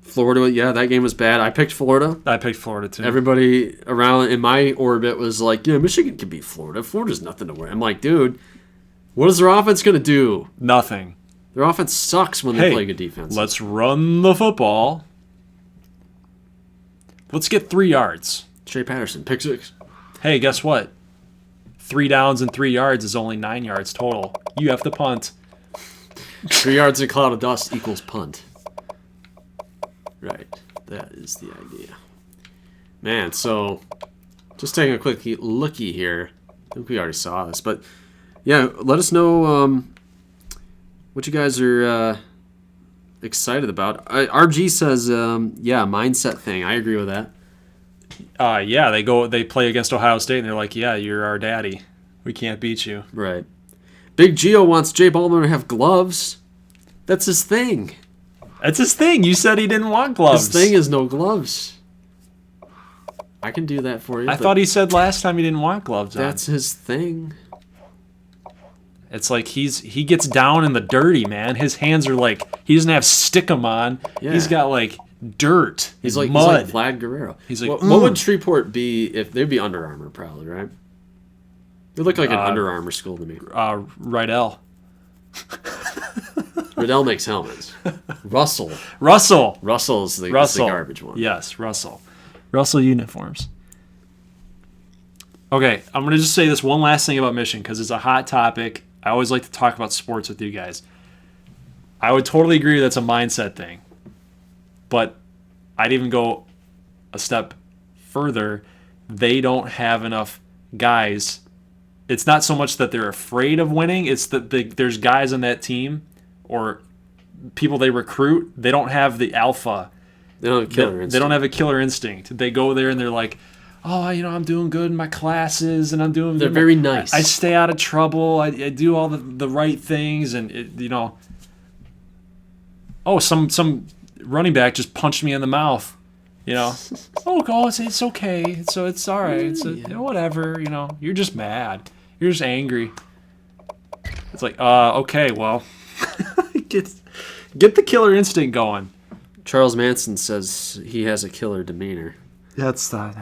S2: Florida, yeah, that game was bad. I picked Florida.
S1: I picked Florida, too.
S2: Everybody around in my orbit was like, yeah, Michigan can beat Florida. Florida's nothing to worry. I'm like, dude, what is their offense going to do?
S1: Nothing.
S2: Their offense sucks when they play good defense.
S1: Let's run the football. Let's get 3 yards.
S2: Trey Patterson, pick 6.
S1: Hey, guess what? 3 downs and 3 yards is only 9 yards total. You have to punt.
S2: 3 yards in a cloud of dust equals punt. Right. That is the idea. Man, so just taking a quick looky here. I think we already saw this, but yeah, let us know what you guys are excited about. RG says, mindset thing. I agree with that.
S1: They play against Ohio State, and they're like, yeah, you're our daddy. We can't beat you.
S2: Right. Big Gio wants Jay Baldwin to have gloves. That's his thing.
S1: That's his thing. You said he didn't want gloves.
S2: His thing is no gloves. I can do that for you.
S1: I thought he said last time he didn't want gloves on.
S2: That's his thing.
S1: It's like he gets down in the dirty, man. His hands are like, he doesn't have stickum on. Yeah. He's got like dirt.
S2: He's like
S1: mud.
S2: He's like Vlad Guerrero.
S1: He's like,
S2: what would Shreveport be if they'd be Under Armour probably, right? They look like an Under Armour school to me.
S1: Rydell.
S2: Riddell makes helmets. Russell is the garbage one.
S1: Yes, Russell uniforms. Okay, I'm going to just say this one last thing about Michigan because it's a hot topic. I always like to talk about sports with you guys. I would totally agree that's a mindset thing. But I'd even go a step further. They don't have enough guys. It's not so much that they're afraid of winning. It's that there's guys on that team or people they recruit. They don't have the alpha.
S2: They don't have a killer instinct.
S1: They don't have a killer instinct. They go there and they're like, oh, I'm doing good in my classes and I'm doing.
S2: They're very nice.
S1: I stay out of trouble. I do all the right things and Oh, some running back just punched me in the mouth. Oh, it's okay. So it's all right. It's whatever. You're just mad. You're just angry. It's like, okay, well, get the killer instinct going.
S2: Charles Manson says he has a killer demeanor.
S3: That's not.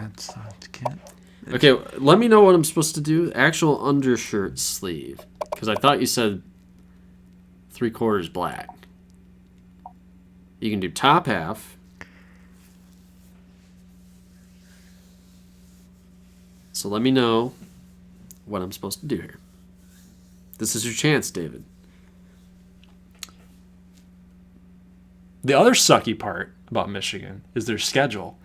S2: Okay, let me know what I'm supposed to do. Actual undershirt sleeve, because I thought you said 3/4 black. You can do top half. So let me know what I'm supposed to do here. This is your chance, David.
S1: The other sucky part about Michigan is their schedule.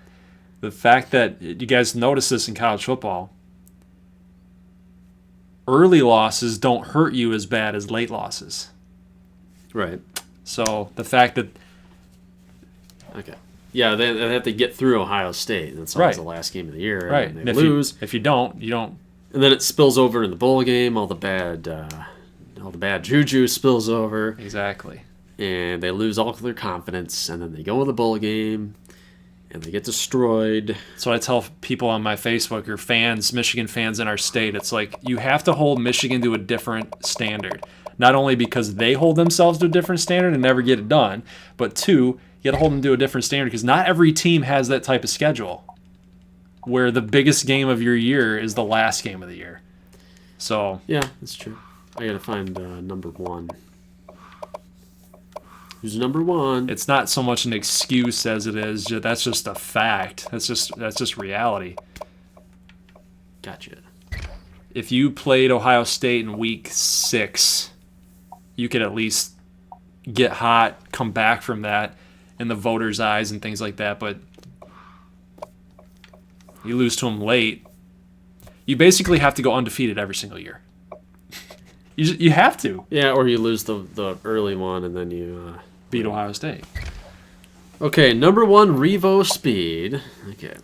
S1: The fact that you guys notice this in college football. Early losses don't hurt you as bad as late losses.
S2: Right.
S1: So the fact that...
S2: Okay. Yeah, they have to get through Ohio State. That's always the last game of the year.
S1: Right.
S2: And they lose.
S1: If you don't, you don't.
S2: And then it spills over in the bowl game. All the bad juju spills over.
S1: Exactly.
S2: and they lose all of their confidence, and then they go in the bowl game, and they get destroyed.
S1: So I tell people on my Facebook, or fans, Michigan fans in our state, it's like you have to hold Michigan to a different standard. Not only because they hold themselves to a different standard and never get it done, but two, you got to hold them to a different standard because not every team has that type of schedule where the biggest game of your year is the last game of the year. So
S2: yeah, that's true. I got to find number one. Who's number one?
S1: It's not so much an excuse as it is. That's just a fact. That's just reality.
S2: Gotcha.
S1: If you played Ohio State in week 6, you could at least get hot, come back from that in the voters' eyes and things like that. But you lose to them late, you basically have to go undefeated every single year. You have to.
S2: Yeah, or you lose the early one and then you
S1: beat Ohio State.
S2: Okay, number one, Revo Speed. Okay.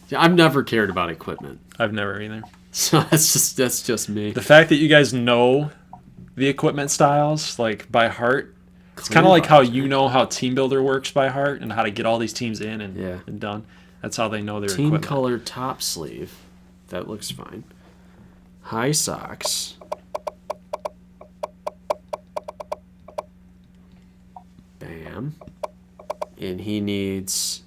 S2: Yeah, I've never cared about equipment.
S1: I've never either.
S2: So that's just me.
S1: The fact that you guys know the equipment styles like by heart, it's kind of like how you know how TeamBuilder works by heart and how to get all these teams in and done. That's how they know their
S2: Team
S1: equipment.
S2: color top sleeve. That looks fine. High socks. Bam. And he needs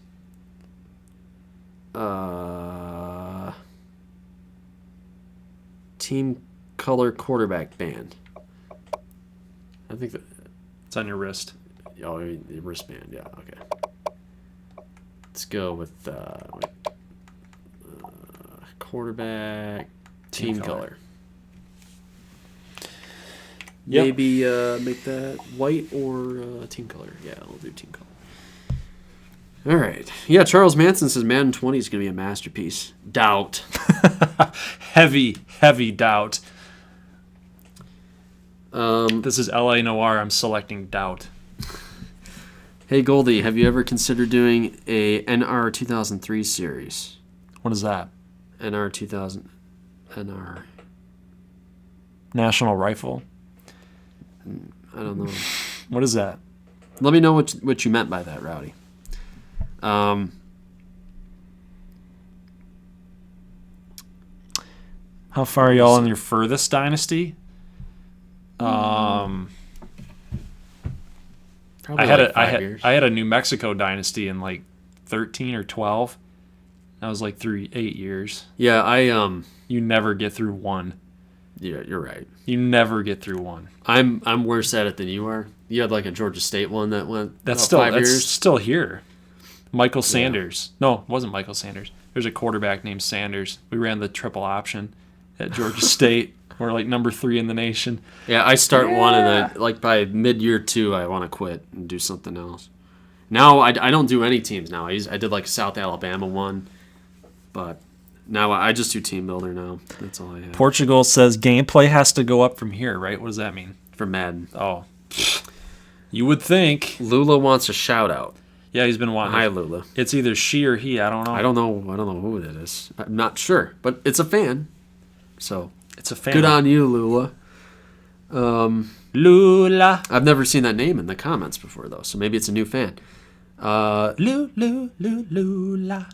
S2: team color quarterback band. I think that
S1: It's on your wrist.
S2: oh, the wristband. Yeah, okay. Let's go with quarterback team color.
S1: Yep.
S2: Maybe make that white or team color. Yeah, we'll do team color. All right. Yeah, Charles Manson says Madden 20 is going to be a masterpiece. Doubt.
S1: heavy doubt. This is LA Noir. I'm selecting doubt.
S2: Hey, Goldie, have you ever considered doing a NR 2003 series?
S1: What is that?
S2: NR 2000. NR.
S1: National Rifle.
S2: I don't know.
S1: What is that?
S2: Let me know what you meant by that, Rowdy.
S1: How far are y'all in your furthest dynasty?
S2: Probably
S1: I had
S2: like 5 years.
S1: I had a New Mexico dynasty in like 13 or 12. That was like through 8 years.
S2: Yeah,
S1: You never get through one.
S2: Yeah, you're right.
S1: You never get through one.
S2: I'm worse at it than you are. You had like a Georgia State one that went
S1: That's
S2: about
S1: still
S2: 5
S1: that's
S2: years.
S1: still here. Michael Sanders. No, it wasn't Michael Sanders. There's a quarterback named Sanders. We ran the triple option at Georgia State. We're like number 3 in the nation.
S2: Yeah, I start one and then like by mid-year 2 I want to quit and do something else. Now I don't do any teams now. I did like a South Alabama one, but now I just do TeamBuilder now. That's all I have.
S1: Portugal says gameplay has to go up from here, right? What does that mean?
S2: For Madden.
S1: Oh. You would think.
S2: Lula wants a shout out.
S1: Yeah, he's been wanting.
S2: Hi, Lula.
S1: It's either she or he. I don't know.
S2: I don't know who it is. I'm not sure, but it's a fan. So
S1: It's a fan.
S2: good on you, Lula.
S1: Lula.
S2: I've never seen that name in the comments before though, so maybe it's a new fan.
S1: Lula.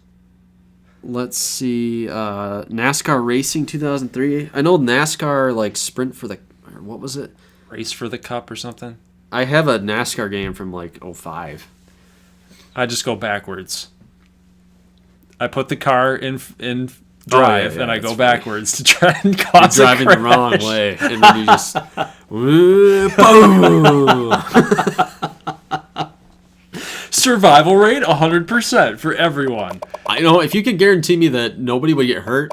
S2: Let's see. NASCAR Racing 2003. I know NASCAR like Sprint for the or what was it?
S1: Race for the cup or something.
S2: I have a NASCAR game from like 05.
S1: I just go backwards. I put the car in drive and I go backwards to try and cause
S2: You're driving
S1: a
S2: the wrong
S1: crash.
S2: way, and then you just boom.
S1: Survival rate 100% for everyone.
S2: I know if you could guarantee me that nobody would get hurt,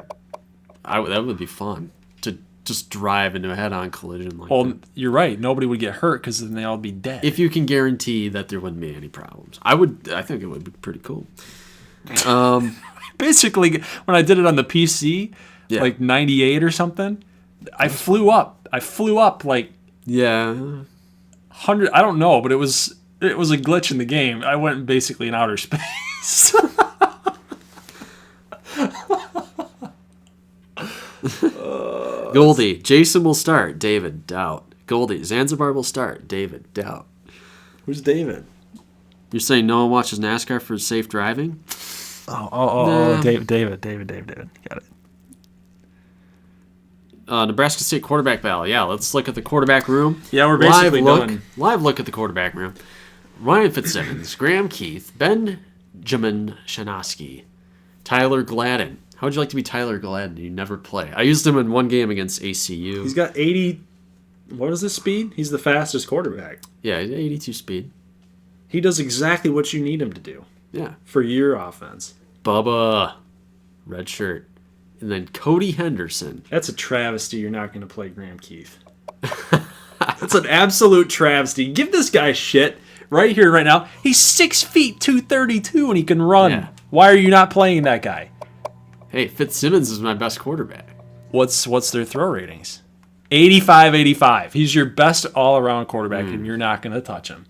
S2: that would be fun to just drive into a head-on collision like
S1: Well,
S2: that.
S1: you're right. Nobody would get hurt because then they all be dead.
S2: If you can guarantee that there wouldn't be any problems, I think it would be pretty cool.
S1: Basically, when I did it on the PC,
S2: Yeah.
S1: like 98 or something, I flew up. Like
S2: Yeah.
S1: 100. I don't know, but it was a glitch in the game. I went basically in outer space.
S2: Goldie, Jason will start. David, doubt. Goldie, Zanzibar will start. David, doubt.
S1: Who's David?
S2: You're saying no one watches NASCAR for safe driving?
S3: Oh, David. Got it.
S2: Nebraska State quarterback battle. Yeah, let's look at the quarterback room.
S1: Yeah, we're basically done.
S2: Live look at the quarterback room. Ryan Fitzsimmons, Graham Keith, Benjamin Shanosky, Tyler Gladden. How would you like to be Tyler Gladden? You never play. I used him in one game against ACU.
S1: He's got 80. What is his speed? He's the fastest quarterback.
S2: Yeah, 82 speed.
S1: He does exactly what you need him to do.
S2: Yeah.
S1: For your offense.
S2: Bubba, red shirt. And then Cody Henderson.
S1: That's a travesty you're not going to play Graham Keith. That's an absolute travesty. Give this guy shit right here, right now. He's 6 feet 232 and he can run.
S2: Yeah.
S1: Why are you not playing that guy?
S2: Hey, Fitzsimmons is my best quarterback.
S1: What's their throw ratings? 85-85. He's your best all-around quarterback, and you're not going to touch him.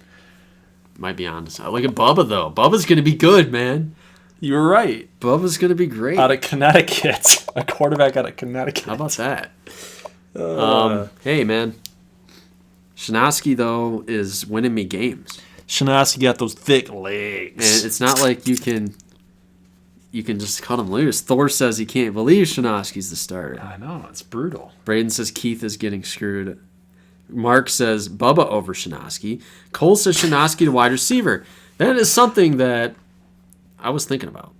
S2: Might be honest. I look at Bubba, though. Bubba's going to be good, man.
S1: You were right.
S2: Bubba's going to be great.
S1: Out of Connecticut. A quarterback out of Connecticut.
S2: How about that? Hey, man. Shanosky, though, is winning me games.
S1: Shanosky got those thick legs.
S2: And it's not like you can just cut him loose. Thor says he can't believe Shanosky's the starter.
S1: I know. It's brutal.
S2: Braden says Keith is getting screwed. Mark says Bubba over Shanosky. Cole says Shanosky to wide receiver. That is something that I was thinking about,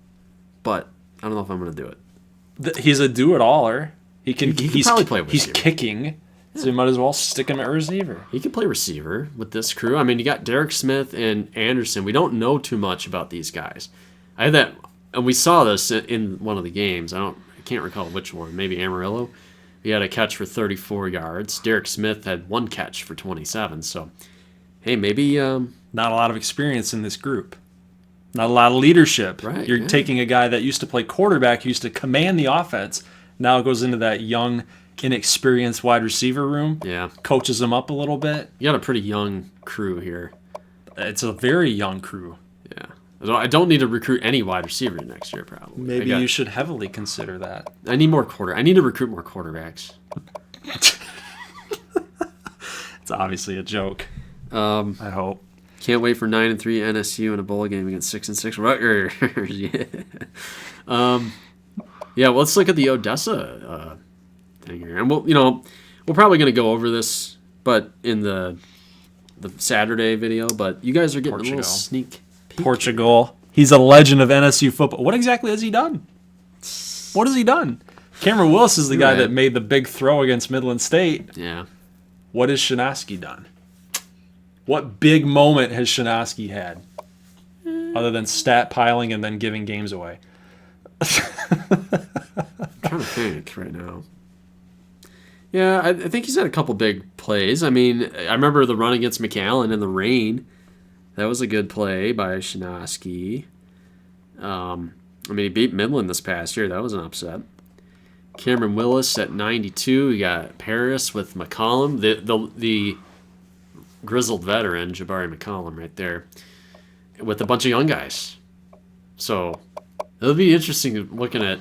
S2: but I don't know if I'm going to do it.
S1: He's a do-it-aller. He can
S2: probably play receiver.
S1: He's kicking, so you might as well stick him at receiver.
S2: He can play receiver with this crew. I mean, you got Derek Smith and Anderson. We don't know too much about these guys. I had that, and we saw this in one of the games. I can't recall which one. Maybe Amarillo. He had a catch for 34 yards. Derek Smith had one catch for 27. So, hey, maybe
S1: not a lot of experience in this group. Not a lot of leadership.
S2: Right,
S1: You're taking a guy that used to play quarterback, used to command the offense, now goes into that young, inexperienced wide receiver room.
S2: Yeah.
S1: Coaches him up a little bit.
S2: You got a pretty young crew here.
S1: It's a very young crew.
S2: Yeah. I don't need to recruit any wide receiver next year, probably.
S1: Maybe you should heavily consider that.
S2: I need more I need to recruit more quarterbacks.
S1: It's obviously a joke. I hope.
S2: Can't wait for 9-3 NSU in a bowl game against 6-6 Rutgers. Yeah, well, let's look at the Odessa thing here, and we're probably going to go over this, but in the Saturday video. But you guys are getting a little sneak peek.
S1: Portugal. He's a legend of NSU football. What exactly has he done? What has he done? Cameron Willis is the guy that made the big throw against Midland State.
S2: Yeah.
S1: What has Shanosky done? What big moment has Shanosky had? Other than stat piling and then giving games away.
S2: I'm trying to think right now. Yeah, I think he's had a couple big plays. I mean, I remember the run against McAllen in the rain. That was a good play by Shanosky. I mean, he beat Midland this past year. That was an upset. Cameron Willis at 92. You got Paris with McCollum. The grizzled veteran, Jabari McCollum, right there, with a bunch of young guys. So it'll be interesting looking at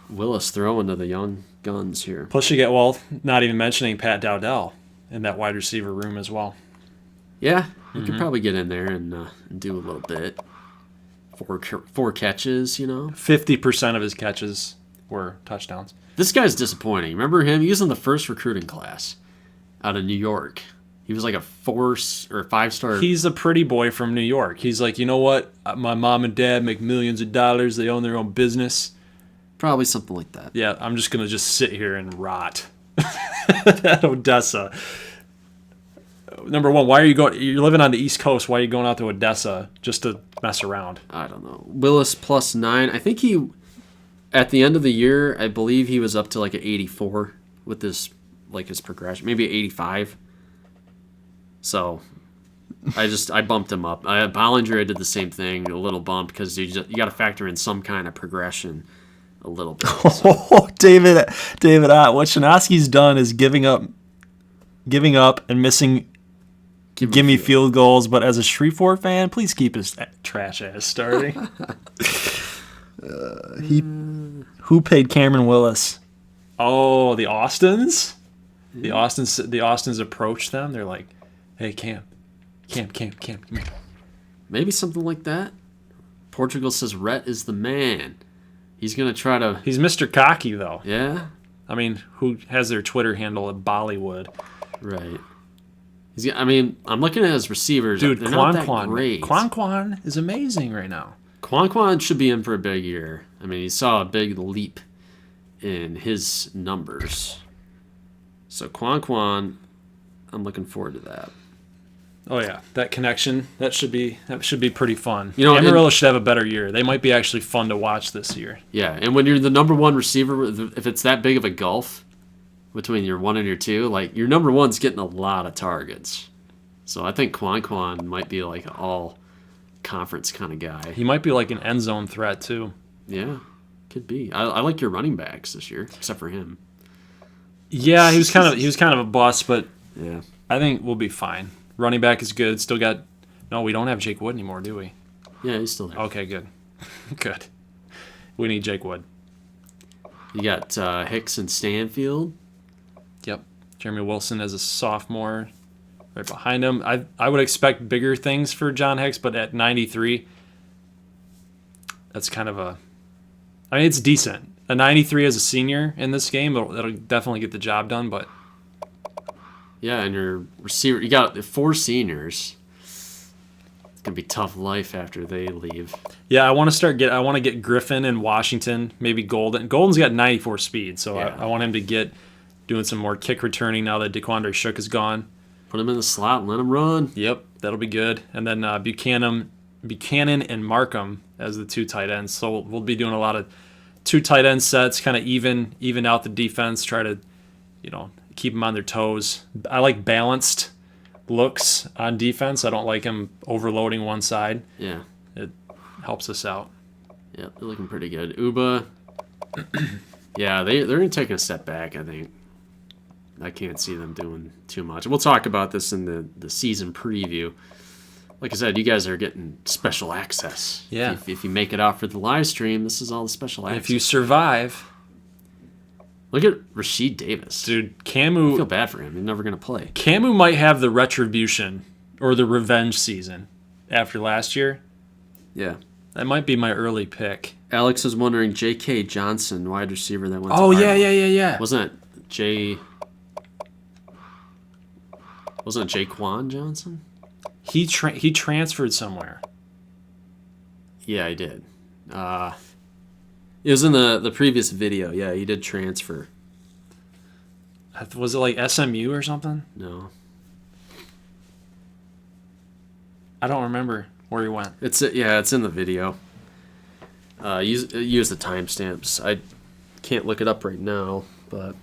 S2: Willis throwing to the young guns here.
S1: Plus, you get, not even mentioning Pat Dowdell in that wide receiver room as well.
S2: Yeah, you could probably get in there and do a little bit. Four catches,
S1: 50% of his catches were touchdowns.
S2: This guy's disappointing. Remember him? He was in the first recruiting class out of New York. He was like a 4 or 5-star.
S1: He's a pretty boy from New York. He's like, you know what? My mom and dad make millions of dollars. They own their own business.
S2: Probably something like that.
S1: Yeah, I'm just going to sit here and rot at Odessa. Number one, why are you going? You're living on the East Coast. Why are you going out to Odessa just to mess around?
S2: I don't know. Willis plus 9. I think at the end of the year, I believe he was up to like an 84 with his progression. Maybe 85. So I bumped him up. Bollinger, I did the same thing, a little bump, because you got to factor in some kind of progression a little bit. So.
S1: Oh, David, what Shanosky's done is giving up and missing gimme field goals. But as a Shreveport fan, please keep his trash ass starting. Who paid Cameron Willis? Oh, the Austins. The Austins approached them. They're like, "Hey, Cam, Cam, come here.
S2: Maybe something like that. Portugal says Rhett is the man. He's going to try to...
S1: He's Mr. Cocky, though.
S2: Yeah?
S1: I mean, who has their Twitter handle at Bollywood?
S2: Right. I'm looking at his receivers.
S1: Dude,
S2: they're not that great.
S1: Quan is amazing right now.
S2: Quan should be in for a big year. I mean, he saw a big leap in his numbers. So Quan, I'm looking forward to that.
S1: Oh yeah, that connection that should be pretty fun.
S2: You know,
S1: Amarillo should have a better year. They might be actually fun to watch this year.
S2: Yeah, and when you're the number one receiver, if it's that big of a gulf between your 1 and your 2, like your number 1's getting a lot of targets. So I think Quan might be like an all conference kind of guy.
S1: He might be like an end zone threat too.
S2: Yeah, could be. I like your running backs this year, except for him.
S1: Yeah, he was kind of a bust, but
S2: yeah,
S1: I think we'll be fine. Running back is good. Still got... No, we don't have Jake Wood anymore, do we?
S2: Yeah, he's still there.
S1: Okay, good. Good. We need Jake Wood.
S2: You got Hicks and Stanfield.
S1: Yep. Jeremy Wilson as a sophomore right behind him. I would expect bigger things for John Hicks, but at 93, that's kind of a... I mean, it's decent. A 93 as a senior in this game, that'll definitely get the job done, but...
S2: Yeah, and your receiver, you got 4 seniors. It's gonna be tough life after they leave.
S1: Yeah, I want to get Griffin and Washington, maybe Golden. Golden's got 94 speed, so yeah. I want him to get doing some more kick returning now that DeQuandre Shook is gone.
S2: Put him in the slot and let him run.
S1: Yep, that'll be good. And then Buchanan and Markham as the 2 tight ends. So we'll be doing a lot of 2 tight end sets, kind of even out the defense. Try to, keep them on their toes. I like balanced looks on defense. I don't like them overloading one side.
S2: Yeah.
S1: It helps us out.
S2: Yeah, they're looking pretty good. Uba, yeah, they're going to take a step back, I think. I can't see them doing too much. We'll talk about this in the season preview. Like I said, you guys are getting special access.
S1: Yeah.
S2: If you make it out for the live stream, this is all the special access.
S1: If you survive...
S2: Look at Rasheed Davis.
S1: Dude, Camu...
S2: I feel bad for him. He's never going to play.
S1: Camu might have the retribution or the revenge season after last year.
S2: Yeah.
S1: That might be my early pick.
S2: Alex is wondering, J.K. Johnson, wide receiver that went to
S1: Iowa.
S2: Yeah.
S1: Yeah.
S2: Wasn't it Jaquan Johnson?
S1: He transferred somewhere.
S2: Yeah, he did. It was in the previous video. Yeah, he did transfer.
S1: Was it like SMU or something?
S2: No.
S1: I don't remember where he went.
S2: It's in the video. Use the timestamps. I can't look it up right now, but...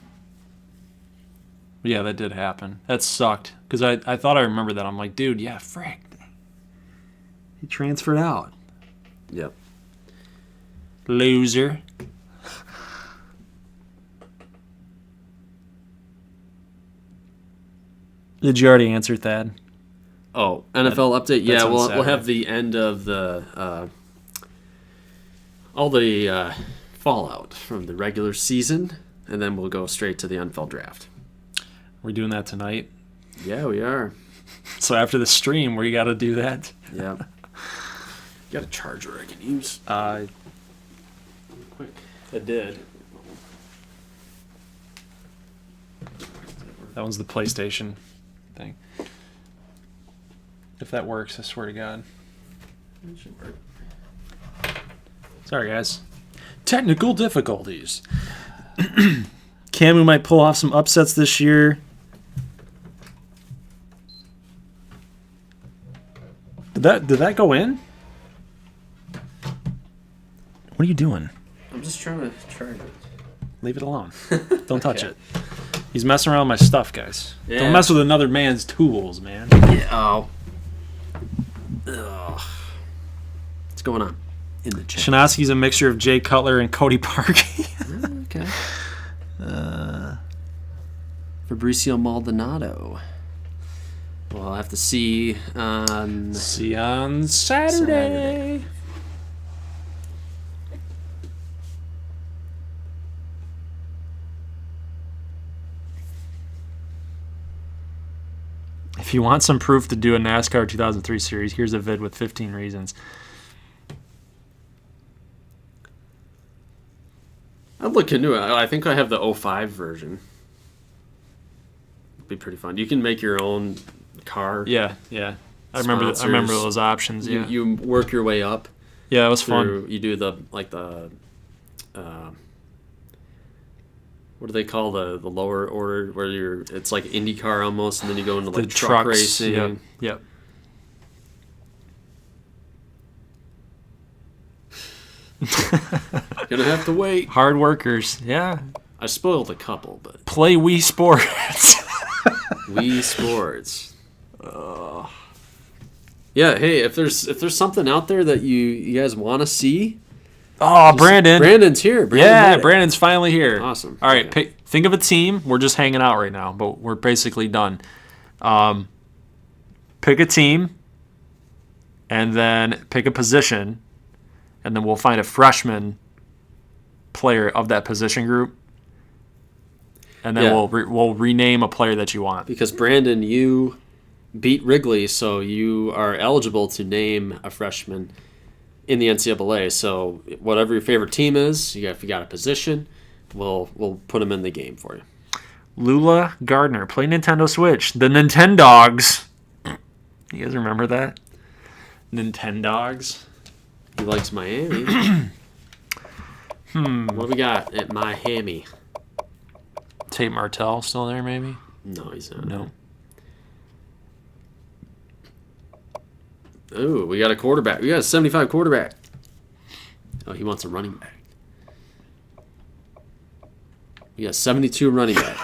S1: Yeah, that did happen. That sucked. Because I thought I remembered that. I'm like, dude, yeah, frick. He transferred out.
S2: Yep.
S1: Loser. Did you already answer, Thad?
S2: Oh, NFL update? Yeah, we'll
S1: Saturday.
S2: have the end of the all the fallout from the regular season, and then we'll go straight to the NFL draft.
S1: We're doing that tonight.
S2: Yeah, we are.
S1: So after the stream, we got to do that.
S2: Yeah. Got a charger I can use.
S1: Quick. It did. That one's the PlayStation thing. If that works, I swear to God.
S2: It should work.
S1: Sorry, guys. Technical difficulties. Camu might pull off some upsets this year. Did that go in? What are you doing?
S2: I'm just trying to charge it.
S1: Leave it alone. Don't touch
S2: Okay.
S1: it. He's messing around with my stuff, guys.
S2: Yeah.
S1: Don't mess with another man's tools, man.
S2: Yeah. Oh. Ugh. What's going on in the chat?
S1: Shinosky's a mixture of Jay Cutler and Cody Park.
S2: Okay. Fabricio Maldonado. Well, I'll have to see on...
S1: See you on Saturday. If If you want some proof to do a NASCAR 2003 series, here's a vid with 15 reasons.
S2: I'd look into it. I think I have the 05 version. It'd be pretty fun. You can make your own car.
S1: Yeah. I remember those options. Yeah.
S2: You work your way up.
S1: Yeah, it was fun.
S2: You do the what do they call the lower order where it's like IndyCar almost, and then you go into like
S1: the
S2: truck
S1: trucks,
S2: racing.
S1: Yep.
S2: Gonna have to wait.
S1: Hard workers. Yeah.
S2: I spoiled a couple, but
S1: Play Wii Sports.
S2: Wii Sports. Yeah. Hey, if there's something out there that you guys want to see.
S1: Oh, Brandon.
S2: Brandon's here.
S1: Brandon's finally here.
S2: Awesome.
S1: All right, think of a team. We're just hanging out right now, but we're basically done. Pick a team, and then pick a position, and then we'll find a freshman player of that position group, and then we'll rename a player that you want.
S2: Because Brandon, you beat Wrigley, so you are eligible to name a freshman in the NCAA. So whatever your favorite team is, if you got a position, we'll put them in the game for you.
S1: Lula Gardner, play Nintendo Switch. The Nintendogs. You guys remember that? Nintendogs.
S2: He likes Miami. What do we got at Miami?
S1: Tate Martell still there, maybe?
S2: No, he's not.
S1: No.
S2: Ooh, we got a quarterback. We got a 75 quarterback. Oh, he wants a running back. We got 72 running back.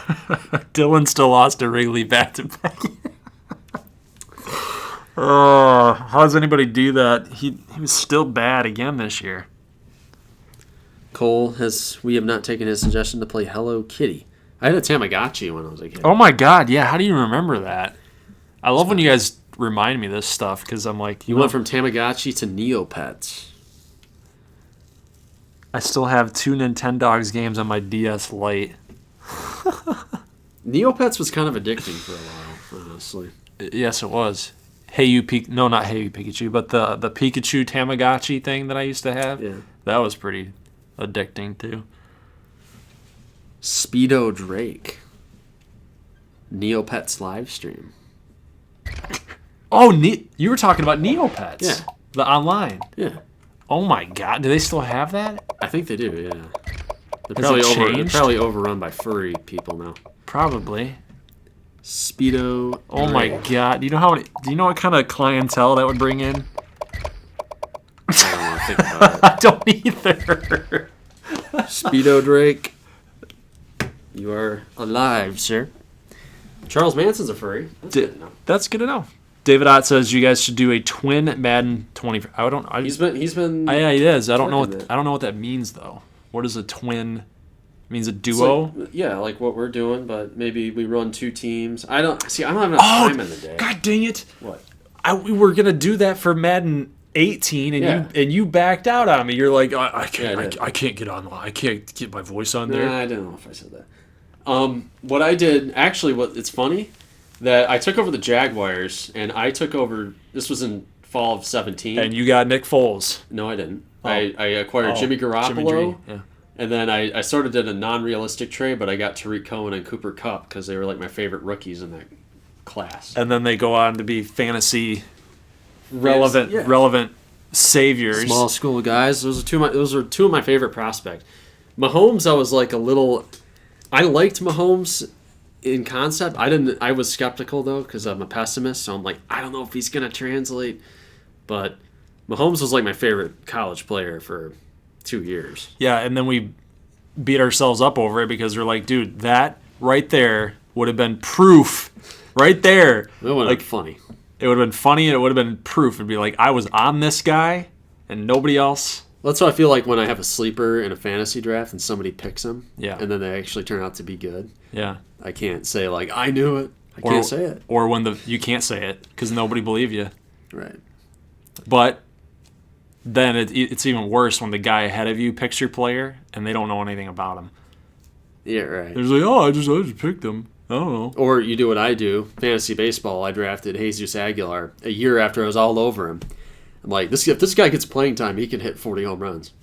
S1: Dylan still lost to Wrigley back-to-back. How does anybody do that? He was still bad again this year.
S2: Cole we have not taken his suggestion to play Hello Kitty. I had a Tamagotchi when I was a kid.
S1: Oh my God, yeah. How do you remember that? I love when you guys remind me of this stuff because I'm like...
S2: You went from Tamagotchi to Neopets.
S1: I still have 2 Nintendogs games on my DS Lite.
S2: Neopets was kind of addicting for a while, honestly.
S1: Yes, it was. Not Hey You Pikachu, but the Pikachu Tamagotchi thing that I used to have.
S2: Yeah.
S1: That was pretty addicting too.
S2: Speedo Drake. Neopets Livestream.
S1: Oh, you were talking about Neopets.
S2: Yeah.
S1: The online.
S2: Yeah.
S1: Oh my God, do they still have that?
S2: I think they do, yeah.
S1: Has it changed?
S2: They're probably overrun by furry people now.
S1: Probably.
S2: Speedo.
S1: Oh my God! Do you know what kind of clientele that would bring in?
S2: I don't want to think about it.
S1: I don't either.
S2: Speedo Drake. You are alive, sir. Charles Manson's a furry.
S1: That's good to know. David Ott says you guys should do a twin Madden 20.
S2: He's been.
S1: Yeah, he is. I don't know what that means though. What is a twin? It means a duo.
S2: Like what we're doing, but maybe we run 2 teams. I don't have enough time in the day.
S1: God dang it!
S2: What?
S1: We were gonna do that for Madden 18, and you backed out on me. You're like, I can't get online. I can't get my voice on there.
S2: Nah, I don't know if I said that. What I did actually, it's funny that I took over the Jaguars, and I took over. This was in fall of 17,
S1: and you got Nick Foles.
S2: No, I didn't. Oh. I acquired Jimmy Garoppolo.
S1: Yeah.
S2: And then I sort of did a non-realistic trade, but I got Tariq Cohen and Cooper Kupp because they were like my favorite rookies in that class.
S1: And then they go on to be fantasy relevant saviors.
S2: Small school guys. Those are two of my favorite prospects. Mahomes, I was like I liked Mahomes in concept. I was skeptical though because I'm a pessimist. So I'm like, I don't know if he's gonna translate. But Mahomes was like my favorite college player for 2 years.
S1: Yeah, and then we beat ourselves up over it because we're like, dude, that right there would have been proof. Right there.
S2: It would have been funny.
S1: It would have been funny and it would have been proof. It'd be like, I was on this guy and nobody else.
S2: That's what I feel like when I have a sleeper in a fantasy draft and somebody picks him.
S1: Yeah.
S2: And then they actually turn out to be good.
S1: Yeah.
S2: I can't say like, I knew it. I can't say it.
S1: Or when you can't say it because nobody believed you.
S2: Right.
S1: But then it's even worse when the guy ahead of you picks your player and they don't know anything about him.
S2: Yeah, right.
S1: They're like, oh, I just picked him. Oh.
S2: Or you do what I do, fantasy baseball. I drafted Jesus Aguilar a year after I was all over him. I'm like, if this guy gets playing time, he can hit 40 home runs.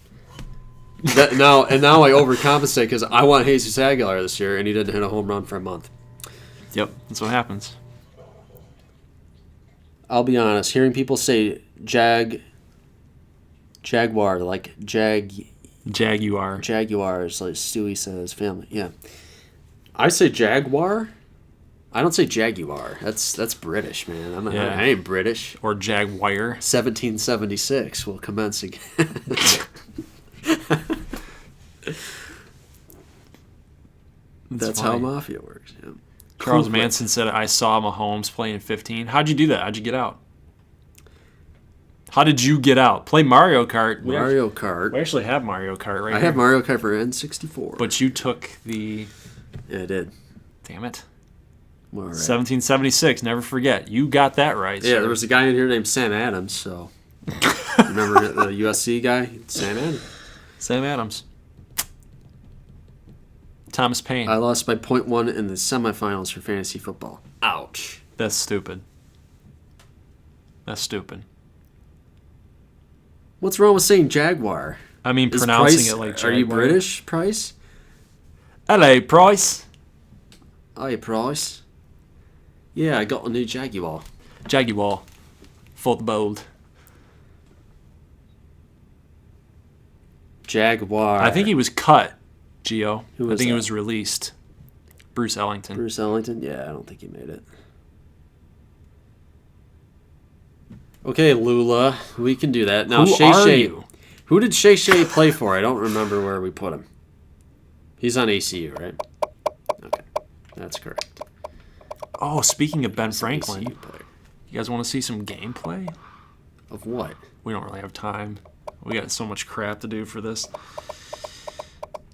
S2: Now I overcompensate because I want Jesus Aguilar this year, and he didn't hit a home run for a month.
S1: Yep, that's what happens.
S2: I'll be honest, hearing people say Jaguar, like
S1: Jaguar.
S2: Jaguars, like Stewie says, family. Yeah. I say Jaguar. I don't say Jaguar. That's British, man. I ain't British.
S1: Or Jaguar.
S2: 1776 will commence again. That's how Mafia works. Yeah.
S1: Charles Manson said, I saw Mahomes playing 15. How'd you do that? How'd you get out? How did you get out? Play Mario Kart.
S2: Mario Kart.
S1: We actually have Mario Kart right here.
S2: I have Mario Kart for N64.
S1: But you took the...
S2: Yeah, I did.
S1: Damn it.
S2: All right.
S1: 1776. Never forget. You got that right.
S2: Yeah,
S1: sir.
S2: there was a guy in here named Sam Adams, so... Remember the USC guy? Sam Adams.
S1: Sam Adams. Thomas Paine.
S2: I lost by 0.1 in the semifinals for fantasy football. Ouch.
S1: That's stupid. That's stupid.
S2: What's wrong with saying Jaguar?
S1: I mean,
S2: Is
S1: pronouncing
S2: Price,
S1: it like Jaguar.
S2: Are you British, Price?
S1: Hello, Price.
S2: Hiya, Price. Yeah, I got a new Jaguar.
S1: Jaguar. For the bold.
S2: Jaguar.
S1: I think he was cut, Gio.
S2: Who
S1: I
S2: was
S1: think he
S2: that?
S1: was released. Bruce Ellington.
S2: Bruce Ellington? Yeah, I don't think he made it. Okay, Lula, we can do that. Now,
S1: Who
S2: Shay
S1: are
S2: Shay.
S1: you?
S2: Who did Shay Shay play for? I don't remember where we put him. He's on ACU, right? Okay, that's correct.
S1: Oh, speaking of Ben
S2: He's an
S1: Franklin,
S2: ACU player.
S1: you guys want to see some gameplay?
S2: Of what?
S1: We don't really have time. We got so much crap to do for this.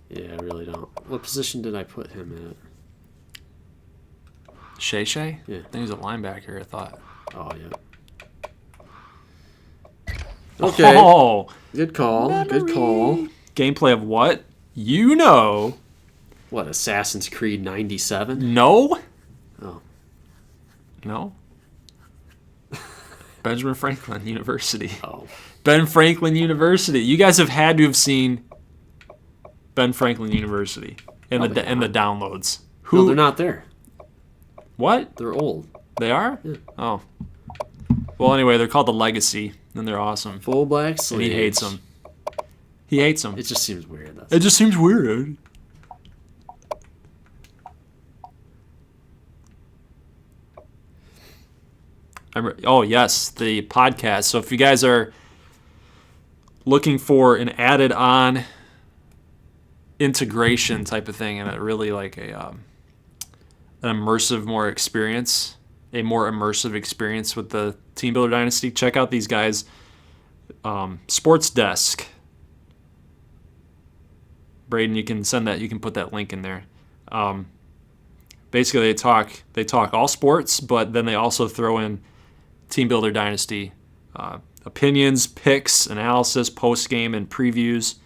S2: Yeah, I really don't. What position did I put him in?
S1: Shay Shay?
S2: Yeah.
S1: I think he was a linebacker, I thought.
S2: Oh, yeah. Okay.
S1: Oh,
S2: Good call. Good call.
S1: gameplay of what? You know.
S2: What, Assassin's Creed 97?
S1: No?
S2: Oh.
S1: No? Benjamin Franklin University.
S2: Oh.
S1: Ben Franklin University. You guys have had to have seen Ben Franklin University in
S2: Probably
S1: the downloads.
S2: No, they're not there.
S1: What?
S2: They're old.
S1: They are?
S2: Yeah.
S1: Oh. Well, anyway, they're called the Legacy, and they're awesome.
S2: Full black
S1: And
S2: sleeves.
S1: he hates them. He hates them.
S2: It just seems weird. That's
S1: It just seems weird. Oh, yes, the podcast. So if you guys are looking for an added-on integration type of thing and a really like an immersive, a more immersive experience with the Team Builder Dynasty, check out these guys. Sports Desk. Braden, you can send that. You can put that link in there. Basically, they talk all sports, but then they also throw in Team Builder Dynasty opinions, picks, analysis, post game, and previews,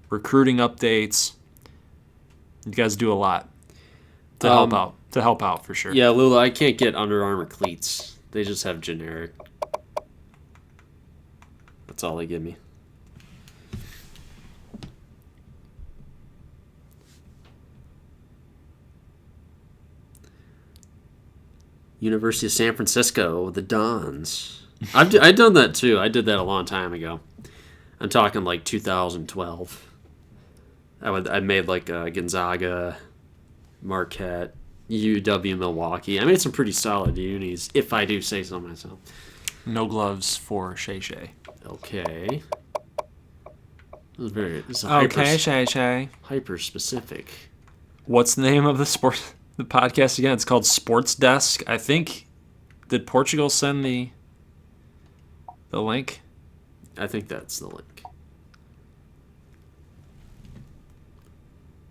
S1: recruiting updates. You guys do a lot to help out. To help out for sure.
S2: Yeah, Lula, I can't get Under Armour cleats. They just have generic. That's all they give me. University of San Francisco, the Dons. I've done that too. I did that a long time ago. I'm talking like 2012. I made like Gonzaga, Marquette, UW, Milwaukee. I made some pretty solid unis, if I do say so myself.
S1: No gloves for Shay Shay.
S2: Okay. This is
S1: Shay Shay.
S2: hyper specific.
S1: What's the name of the podcast again? It's called Sports Desk. I think, did Portugal send the link?
S2: I think that's the link.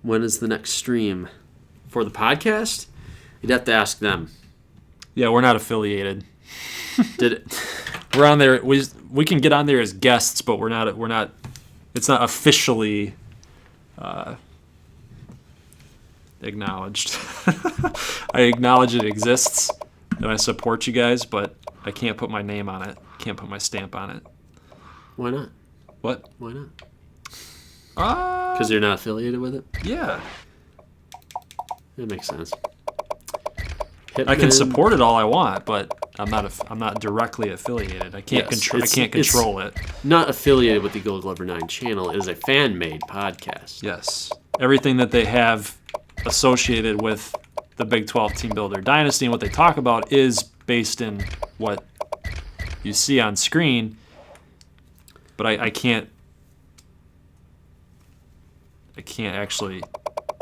S2: When is the next stream for the podcast? You'd have to ask them.
S1: Yeah, we're not affiliated.
S2: Did it?
S1: We're on there. We can get on there as guests, but we're not. It's not officially. acknowledged. I acknowledge it exists, and I support you guys, but I can't put my name on it. Can't put my stamp on it.
S2: Why not?
S1: What?
S2: Why not? Because you're not affiliated with it?
S1: Yeah.
S2: That makes sense.
S1: I can support it all I want, but I'm not directly affiliated. I can't control it.
S2: Not affiliated with the Gold Glover 9 channel. It is a fan-made podcast.
S1: Yes. Everything that they have associated with the Big 12 Team Builder Dynasty and what they talk about is based in what you see on screen, but I can't actually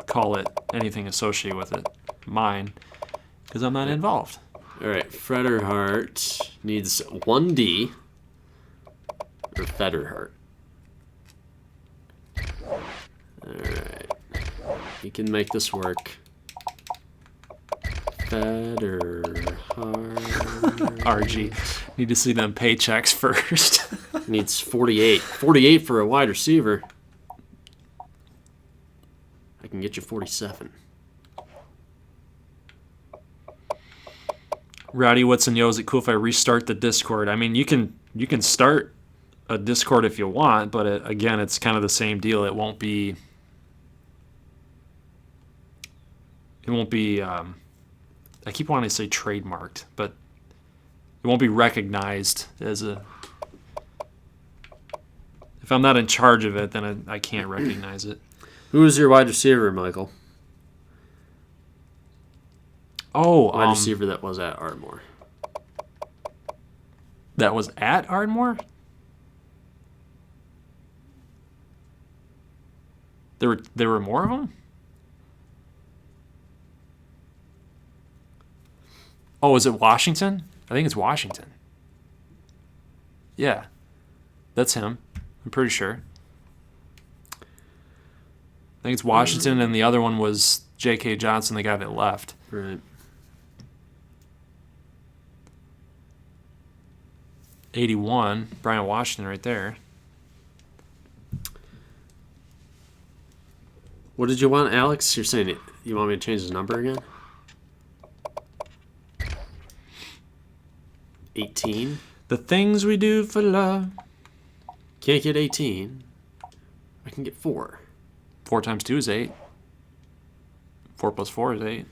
S1: call it anything associated with it mine because I'm not involved.
S2: All right, Frederhart needs 1D or Federhart. All right, he can make this work. Federhart.
S1: RG. Need to see them paychecks first.
S2: Needs 48. 48 for a wide receiver. I can get you 47.
S1: Rowdy Whitson, yo, is it cool if I restart the Discord? I mean, you can start a Discord if you want, but again, it's kind of the same deal. It won't be. I keep wanting to say trademarked, but it won't be recognized as a. If I'm not in charge of it, then I can't recognize it.
S2: Who is your wide receiver, Michael?
S1: Oh,
S2: wide receiver that was at Ardmore.
S1: That was at Ardmore? There were more of them? Oh, is it Washington? I think it's Washington. Yeah. That's him. I'm pretty sure. I think it's Washington, and the other one was J.K. Johnson, the guy that left.
S2: Right.
S1: 81, Brian Washington right there.
S2: What did you want, Alex? You're saying you want me to change his number again? 18.
S1: The things we do for love.
S2: Can't get 18. I can get 4.
S1: 4 times 2 is 8. 4 plus 4 is 8.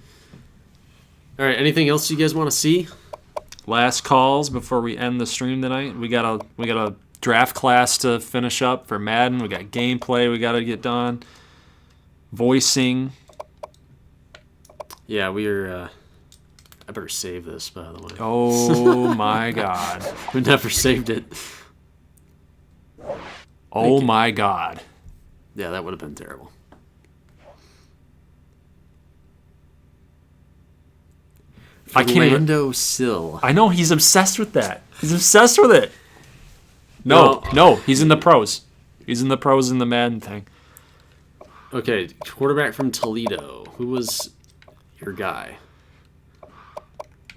S2: All right. Anything else you guys want to see?
S1: Last calls before we end the stream tonight. We got a draft class to finish up for Madden. We got gameplay we got to get done. Voicing.
S2: Yeah, we're. I better save this, by the way.
S1: Oh my God.
S2: We never saved it.
S1: Oh my God.
S2: Yeah, that would have been terrible.
S1: I can't even.
S2: Orlando Sill.
S1: I know, he's obsessed with that. He's obsessed with it. No, he's in the pros. He's in the pros in the Madden thing.
S2: Okay, quarterback from Toledo. Who was your guy?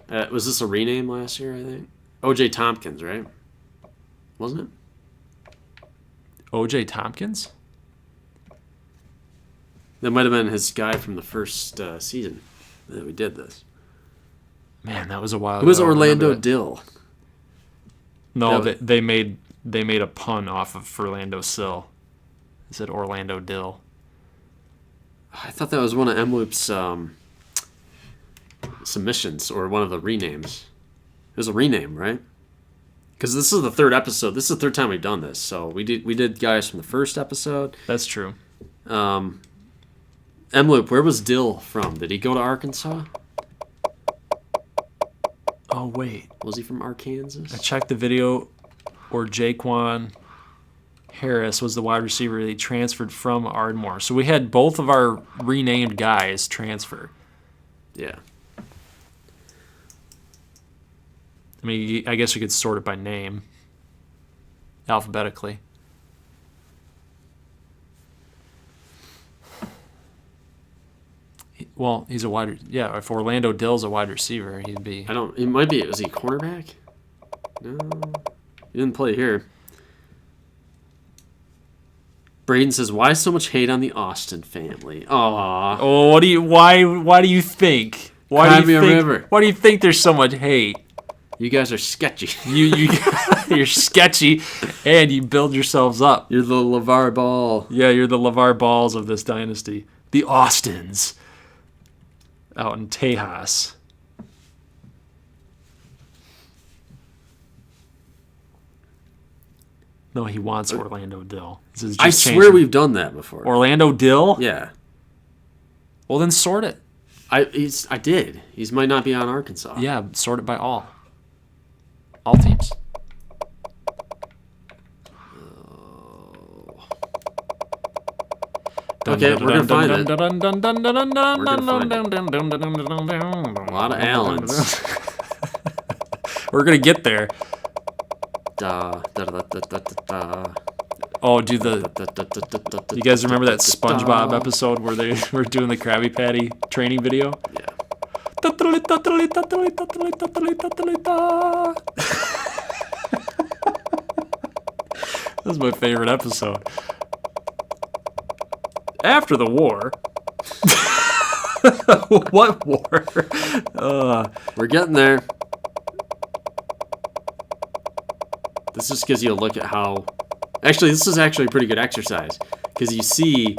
S2: Was this a rename last year, I think? O.J. Tompkins, right? Wasn't it?
S1: O.J. Tompkins?
S2: That might have been his guy from the first season that we did this.
S1: Man, that was a while ago.
S2: Who was Orlando Dill?
S1: No, they made a pun off of Orlando Sill. They said Orlando Dill.
S2: I thought that was one of M-Loop's submissions or one of the renames. It was a rename, right? Because this is the third episode. This is the third time we've done this. So we did guys from the first episode.
S1: That's true.
S2: M-Loop, where was Dill from? Did he go to Arkansas?
S1: Oh, wait.
S2: Was he from Arkansas?
S1: I checked the video, or Jaquan Harris was the wide receiver he transferred from Ardmore. So we had both of our renamed guys transfer.
S2: Yeah.
S1: I mean, I guess you could sort it by name, alphabetically. Well, he's a wide. Yeah, if Orlando Dill's a wide receiver, he'd be.
S2: It might be. Was he a cornerback? No, he didn't play here. Braden says, "Why so much hate on the Austin family?" Aww.
S1: Oh, why do you think? Why do you think there's so much hate?
S2: You guys are sketchy.
S1: You're sketchy, and you build yourselves up.
S2: You're the LeVar Ball.
S1: Yeah, you're the LeVar Balls of this dynasty. The Austins out in Tejas. No, he wants Orlando Dill.
S2: I swear we've done that before.
S1: Orlando Dill?
S2: Yeah.
S1: Well, then sort it.
S2: I did. He might not be on Arkansas.
S1: Yeah, sort it by all. All teams.
S2: Okay, we're going to find it.
S1: We're
S2: A lot of Allens.
S1: We're going to get there. Oh, you guys remember that SpongeBob episode where they were doing the Krabby Patty training video?
S2: Yeah.
S1: That was my favorite episode. After the war. What war?
S2: We're getting there. This just gives you a look at how... Actually, this is actually a pretty good exercise. Because you see...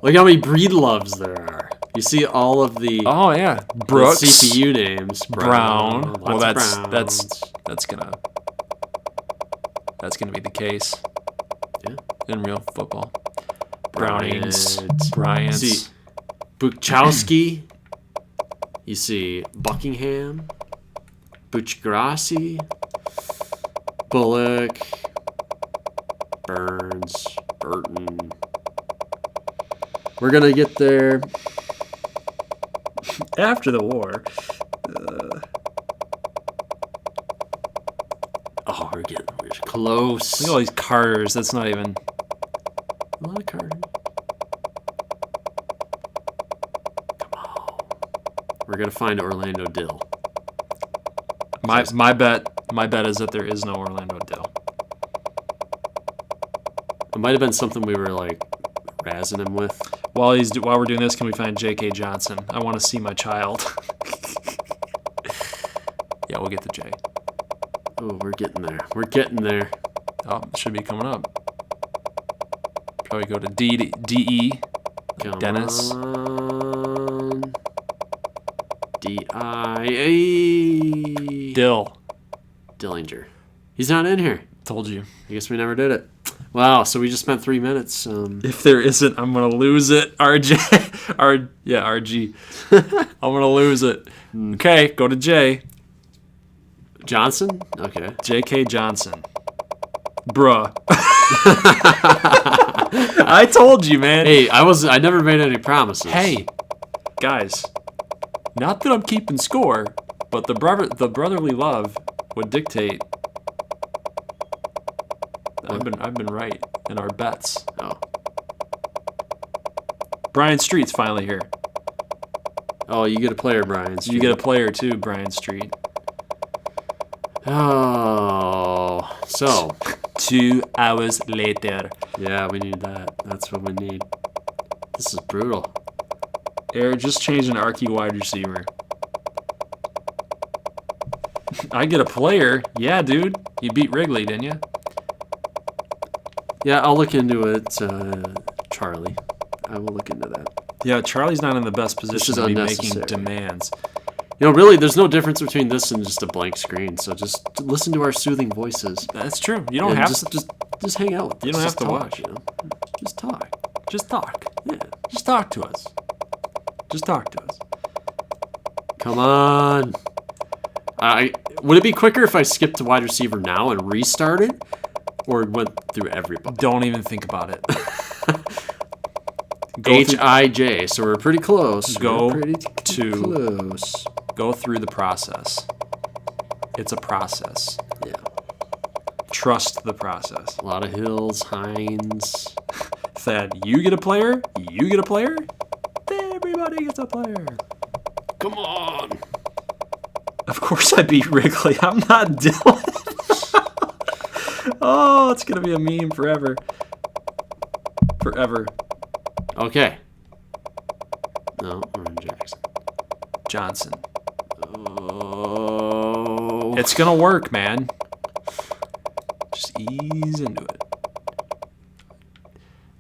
S2: Look how many Breedloves there are. You see all of the...
S1: Oh, yeah. Brooks.
S2: The CPU names.
S1: Brown. Well,
S2: that's
S1: gonna be the case.
S2: Yeah.
S1: In real football. Brownings. Bryants.
S2: See Bukchowski. You see Buckingham. Buchgrassi. Bullock. Burns. Burton. We're gonna get there.
S1: After the war.
S2: Oh, we're close.
S1: Look at all these Carters. That's not even...
S2: A lot of Carters. Come on. We're gonna find Orlando Dill.
S1: My bet is that there is no Orlando Dill.
S2: It might have been something we were like razzing him with.
S1: While we're doing this, can we find J.K. Johnson? I want to see my child. Yeah, we'll get the J.
S2: Oh, we're getting there. We're getting there.
S1: Oh, it should be coming up. Probably go to D.E.
S2: Come
S1: Dennis.
S2: On. D.I.A.
S1: Dill.
S2: Dillinger. He's not in here.
S1: Told you.
S2: I guess we never did it. Wow, so we just spent 3 minutes.
S1: If there isn't, I'm going to lose it. RG. I'm going to lose it. Okay, go to J.
S2: Johnson? Okay.
S1: J.K. Johnson. Bruh. I told you, man.
S2: Hey, I never made any promises.
S1: Hey, guys. Not that I'm keeping score, but the brotherly love would dictate. I've been right in our bets.
S2: Oh.
S1: Brian Street's finally here.
S2: Oh, you get a player, Brian Street.
S1: You get a player too, Brian Street.
S2: Oh, so
S1: 2 hours later.
S2: Yeah, we need that. That's what we need. This is brutal.
S1: Eric, just change an Archie wide receiver. I get a player. Yeah, dude. You beat Wrigley, didn't you?
S2: Yeah, I'll look into it, Charlie. I will look into that.
S1: Yeah, Charlie's not in the best position to be making
S2: unnecessary.
S1: demands.
S2: You know, really, there's no difference between this and just a blank screen. So just listen to our soothing voices.
S1: That's true. You don't have to.
S2: Just hang out with us.
S1: You don't have to
S2: talk,
S1: watch.
S2: You know? Just talk.
S1: Just talk.
S2: Yeah.
S1: Just talk to us. Just talk to us.
S2: Come on. Would it be quicker if I skipped to wide receiver now and restarted? Or went through everybody?
S1: Don't even think about it.
S2: H-I-J. So we're pretty close.
S1: Go
S2: close.
S1: Go through the process. It's a process.
S2: Yeah.
S1: Trust the process.
S2: A lot of Hills, Hines.
S1: Thad, you get a player. You get a player. Everybody gets a player.
S2: Come on.
S1: Of course I beat Wrigley. I'm not Dylan. Oh, it's going to be a meme forever. forever.
S2: Okay. No, we're in Jackson.
S1: Johnson.
S2: Oh.
S1: It's going to work, man. Just ease into it.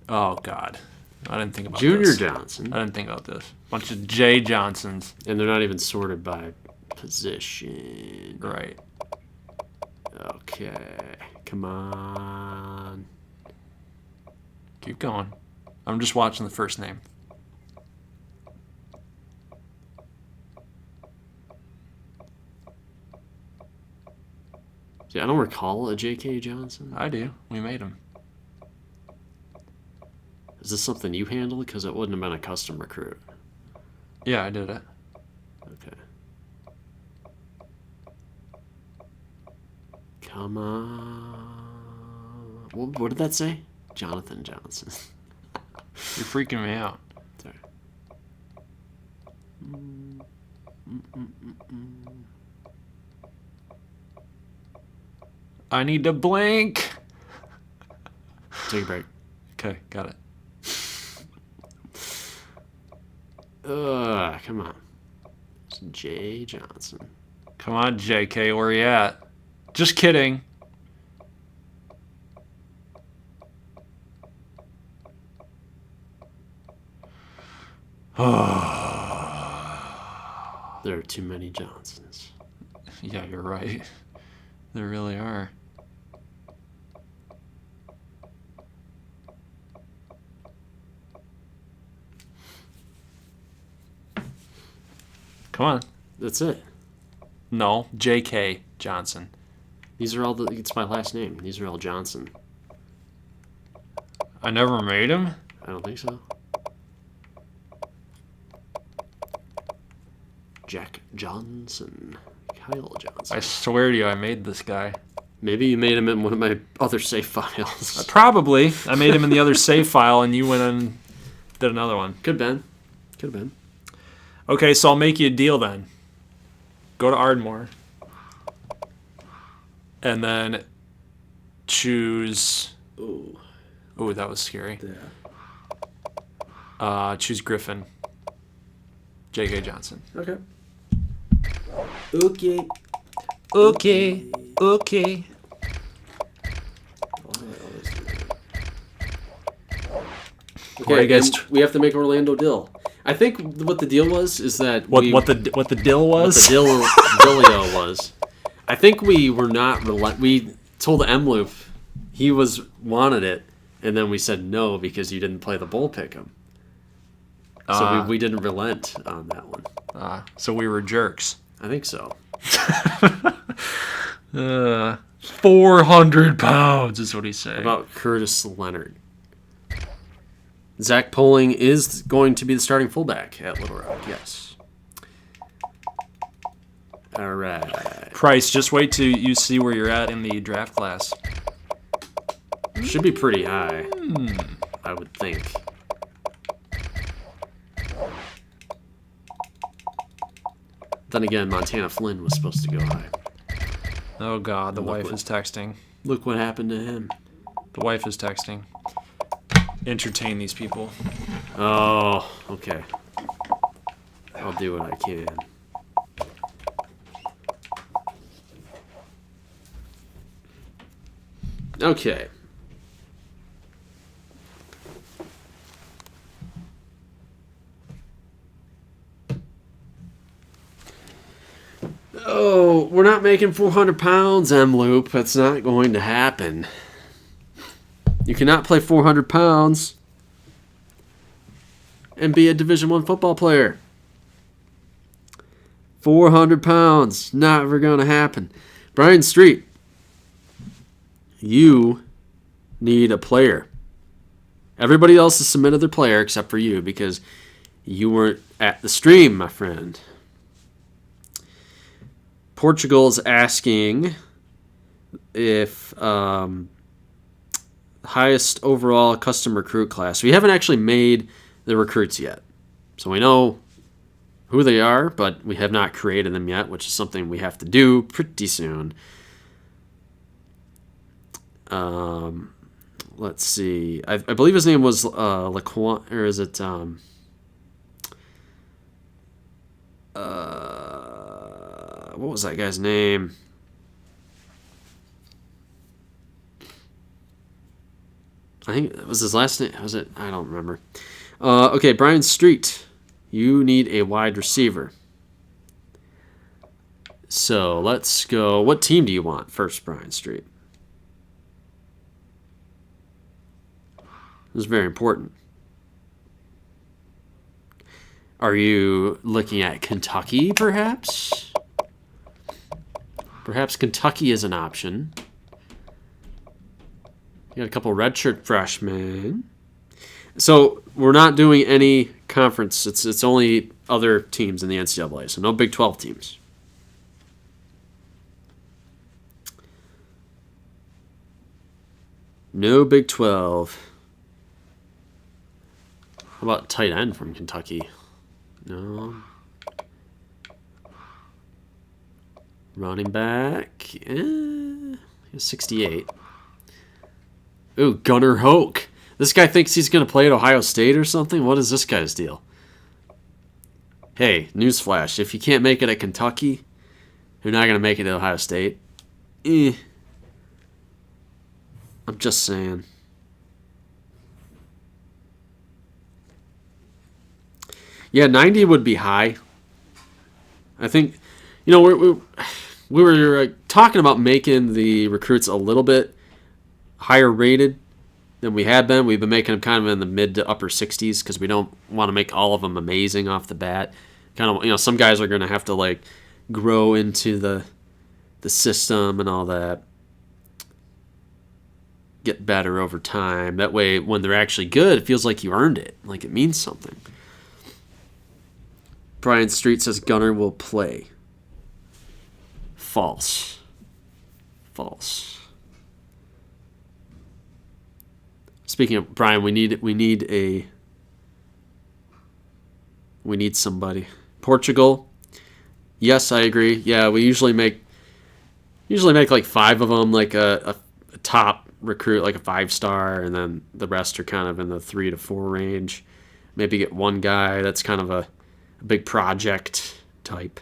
S1: Oh, God. I didn't think about
S2: Junior
S1: this.
S2: Johnson.
S1: I didn't think about this. Bunch of J. Johnsons.
S2: And they're not even sorted by position.
S1: Right.
S2: Okay. Come on.
S1: Keep going. I'm just watching the first name.
S2: See, I don't recall a J.K. Johnson.
S1: I do. We made him.
S2: Is this something you handled? Because it wouldn't have been a custom recruit.
S1: Yeah, I did it.
S2: Okay. Come on. What did that say? Jonathan Johnson.
S1: You're freaking me out.
S2: Sorry.
S1: I need to blink.
S2: Take a break.
S1: Okay, got it.
S2: Come on. It's J. Johnson.
S1: Come on, JK, where you at? Just kidding.
S2: There are too many Johnsons.
S1: Yeah, you're right. There really are. Come on.
S2: That's it.
S1: No, J.K. Johnson.
S2: These are all it's my last name. These are all Johnson.
S1: I never made him?
S2: I don't think so. Jack Johnson. Kyle Johnson.
S1: I swear to you, I made this guy.
S2: Maybe you made him in one of my other save files.
S1: Probably. I made him in the other save file, and you went and did another one.
S2: Could have been. Could have been.
S1: Okay, so I'll make you a deal then. Go to Ardmore. And then choose...
S2: Ooh.
S1: Ooh, that was scary.
S2: Yeah.
S1: Choose Griffin. J.K. Johnson.
S2: Okay. Okay.
S1: Okay. Okay.
S2: Okay,
S1: I guess
S2: we have to make Orlando Dill. I think what the deal was is that
S1: what the deal was.
S2: What the Dillio was. I think we were not we told M-Loop he wanted it, and then we said no because you didn't play the bowl pick'em. So we didn't relent on that one.
S1: So we were jerks.
S2: I think so.
S1: 400 pounds is what he said.
S2: About Curtis Leonard. Zach Poling is going to be the starting fullback at Little Rock, yes. All right.
S1: Price, just wait till you see where you're at in the draft class.
S2: Should be pretty high, I would think. Then again, Montana Flynn was supposed to go high.
S1: Oh, God, the
S2: Look
S1: wife
S2: what-
S1: is texting.
S2: Look what happened to him.
S1: The wife is texting. Entertain these people.
S2: Oh, okay. I'll do what I can. Okay. Oh, we're not making 400 pounds, M-Loop. That's not going to happen. You cannot play 400 pounds and be a Division I football player. 400 pounds, never going to happen. Brian Street, you need a player. Everybody else has submitted their player except for you because you weren't at the stream, my friend. Portugal is asking if highest overall custom recruit class. We haven't actually made the recruits yet. So we know who they are, but we have not created them yet, which is something we have to do pretty soon. let's see. I believe his name was Laquan, or is it what was that guy's name? I think it was his last name. Was it? I don't remember. Okay, Brian Street. You need a wide receiver. So let's go. What team do you want first, Brian Street? This is very important. Are you looking at Kentucky, perhaps? Perhaps Kentucky is an option. You got a couple redshirt freshmen. So we're not doing any conference. It's only other teams in the NCAA. So no Big 12 teams. No Big 12. How about tight end from Kentucky? No. Running back. 68. Ooh, Gunnar Hoke. This guy thinks he's going to play at Ohio State or something? What is this guy's deal? Hey, newsflash. If you can't make it at Kentucky, you're not going to make it at Ohio State. I'm just saying. Yeah, 90 would be high. I think, we were talking about making the recruits a little bit higher rated than we had been. We've been making them kind of in the mid to upper 60s because we don't want to make all of them amazing off the bat. Kind of, some guys are going to have to grow into the system and all that. Get better over time. That way, when they're actually good, it feels like you earned it, like it means something. Brian Street says Gunner will play. False. False. Speaking of Brian, we need somebody. Portugal. Yes, I agree. Yeah, we usually make like 5 of them, like a top recruit, like a 5-star, and then the rest are kind of in the 3 to 4 range. Maybe get one guy that's kind of a big project type.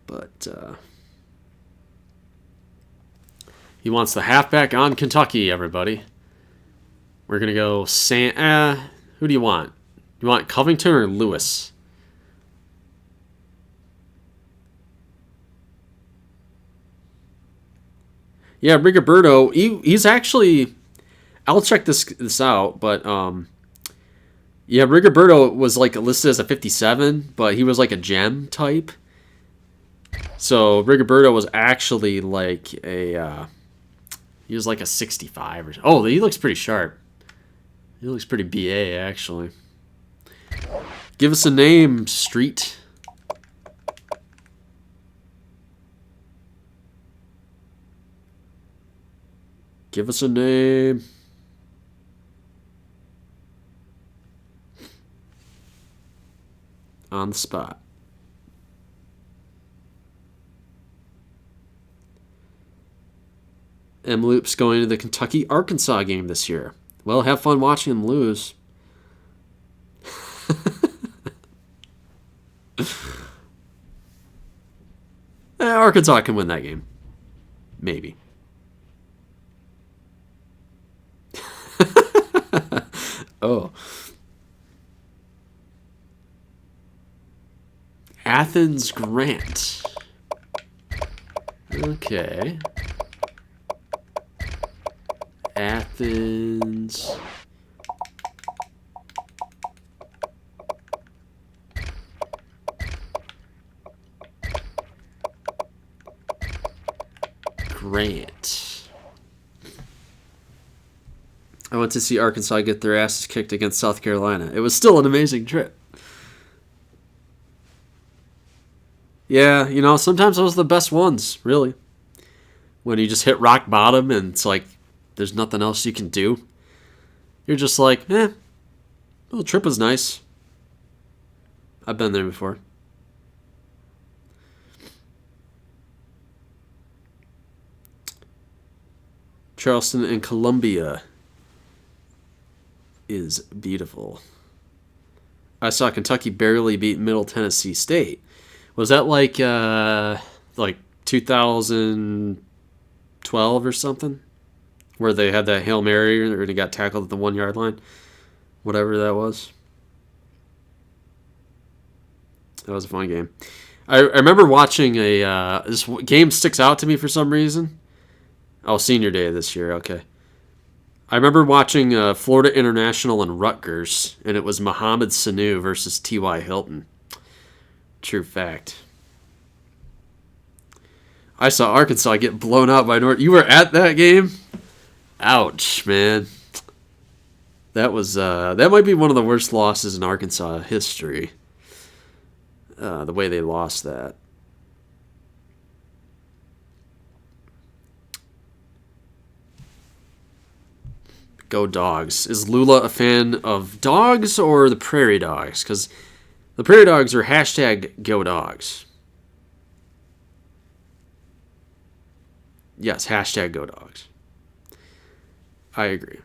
S2: But he wants the halfback on Kentucky, everybody. We're going to go who do you want? You want Covington or Lewis? Yeah, Rigoberto, he's actually... I'll check this out, but... Yeah, Rigoberto was listed as a 57, but he was like a gem type. So Rigoberto was actually he was like a 65 or... Oh, he looks pretty sharp. He looks pretty BA, actually. Give us a name, Street. Give us a name. On the spot. M-Loop's going to the Kentucky-Arkansas game this year. Well, have fun watching them lose. Arkansas can win that game. Maybe. Oh. Athens Grant. Okay. Athens. Grant. I went to see Arkansas get their asses kicked against South Carolina. It was still an amazing trip. Yeah, sometimes those are the best ones, really. When you just hit rock bottom and it's like there's nothing else you can do. You're just like, well, the trip was nice. I've been there before. Charleston and Columbia. is beautiful. I saw Kentucky barely beat Middle Tennessee State. Was that like 2012 or something? Where they had that Hail Mary or they got tackled at the 1 yard line? Whatever that was. That was a fun game. I remember watching this game sticks out to me for some reason. Oh, senior day this year. Okay. I remember watching Florida International and Rutgers, and it was Mohamed Sanu versus T.Y. Hilton. True fact. I saw Arkansas get blown out by North. You were at that game? Ouch, man. That was that might be one of the worst losses in Arkansas history. The way they lost that. Go Dogs. Is Lula a fan of dogs or the Prairie Dogs? Because the Prairie Dogs are hashtag Go Dogs. Yes, hashtag Go Dogs. I agree.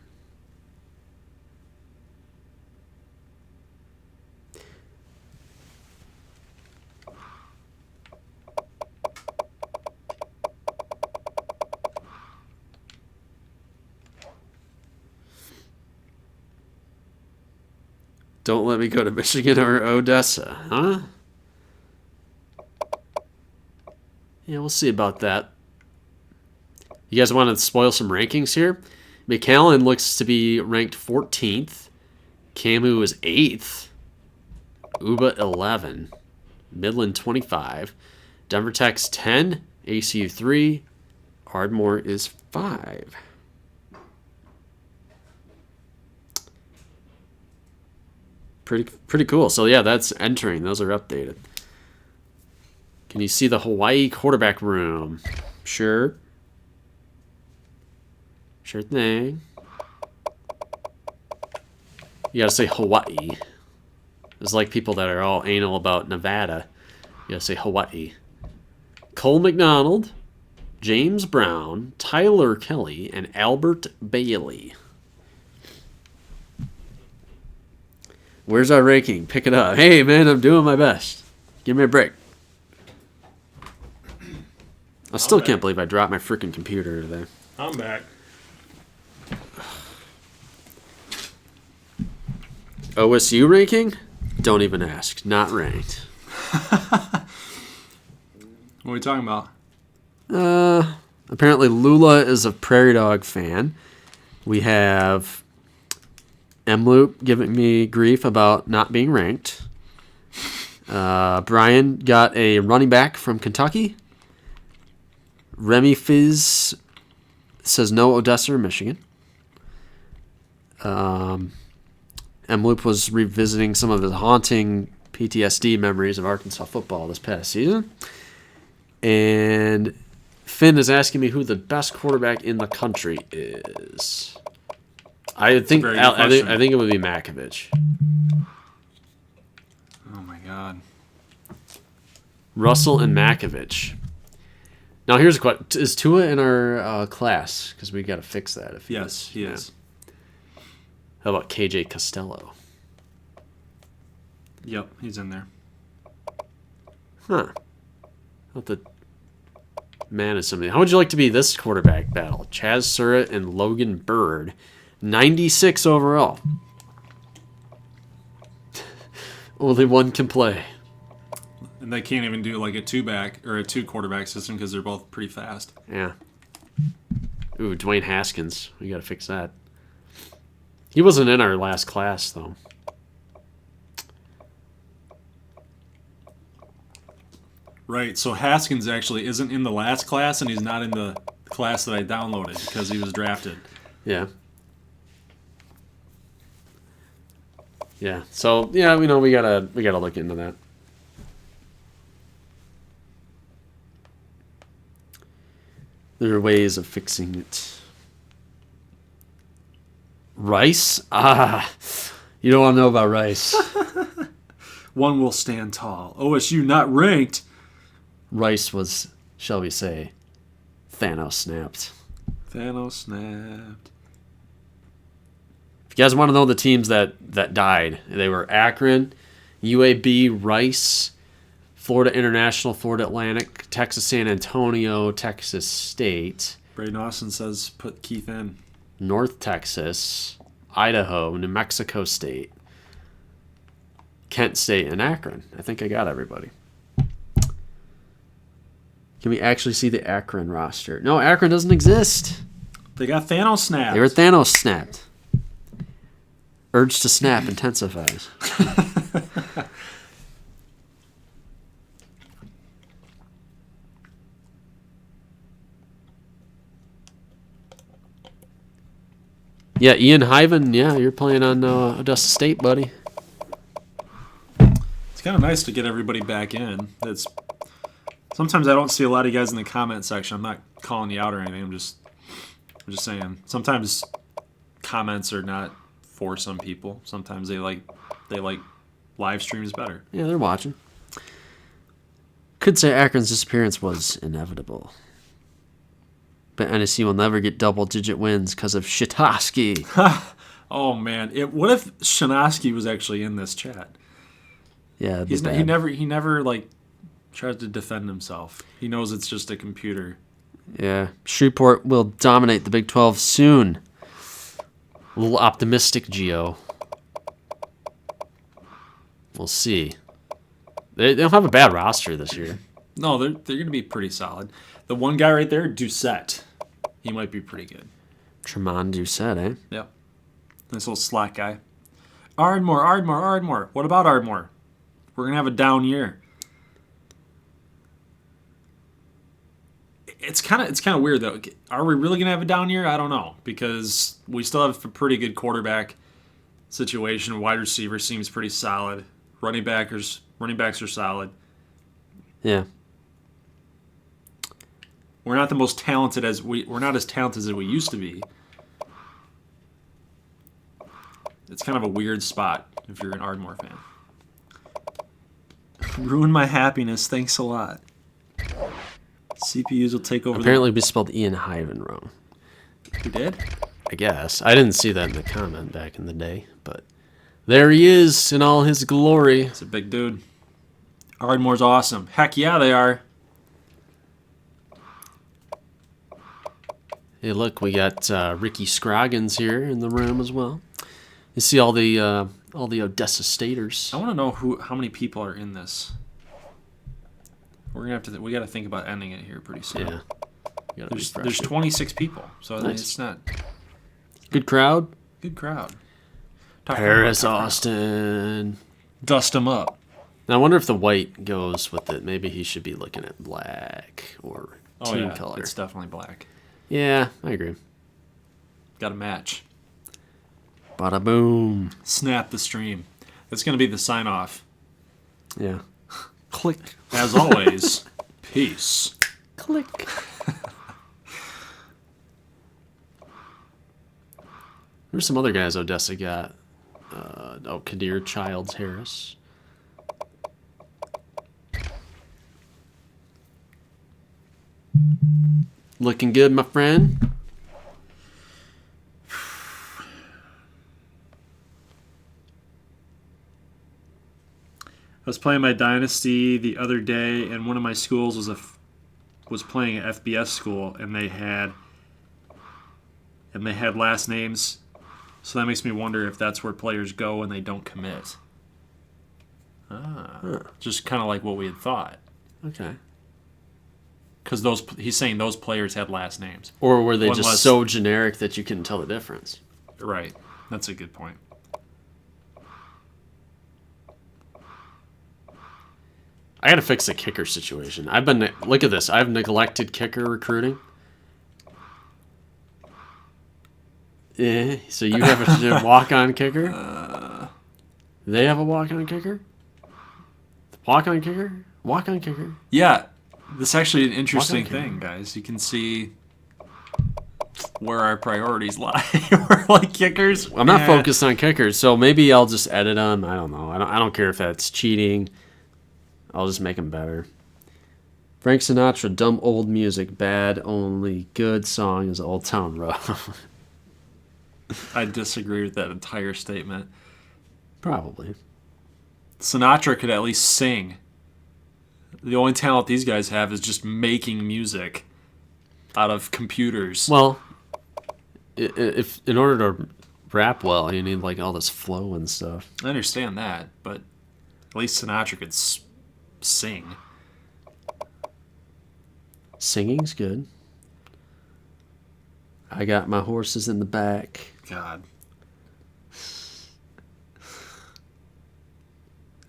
S2: Don't let me go to Michigan or Odessa, huh? Yeah, we'll see about that. You guys want to spoil some rankings here? McAllen looks to be ranked 14th. Camu is 8th. Uba 11. Midland 25. Denver Tech's 10. ACU 3. Ardmore is 5. Pretty cool. So yeah, that's entering. Those are updated. Can you see the Hawaii quarterback room? Sure. Sure thing. You gotta say Hawaii. It's like people that are all anal about Nevada. You gotta say Hawaii. Cole McDonald, James Brown, Tyler Kelly, and Albert Bailey. Where's our ranking? Pick it up. Hey, man, I'm doing my best. Give me a break. I still can't believe I dropped my freaking computer today.
S1: I'm back.
S2: OSU ranking? Don't even ask. Not ranked.
S1: What are we talking about?
S2: Apparently Lula is a Prairie Dog fan. We have M-Loop giving me grief about not being ranked. Brian got a running back from Kentucky. Remy Fizz says no Odessa or Michigan. M-Loop was revisiting some of his haunting PTSD memories of Arkansas football this past season. And Finn is asking me who the best quarterback in the country is. I think it would be Makovich.
S1: Oh my God.
S2: Russell and Makovich. Now here's a question: is Tua in our class? Because we got to fix that. If
S1: yes, he is.
S2: How about KJ Costello?
S1: Yep, he's in there.
S2: Huh. What the man is something. How would you like to be this quarterback battle? Chaz Surratt and Logan Bird. 96 overall. Only one can play.
S1: And they can't even do like a two-back or a two-quarterback system because they're both pretty fast.
S2: Yeah. Ooh, Dwayne Haskins. We got to fix that. He wasn't in our last class, though.
S1: Right, so Haskins actually isn't in the last class, and he's not in the class that I downloaded because he was drafted.
S2: Yeah. Yeah. So yeah, we gotta look into that. There are ways of fixing it. Rice? You don't want to know about Rice.
S1: One will stand tall. OSU not ranked.
S2: Rice was, shall we say, Thanos snapped.
S1: Thanos snapped.
S2: you guys want to know the teams that died, they were Akron, UAB, Rice, Florida International, Florida Atlantic, Texas San Antonio, Texas State,
S1: Braden Austin says put Keith in.
S2: North Texas, Idaho, New Mexico State, Kent State, and Akron. I think I got everybody. Can we actually see the Akron roster? No, Akron doesn't exist.
S1: They got Thanos snapped.
S2: They were Thanos snapped. Urge to snap intensifies. Yeah, Ian Hyven, you're playing on Augusta State, buddy.
S1: It's kind of nice to get everybody back in. Sometimes I don't see a lot of you guys in the comment section. I'm not calling you out or anything. I'm just saying. Sometimes comments are not for some people. Sometimes they like live streams better.
S2: Yeah, they're watching. Could say Akron's disappearance was inevitable. But NSU will never get double-digit wins because of Shitosky.
S1: Oh man, what if Shinosky was actually in this chat?
S2: Yeah,
S1: he never like tries to defend himself. He knows it's just a computer.
S2: Yeah, Shreveport will dominate the Big 12 soon. A little optimistic, Gio. We'll see. They don't have a bad roster this year.
S1: No, they're going to be pretty solid. The one guy right there, Doucette, he might be pretty good.
S2: Tremont Doucette, eh?
S1: Yep. Nice little slack guy. Ardmore. What about Ardmore? We're going to have a down year. It's kind of weird, though. Are we really going to have a down year? I don't know, because we still have a pretty good quarterback situation. Wide receiver seems pretty solid. Running backs are solid.
S2: Yeah.
S1: We're not the most talented we're not as talented as we used to be. It's kind of a weird spot if you're an Ardmore fan. Ruined my happiness. Thanks a lot. CPUs will take over.
S2: Apparently, we spelled Ian Hyven wrong.
S1: We did?
S2: I guess. I didn't see that in the comment back in the day, but there he is in all his glory.
S1: It's a big dude. Ardmore's awesome. Heck yeah, they are.
S2: Hey, look, we got Ricky Scroggins here in the room as well. You see all the Odessa Staters.
S1: I want to know how many people are in this. We got to think about ending it here pretty soon.
S2: Yeah.
S1: There's 26 people, so
S2: nice.
S1: It's not
S2: good crowd.
S1: Good crowd.
S2: Paris Austin.
S1: Dust him up.
S2: Now, I wonder if the white goes with it. Maybe he should be looking at black or team color.
S1: It's definitely black.
S2: Yeah, I agree.
S1: Got to match.
S2: Bada boom.
S1: Snap the stream. That's going to be the sign off.
S2: Yeah. Click.
S1: As always, peace.
S2: Click. There's some other guys Odessa got. Kadir Childs Harris. Looking good, my friend.
S1: I was playing my Dynasty the other day, and one of my schools was playing at FBS school, and they had last names. So that makes me wonder if that's where players go when they don't commit. Just kind of like what we had thought.
S2: Okay.
S1: Because he's saying those players had last names.
S2: Or were they just so generic that you couldn't tell the difference?
S1: Right. That's a good point.
S2: I gotta fix the kicker situation. Look at this. I've neglected kicker recruiting. Yeah. So you have a walk-on kicker? They have a walk-on kicker? Walk-on kicker? Walk-on kicker?
S1: Yeah. This is actually an interesting thing, guys. You can see where our priorities lie. We're like kickers.
S2: I'm not focused on kickers, so maybe I'll just edit them. I don't know. I don't care if that's cheating. I'll just make them better. Frank Sinatra, dumb old music, bad only good song is Old Town Road.
S1: I disagree with that entire statement.
S2: Probably.
S1: Sinatra could at least sing. The only talent these guys have is just making music out of computers.
S2: Well, if in order to rap well, you need like all this flow and stuff.
S1: I understand that, but at least Sinatra could sing.
S2: Singing's good. I got my horses in the back.
S1: God.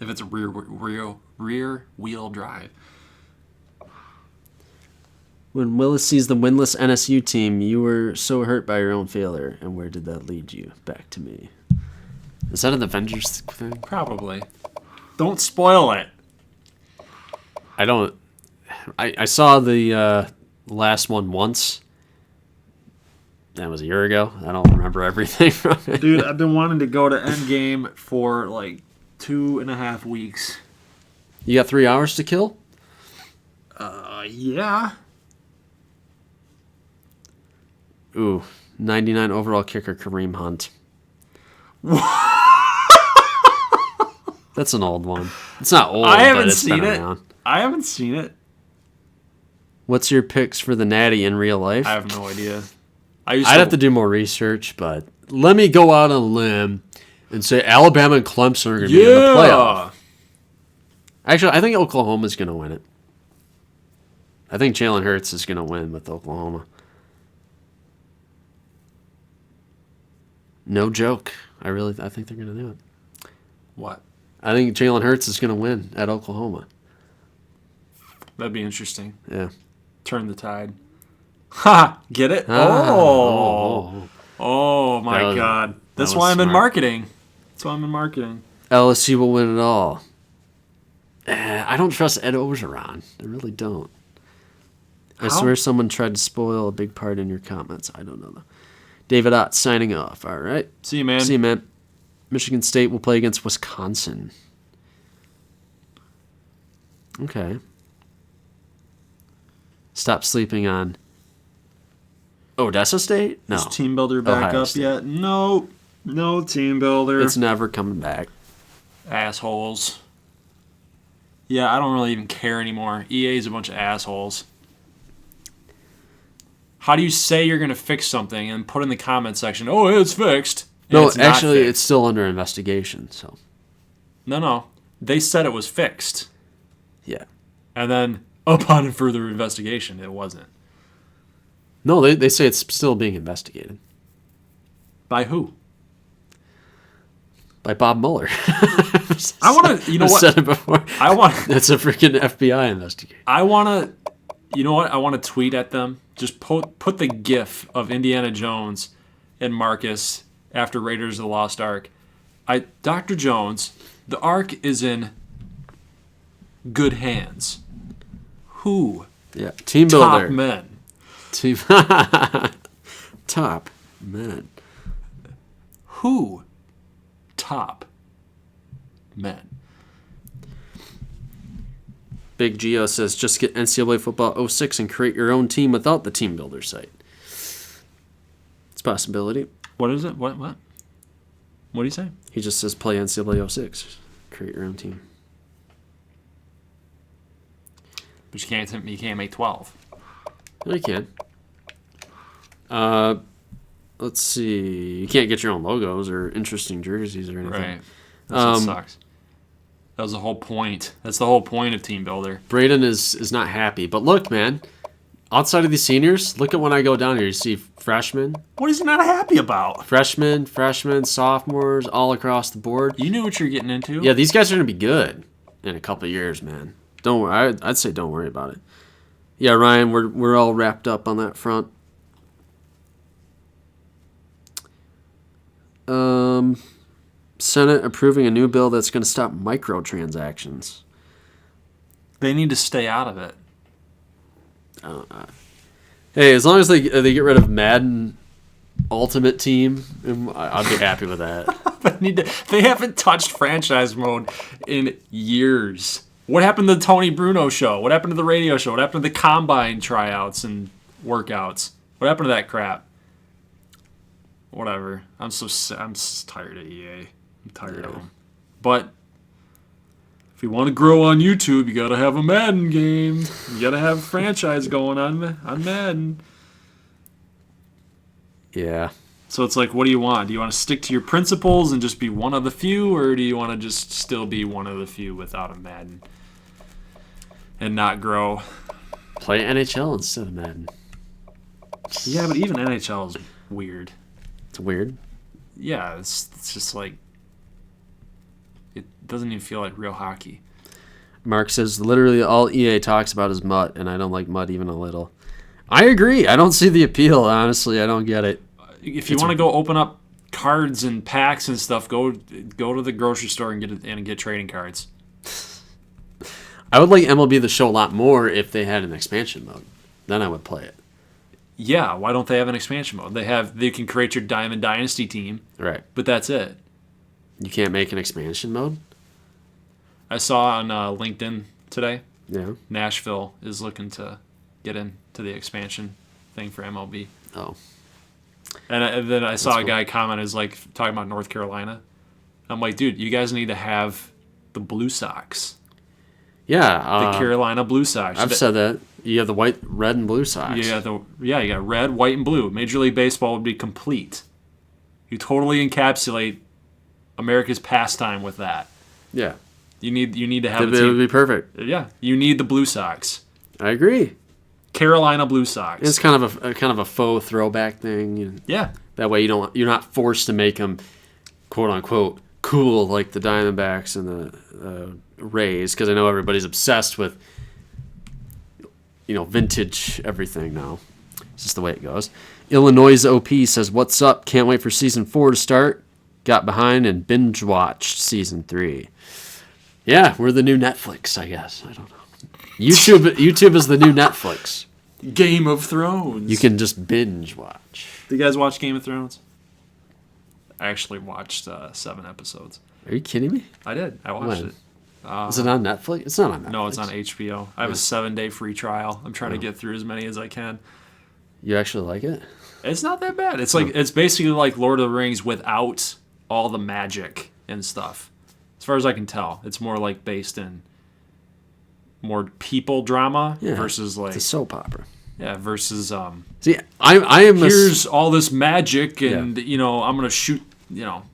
S1: If it's a rear wheel drive.
S2: When Willis sees the winless NSU team, you were so hurt by your own failure. And where did that lead you? Back to me. Is that an Avengers thing?
S1: Probably. Don't spoil it.
S2: I don't. I saw the last one once. That was a year ago. I don't remember everything from it.
S1: Dude, I've been wanting to go to Endgame for like 2.5 weeks.
S2: You got 3 hours to kill?
S1: Yeah.
S2: Ooh, 99 overall kicker Kareem Hunt. That's an old one. It's not old,
S1: I haven't
S2: but it's
S1: seen
S2: been
S1: it.
S2: around.
S1: I haven't seen it.
S2: What's your picks for the Natty in real life?
S1: I have no idea.
S2: I'd have to do more research, but let me go out on a limb and say Alabama and Clemson are going to be in the playoff. Actually, I think Oklahoma's going to win it. I think Jalen Hurts is going to win with Oklahoma. No joke. I think they're going to do it.
S1: What?
S2: I think Jalen Hurts is going to win at Oklahoma.
S1: That'd be interesting.
S2: Yeah.
S1: Turn the tide. Ha! Get it? Oh my God. That's why I'm in marketing. That's why I'm in marketing.
S2: LSU will win it all. I don't trust Ed Orgeron. I really don't. I swear someone tried to spoil a big part in your comments. I don't know, though. David Ott signing off. All right.
S1: See you, man.
S2: See you, man. Michigan State will play against Wisconsin. Okay. Stop sleeping on Odessa State? No.
S1: Is Team Builder back
S2: Ohio
S1: up
S2: State.
S1: yet? No. No Team Builder.
S2: It's never coming back.
S1: Assholes. Yeah, I don't really even care anymore. EA's a bunch of assholes. How do you say you're going to fix something and put in the comment section, oh, it's fixed? And
S2: No,
S1: it's not
S2: actually,
S1: fixed?
S2: it's still under investigation. So,
S1: No. They said it was fixed.
S2: yeah.
S1: And then, upon further investigation, it wasn't.
S2: No, they say it's still being investigated.
S1: By who?
S2: By Bob Mueller.
S1: I want to, you know
S2: I've
S1: what?
S2: said it before.
S1: I want.
S2: It's a freaking FBI investigation.
S1: I want to. You know what? I want to tweet at them. Just put the GIF of Indiana Jones and Marcus after Raiders of the Lost Ark. Dr. Jones, the Ark is in good hands. Who?
S2: Yeah. Team Builder.
S1: Top men.
S2: Team. Top men.
S1: Who? Top men.
S2: Big Geo says, just get NCAA Football 06 and create your own team without the Team Builder site. It's a possibility.
S1: What is it? What? What do you say?
S2: He just says play NCAA 06. Create your own team.
S1: But you can't make 12.
S2: No, you can. Let's see. You can't get your own logos or interesting jerseys or anything.
S1: Right. That sucks. That was the whole point. That's the whole point of Team Builder.
S2: Braden is not happy. But look, man. Outside of the seniors, look at when I go down here. You see freshmen.
S1: What is he not happy about?
S2: Freshmen, sophomores, all across the board.
S1: You knew what you're getting into.
S2: Yeah, these guys are going to be good in a couple of years, man. Don't worry. I'd say don't worry about it. Yeah, Ryan, we're all wrapped up on that front. Senate approving a new bill that's going to stop microtransactions.
S1: They need to stay out of it.
S2: Hey, as long as they get rid of Madden Ultimate Team, I'd be happy with that.
S1: They haven't touched franchise mode in years. What happened to the Tony Bruno show? What happened to the radio show? What happened to the combine tryouts and workouts? What happened to that crap? whatever. I'm tired of EA. I'm tired of them. But if you want to grow on YouTube, you got to have a Madden game. You got to have a franchise going on Madden.
S2: Yeah.
S1: So it's like, what do you want? Do you want to stick to your principles and just be one of the few, or do you want to just still be one of the few without a Madden and not grow?
S2: Play NHL instead of Madden.
S1: Yeah, but even NHL is weird.
S2: It's weird.
S1: Yeah, it's just like, it doesn't even feel like real hockey.
S2: Mark says, literally all EA talks about is mud, and I don't like mud even a little. I agree. I don't see the appeal, honestly. I don't get it.
S1: If you want to go open up cards and packs and stuff, go to the grocery store and get trading cards.
S2: I would like MLB The Show a lot more if they had an expansion mode. Then I would play it.
S1: Yeah, why don't they have an expansion mode? They can create your Diamond Dynasty team.
S2: Right.
S1: But that's it.
S2: You can't make an expansion mode?
S1: I saw on LinkedIn today,
S2: Yeah.
S1: Nashville is looking to get into the expansion thing for MLB.
S2: Oh.
S1: And then I saw a guy comment is like talking about North Carolina. I'm like, dude, you guys need to have the Blue Sox.
S2: Yeah.
S1: The Carolina Blue Sox.
S2: I've said that. You have the white, red, and blue Sox.
S1: You got red, white, and blue. Major League Baseball would be complete. You totally encapsulate America's pastime with that.
S2: Yeah.
S1: You need to have
S2: It would be perfect.
S1: Yeah, you need the Blue Sox.
S2: I agree.
S1: Carolina Blue Sox.
S2: It's kind of a faux throwback thing.
S1: Yeah.
S2: That way you're not forced to make them quote unquote cool like the Diamondbacks and the Rays, because I know everybody's obsessed with vintage everything now. It's just the way it goes. Illinois OP says, "What's up? Can't wait for season 4 to start. Got behind and binge watched season 3." Yeah, we're the new Netflix, I guess. I don't know. YouTube is the new Netflix.
S1: Game of Thrones.
S2: You can just binge watch.
S1: Do you guys watch Game of Thrones? I actually watched 7 episodes.
S2: Are you kidding me?
S1: I did. I watched
S2: When?
S1: it.
S2: Is it on Netflix? It's not on Netflix.
S1: No, it's on HBO. I have a 7-day free trial. I'm trying to get through as many as I can.
S2: You actually like it?
S1: It's not that bad. It's basically like Lord of the Rings without all the magic and stuff. As far as I can tell, it's more like based in more people drama versus like
S2: it's a soap opera.
S1: Yeah, versus
S2: See, I am
S1: here's all this magic and I'm gonna shoot.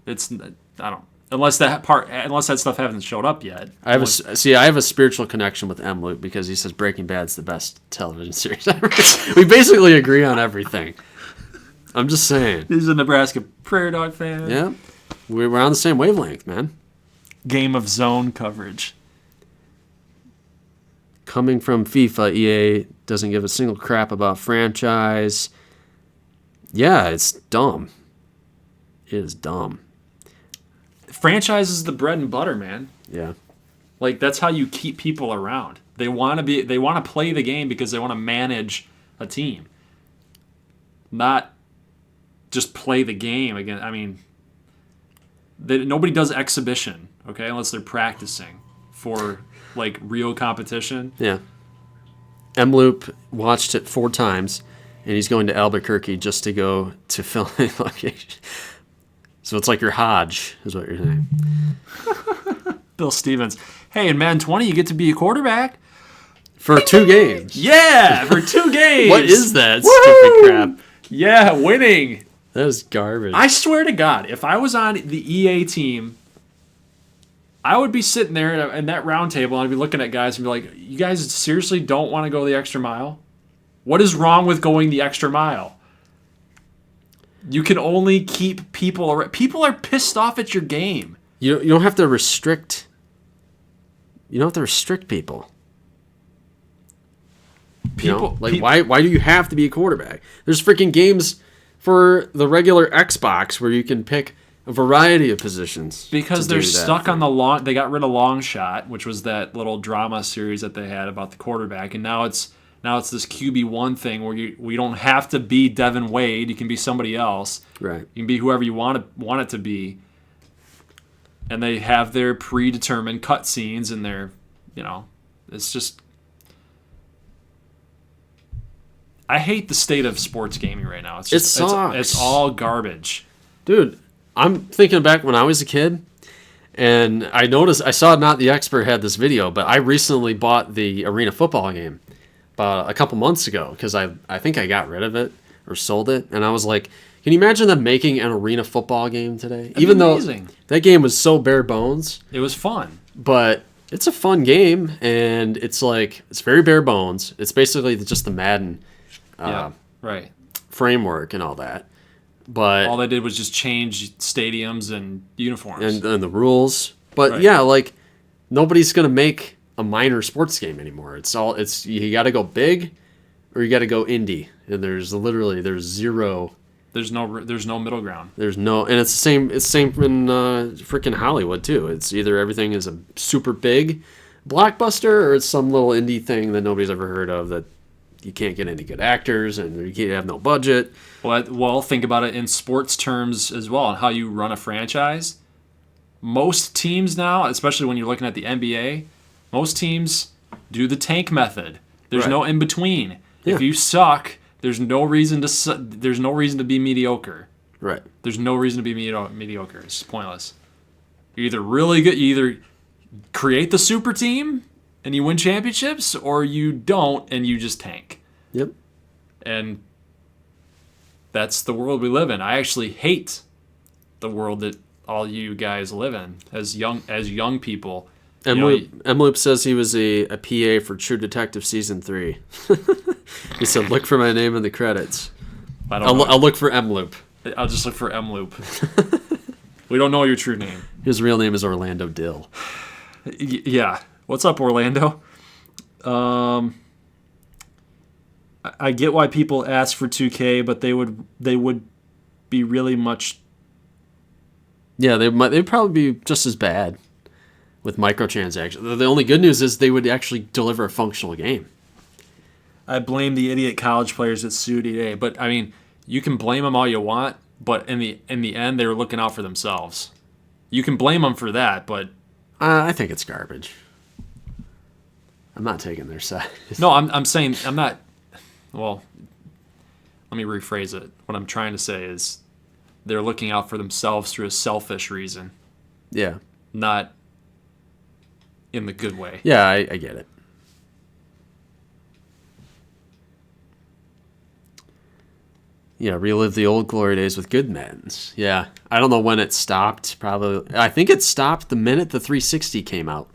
S1: It's I don't unless that stuff hasn't showed up yet.
S2: I have a spiritual connection with M. Luke because he says Breaking Bad's the best television series ever. We basically agree on everything. I'm just saying.
S1: He's a Nebraska Prairie Dog fan.
S2: Yeah, we're on the same wavelength, man.
S1: Game of Zone coverage.
S2: Coming from FIFA, EA doesn't give a single crap about franchise. Yeah, it's dumb. It is dumb.
S1: Franchise is the bread and butter, man.
S2: Yeah.
S1: Like that's how you keep people around. They want to play the game because they want to manage a team. Not just play the game again. I mean, nobody does exhibition, okay, unless they're practicing for like real competition.
S2: Yeah. M-Loop watched it 4 times, and he's going to Albuquerque just to go to filming location. So it's like your Hodge, is what you're saying.
S1: Bill Stevens. Hey, in Madden 20, you get to be a quarterback.
S2: For 2 games.
S1: Yeah, for 2 games.
S2: What is that
S1: Woo-hoo!
S2: stupid crap?
S1: Yeah, winning.
S2: That is garbage.
S1: I swear to God, if I was on the EA team, I would be sitting there in that round table and I'd be looking at guys and be like, you guys seriously don't want to go the extra mile? What is wrong with going the extra mile? You can only keep people around. People are pissed off at your game.
S2: You don't have to restrict. You don't have to restrict people. Why do you have to be a quarterback? There's freaking games for the regular Xbox where you can pick a variety of positions.
S1: Because they're stuck on the long. They got rid of Long Shot, which was that little drama series that they had about the quarterback, and now it's this QB1 thing where we don't have to be Devin Wade. You can be somebody else.
S2: Right.
S1: You can be whoever you want it to be. And they have their predetermined cut scenes and their, it's just. I hate the state of sports gaming right now. It
S2: sucks.
S1: It's all garbage.
S2: Dude, I'm thinking back when I was a kid, and I saw Not the Expert had this video, but I recently bought the arena football game about a couple months ago because I think I got rid of it or sold it, and I was like, can you imagine them making an arena football game today? Even though that game was so bare bones.
S1: It was fun.
S2: But it's a fun game, and it's very bare bones. It's basically just the Madden
S1: right.
S2: framework and all that. But
S1: all they did was just change stadiums and uniforms.
S2: And the rules. But nobody's going to make a minor sports game anymore. It's you got to go big or you got to go indie. And there's zero.
S1: There's no middle ground.
S2: There's no, and it's the same. It's same in freaking Hollywood too. It's either everything is a super big blockbuster or it's some little indie thing that nobody's ever heard of that you can't get any good actors and you can't have no budget.
S1: Well, think about it in sports terms as well and how you run a franchise. Most teams now, especially when you're looking at the NBA, most teams do the tank method. There's no in between.
S2: Yeah.
S1: If you suck, there's no reason to be mediocre.
S2: Right.
S1: There's no reason to be mediocre. It's pointless. You're either really good, you either create the super team and you win championships, or you don't and you just tank.
S2: Yep.
S1: And that's the world we live in. I actually hate the world that all you guys live in as young people.
S2: Emloop says he was a PA for True Detective Season 3. He said, look for my name in the credits. I'll look for Emloop.
S1: I'll just look for Emloop. We don't know your true name.
S2: His real name is Orlando Dill.
S1: Yeah. What's up, Orlando? I get why people ask for 2K, but they would be really much.
S2: Yeah, they'd probably be just as bad with microtransactions. The only good news is they would actually deliver a functional game.
S1: I blame the idiot college players that sued EA, but I mean, you can blame them all you want, but in the end, they were looking out for themselves. You can blame them for that, but
S2: I think it's garbage. I'm not taking their side.
S1: No, I'm saying I'm not. Well, let me rephrase it. What I'm trying to say is they're looking out for themselves through a selfish reason.
S2: Yeah.
S1: Not in the good way.
S2: Yeah, I get it. Yeah, relive the old glory days with good Maddens. Yeah, I don't know when it stopped. Probably, I think it stopped the minute the 360 came out,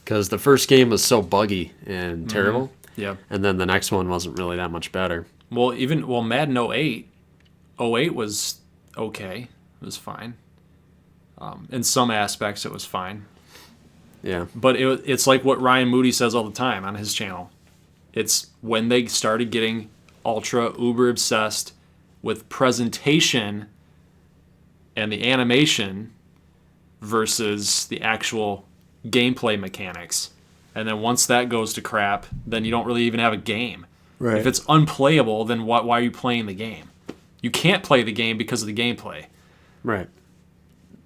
S2: because the first game was so buggy and terrible.
S1: Yeah,
S2: and then the next one wasn't really that much better.
S1: Well, Madden 08 was okay. It was fine. In some aspects, it was fine.
S2: Yeah,
S1: but it's like what Ryan Moody says all the time on his channel. It's when they started getting ultra uber obsessed with presentation and the animation versus the actual gameplay mechanics. And then once that goes to crap, then you don't really even have a game.
S2: Right.
S1: If it's unplayable, then why are you playing the game? You can't play the game because of the gameplay.
S2: Right.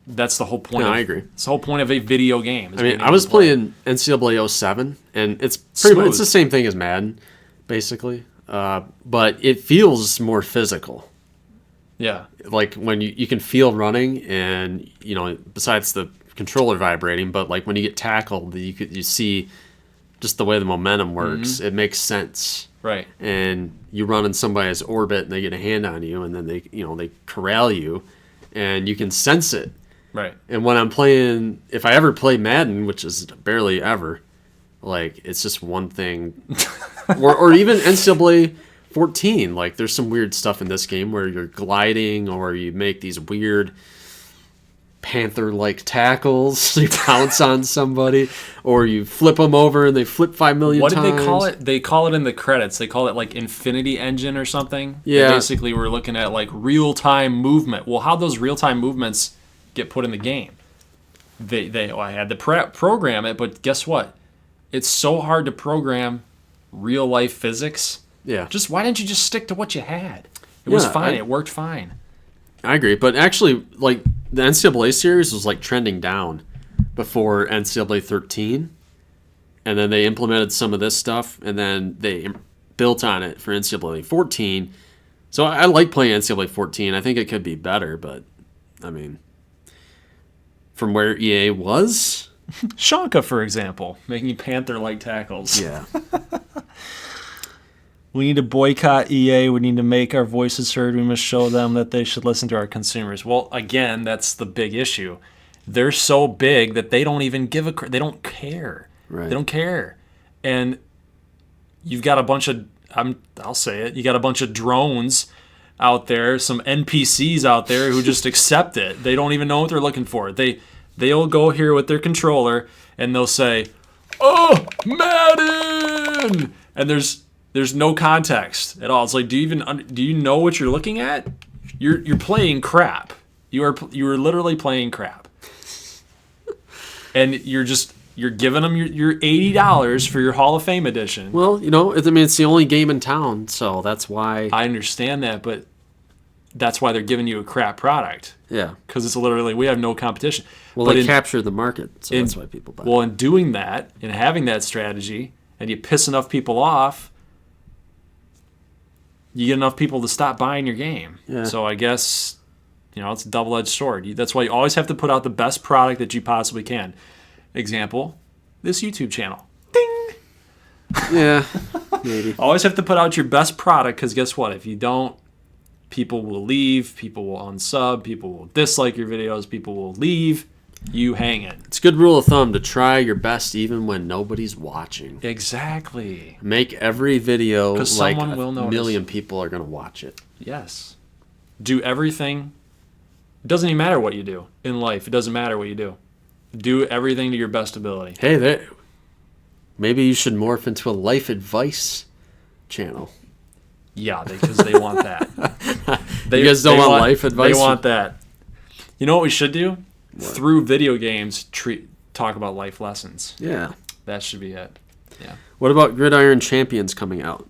S1: That's the whole point.
S2: No, I agree.
S1: It's the whole point of a video game.
S2: I mean, I was playing NCAA 07, and it's pretty much, it's the same thing as Madden, basically. But it feels more physical.
S1: Yeah.
S2: Like when you can feel running, and besides the controller vibrating, but like when you get tackled, you see just the way the momentum works. Mm-hmm. It makes sense.
S1: Right.
S2: And you run in somebody's orbit, and they get a hand on you, and then they corral you, and you can sense it.
S1: Right.
S2: And when I'm playing, if I ever play Madden, which is barely ever, like it's just one thing, or even NCAA 14. Like there's some weird stuff in this game where you're gliding, or you make these weird panther-like tackles. You pounce on somebody, or you flip them over and they flip 5 million times.
S1: What did they call it? They call it in the credits. They call it like Infinity Engine or something.
S2: Yeah.
S1: And basically, we're looking at like real-time movement. Well, how those real-time movements get put in the game? I had to program it, but guess what? It's so hard to program real-life physics.
S2: Yeah.
S1: Why didn't you just stick to what you had? It was fine. It worked fine.
S2: I agree, but actually, like the NCAA series was like trending down before NCAA 13, and then they implemented some of this stuff, and then they built on it for NCAA 14. So I like playing NCAA 14. I think it could be better, but I mean, from where EA was.
S1: Shanka, for example, making Panther-like tackles.
S2: Yeah.
S1: We need to boycott EA. We need to make our voices heard. We must show them that they should listen to our consumers. Well, again, that's the big issue. They're so big that they don't even give a... They don't care.
S2: Right.
S1: They don't care. And you've got a bunch of... I'll say it. You got a bunch of drones out there, some NPCs out there who just accept it. They don't even know what they're looking for. They'll go here with their controller and they'll say, "Oh, Madden!" And there's no context at all. It's like, do you know what you're looking at? You're playing crap. You are literally playing crap. And you're giving them your $80 for your Hall of Fame edition.
S2: Well, it's the only game in town, so that's why.
S1: I understand that, but that's why they're giving you a crap product.
S2: Yeah.
S1: Because it's literally, we have no competition.
S2: Well, they capture the market, so that's why people buy it.
S1: Well, in doing that, and having that strategy, and you piss enough people off, you get enough people to stop buying your game.
S2: Yeah.
S1: So I guess, it's a double-edged sword. That's why you always have to put out the best product that you possibly can. Example, this YouTube channel. Ding!
S2: Yeah, maybe.
S1: Always have to put out your best product, because guess what? If you don't, people will leave, people will unsub, people will dislike your videos, people will leave. You hang it.
S2: It's a good rule of thumb to try your best even when nobody's watching.
S1: Exactly.
S2: Make every video like
S1: someone will notice.
S2: Million people are going to watch it.
S1: Yes. Do everything. It doesn't even matter what you do in life. It doesn't matter what you do. Do everything to your best ability.
S2: Hey, maybe you should morph into a life advice channel.
S1: Yeah, because they want that.
S2: You guys don't want life advice?
S1: They want that. You know what we should do? What? Through video games, talk about life lessons.
S2: Yeah.
S1: That should be it. Yeah.
S2: What about Gridiron Champions coming out?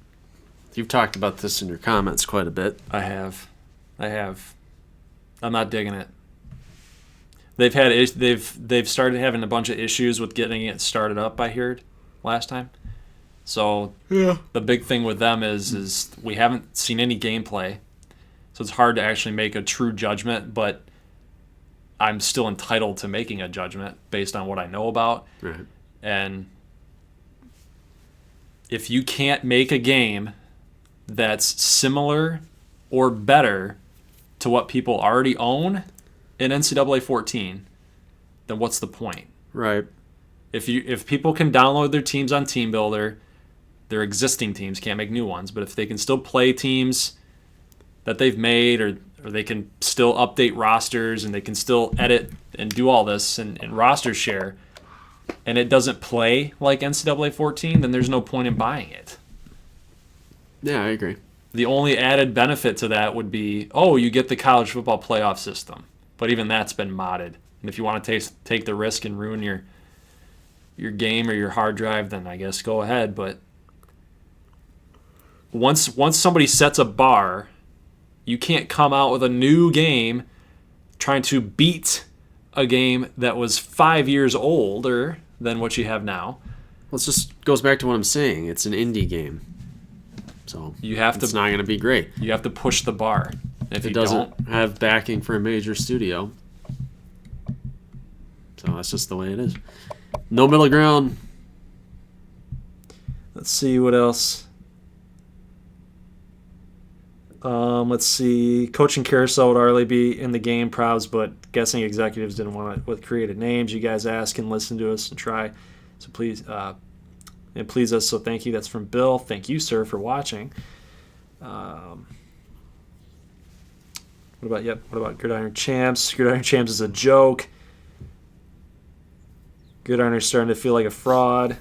S2: You've talked about this in your comments quite a bit.
S1: I have. I'm not digging it. They've started having a bunch of issues with getting it started up, I heard, last time. So yeah. The big thing with them is we haven't seen any gameplay. So it's hard to actually make a true judgment, but I'm still entitled to making a judgment based on what I know about.
S2: Right.
S1: And if you can't make a game that's similar or better to what people already own in NCAA 14, then what's the point?
S2: Right.
S1: If people can download their teams on TeamBuilder, their existing teams, can't make new ones, but if they can still play teams that they've made, or they can still update rosters, and they can still edit and do all this and roster share, and it doesn't play like NCAA 14, then there's no point in buying it.
S2: Yeah, I agree.
S1: The only added benefit to that would be, you get the college football playoff system. But even that's been modded. And if you want to take the risk and ruin your game or your hard drive, then I guess go ahead. But once somebody sets a bar, you can't come out with a new game trying to beat a game that was 5 years older than what you have now.
S2: Well, it just goes back to what I'm saying. It's an indie game. So it's not going to be great.
S1: You have to push the bar.
S2: If it doesn't have backing for a major studio. So that's just the way it is. No middle ground.
S1: Let's see what else. Let's see. Coaching carousel would already be in the game probs, but guessing executives didn't want it with creative names. You guys ask and listen to us and try. So please, and please us. So thank you. That's from Bill. Thank you, sir, for watching. What about Gridiron Champs? Gridiron Champs is a joke. Gridiron's starting to feel like a fraud.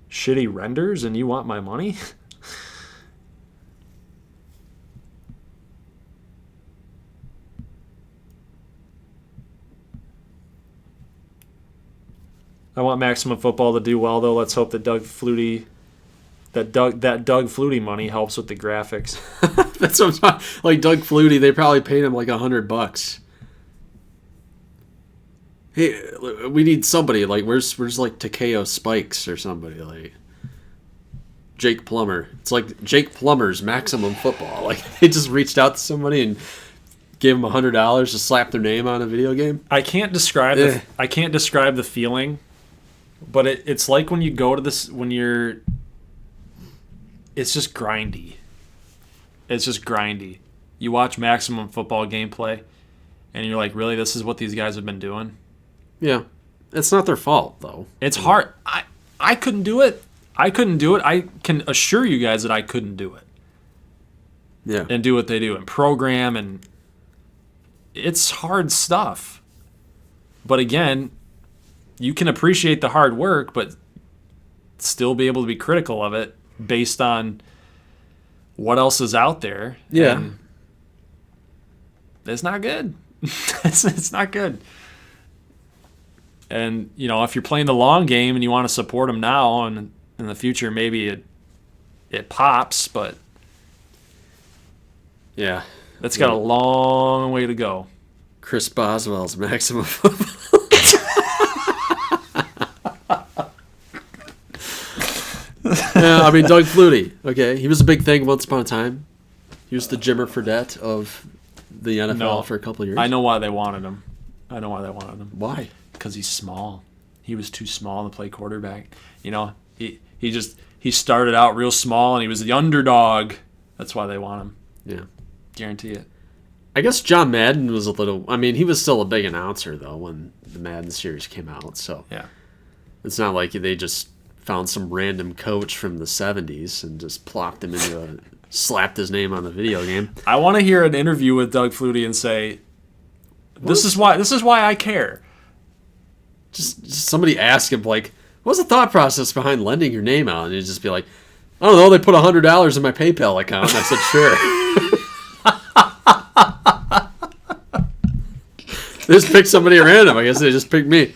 S1: Shitty renders and you want my money? I want Maximum Football to do well, though. Let's hope that Doug Flutie money helps with the graphics.
S2: That's what I'm talking. Like Doug Flutie, they probably paid him like $100. Hey, we need somebody. Like where's like Takeo Spikes or somebody like Jake Plummer. It's like Jake Plummer's Maximum Football. Like they just reached out to somebody and gave them $100 to slap their name on a video game.
S1: I can't describe the feeling, but it's like when you go to this it's just grindy. It's just grindy. You watch Maximum Football gameplay, and you're like, really, this is what these guys have been doing?
S2: Yeah. It's not their fault, though.
S1: It's hard. I couldn't do it. I can assure you guys that I couldn't do it.
S2: Yeah.
S1: And do what they do and program, and it's hard stuff. But again, you can appreciate the hard work, but still be able to be critical of it based on what else is out there.
S2: Yeah.
S1: And it's not good. It's not good. And, if you're playing the long game and you want to support them now and in the future, maybe it pops, but
S2: yeah,
S1: that's got a long way to go.
S2: Chris Boswell's Maximum Football. Yeah, I mean, Doug Flutie, okay? He was a big thing once upon a time. He was the Jimmer Fredette of the NFL for a couple of years.
S1: I know why they wanted him.
S2: Why?
S1: Because he's small. He was too small to play quarterback. He started out real small, and he was the underdog. That's why they want him.
S2: Yeah.
S1: Guarantee it.
S2: I guess John Madden was he was still a big announcer, though, when the Madden series came out. So
S1: yeah,
S2: it's not like they just found some random coach from the 70s and just plopped him slapped his name on the video game.
S1: I want to hear an interview with Doug Flutie and say, this is why I care.
S2: Just somebody ask him, like, what was the thought process behind lending your name out? And he'd just be like, I don't know, they put $100 in my PayPal account. And I said, sure. They just picked somebody random. I guess they just picked me.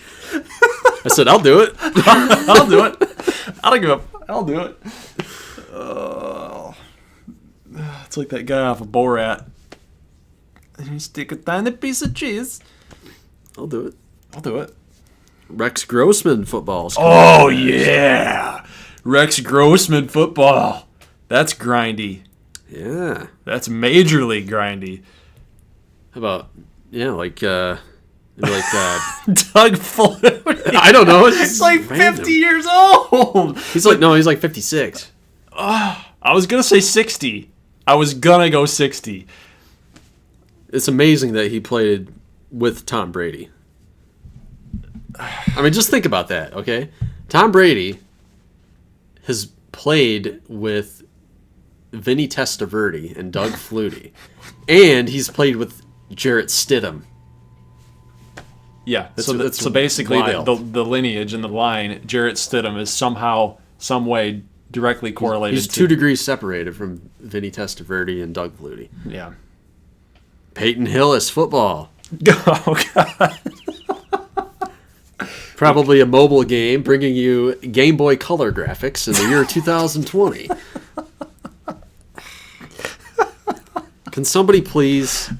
S2: I said, I'll do it.
S1: I'll do it. I don't give up. I'll do it. Oh. It's like that guy off of Borat. You stick a tiny piece of cheese.
S2: I'll do it.
S1: I'll do it.
S2: Rex Grossman football.
S1: Oh, yeah. Rex Grossman football. That's grindy.
S2: Yeah.
S1: That's majorly grindy.
S2: How about, like Doug
S1: Flutie.
S2: I don't know.
S1: It's like random. 50 years old.
S2: He's like 56.
S1: I was going to say 60. I was going to go 60.
S2: It's amazing that he played with Tom Brady. I mean, just think about that, okay? Tom Brady has played with Vinny Testaverde and Doug Flutie, and he's played with Jarrett Stidham.
S1: Yeah, so basically the lineage and the line, Jarrett Stidham is somehow, some way directly correlated.
S2: He's 2 degrees separated from Vinny Testaverde and Doug Flutie.
S1: Yeah.
S2: Peyton Hillis football.
S1: Oh, God.
S2: Probably a mobile game bringing you Game Boy Color graphics in the year 2020. Can somebody please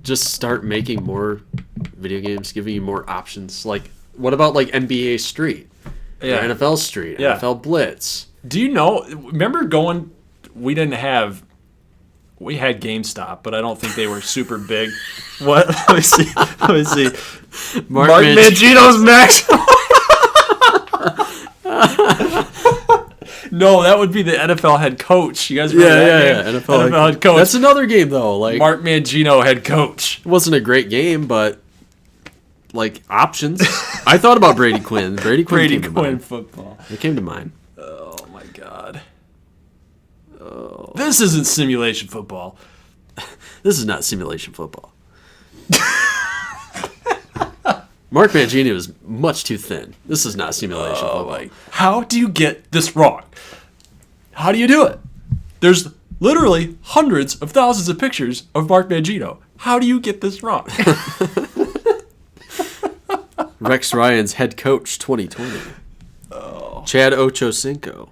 S2: just start making more video games, giving you more options? Like, what about like NBA Street?
S1: Yeah.
S2: Or NFL Street,
S1: yeah.
S2: NFL Blitz.
S1: Do you remember we had GameStop, but I don't think they were super big. What? Let me see. Mark Mangino's Max. No, that would be the NFL head coach. You guys remember that game? NFL head coach.
S2: That's another game, though. Like
S1: Mark Mangino, head coach.
S2: It wasn't a great game, but like options. I thought about Brady Quinn. Brady Quinn
S1: football.
S2: It came to mind.
S1: Oh my God. Oh. This isn't simulation football.
S2: This is not simulation football. Mark Mangino is much too thin. This is not simulation football.
S1: How do you get this wrong? How do you do it? There's literally hundreds of thousands of pictures of Mark Mangino. How do you get this wrong?
S2: Rex Ryan's head coach 2020.
S1: Oh.
S2: Chad Ochocinco.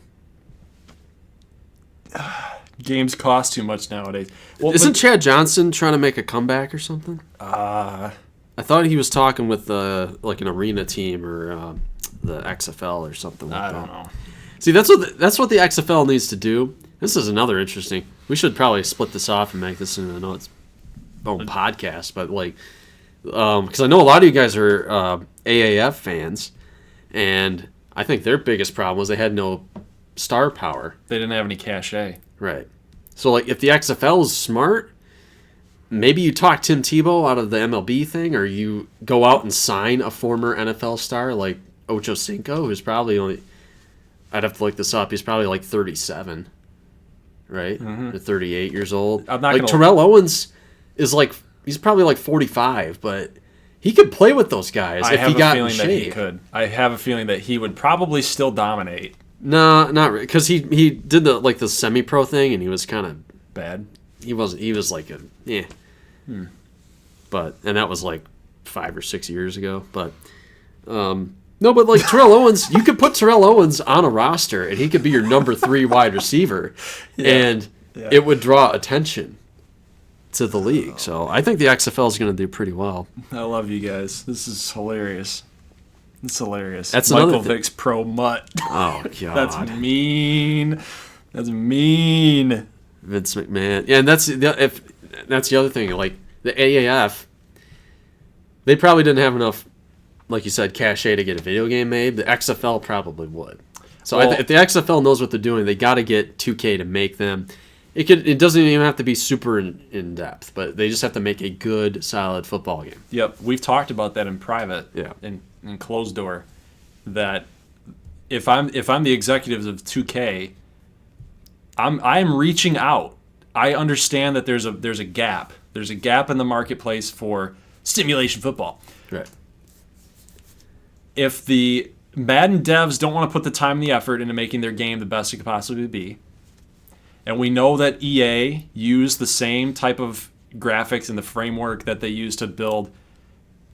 S1: Games cost too much nowadays.
S2: Well, Isn't Chad Johnson trying to make a comeback or something? I thought he was talking with like an arena team or the XFL or something like that.
S1: I don't know.
S2: See, that's what the XFL needs to do. This is another interesting. We should probably split this off and make this into the notes. own podcast, but like, because I know a lot of you guys are AAF fans, and I think their biggest problem was they had no star power.
S1: They didn't have any cachet.
S2: Right. So like, if the XFL is smart, maybe you talk Tim Tebow out of the MLB thing, or you go out and sign a former NFL star like Ocho Cinco, who's probably only, I'd have to look this up, he's probably like 37, right? Or 38 years old.
S1: I'm not
S2: like Terrell Owens is like, he's probably like 45, but he could play with those guys if he got in shape.
S1: That he could. I have a feeling that he would probably still dominate.
S2: No, not really, because he did the semi-pro thing, and he was kind of
S1: bad.
S2: He was like a but and that was like 5 or 6 years ago. But no, but like Terrell Owens, you could put Terrell Owens on a roster, and he could be your number 3 wide receiver, and it would draw attention to the league. So I think the XFL is going to do pretty well.
S1: I love you guys. This is hilarious. It's hilarious.
S2: That's
S1: Michael Vick's pro mutt.
S2: Oh god,
S1: that's mean. That's mean.
S2: Vince McMahon. Yeah, and that's the other thing. Like the AAF, they probably didn't have enough, like you said, cachet to get a video game made. The XFL probably would. So if the XFL knows what they're doing, they got to get 2K to make them. It doesn't even have to be super in depth, but they just have to make a good, solid football game.
S1: Yep, we've talked about that in private.
S2: Yeah.
S1: In closed door, that if I'm the executives of 2K, I'm reaching out. I understand that there's a gap. There's a gap in the marketplace for simulation football.
S2: Right.
S1: If the Madden devs don't want to put the time and the effort into making their game the best it could possibly be, and we know that EA used the same type of graphics and the framework that they used to build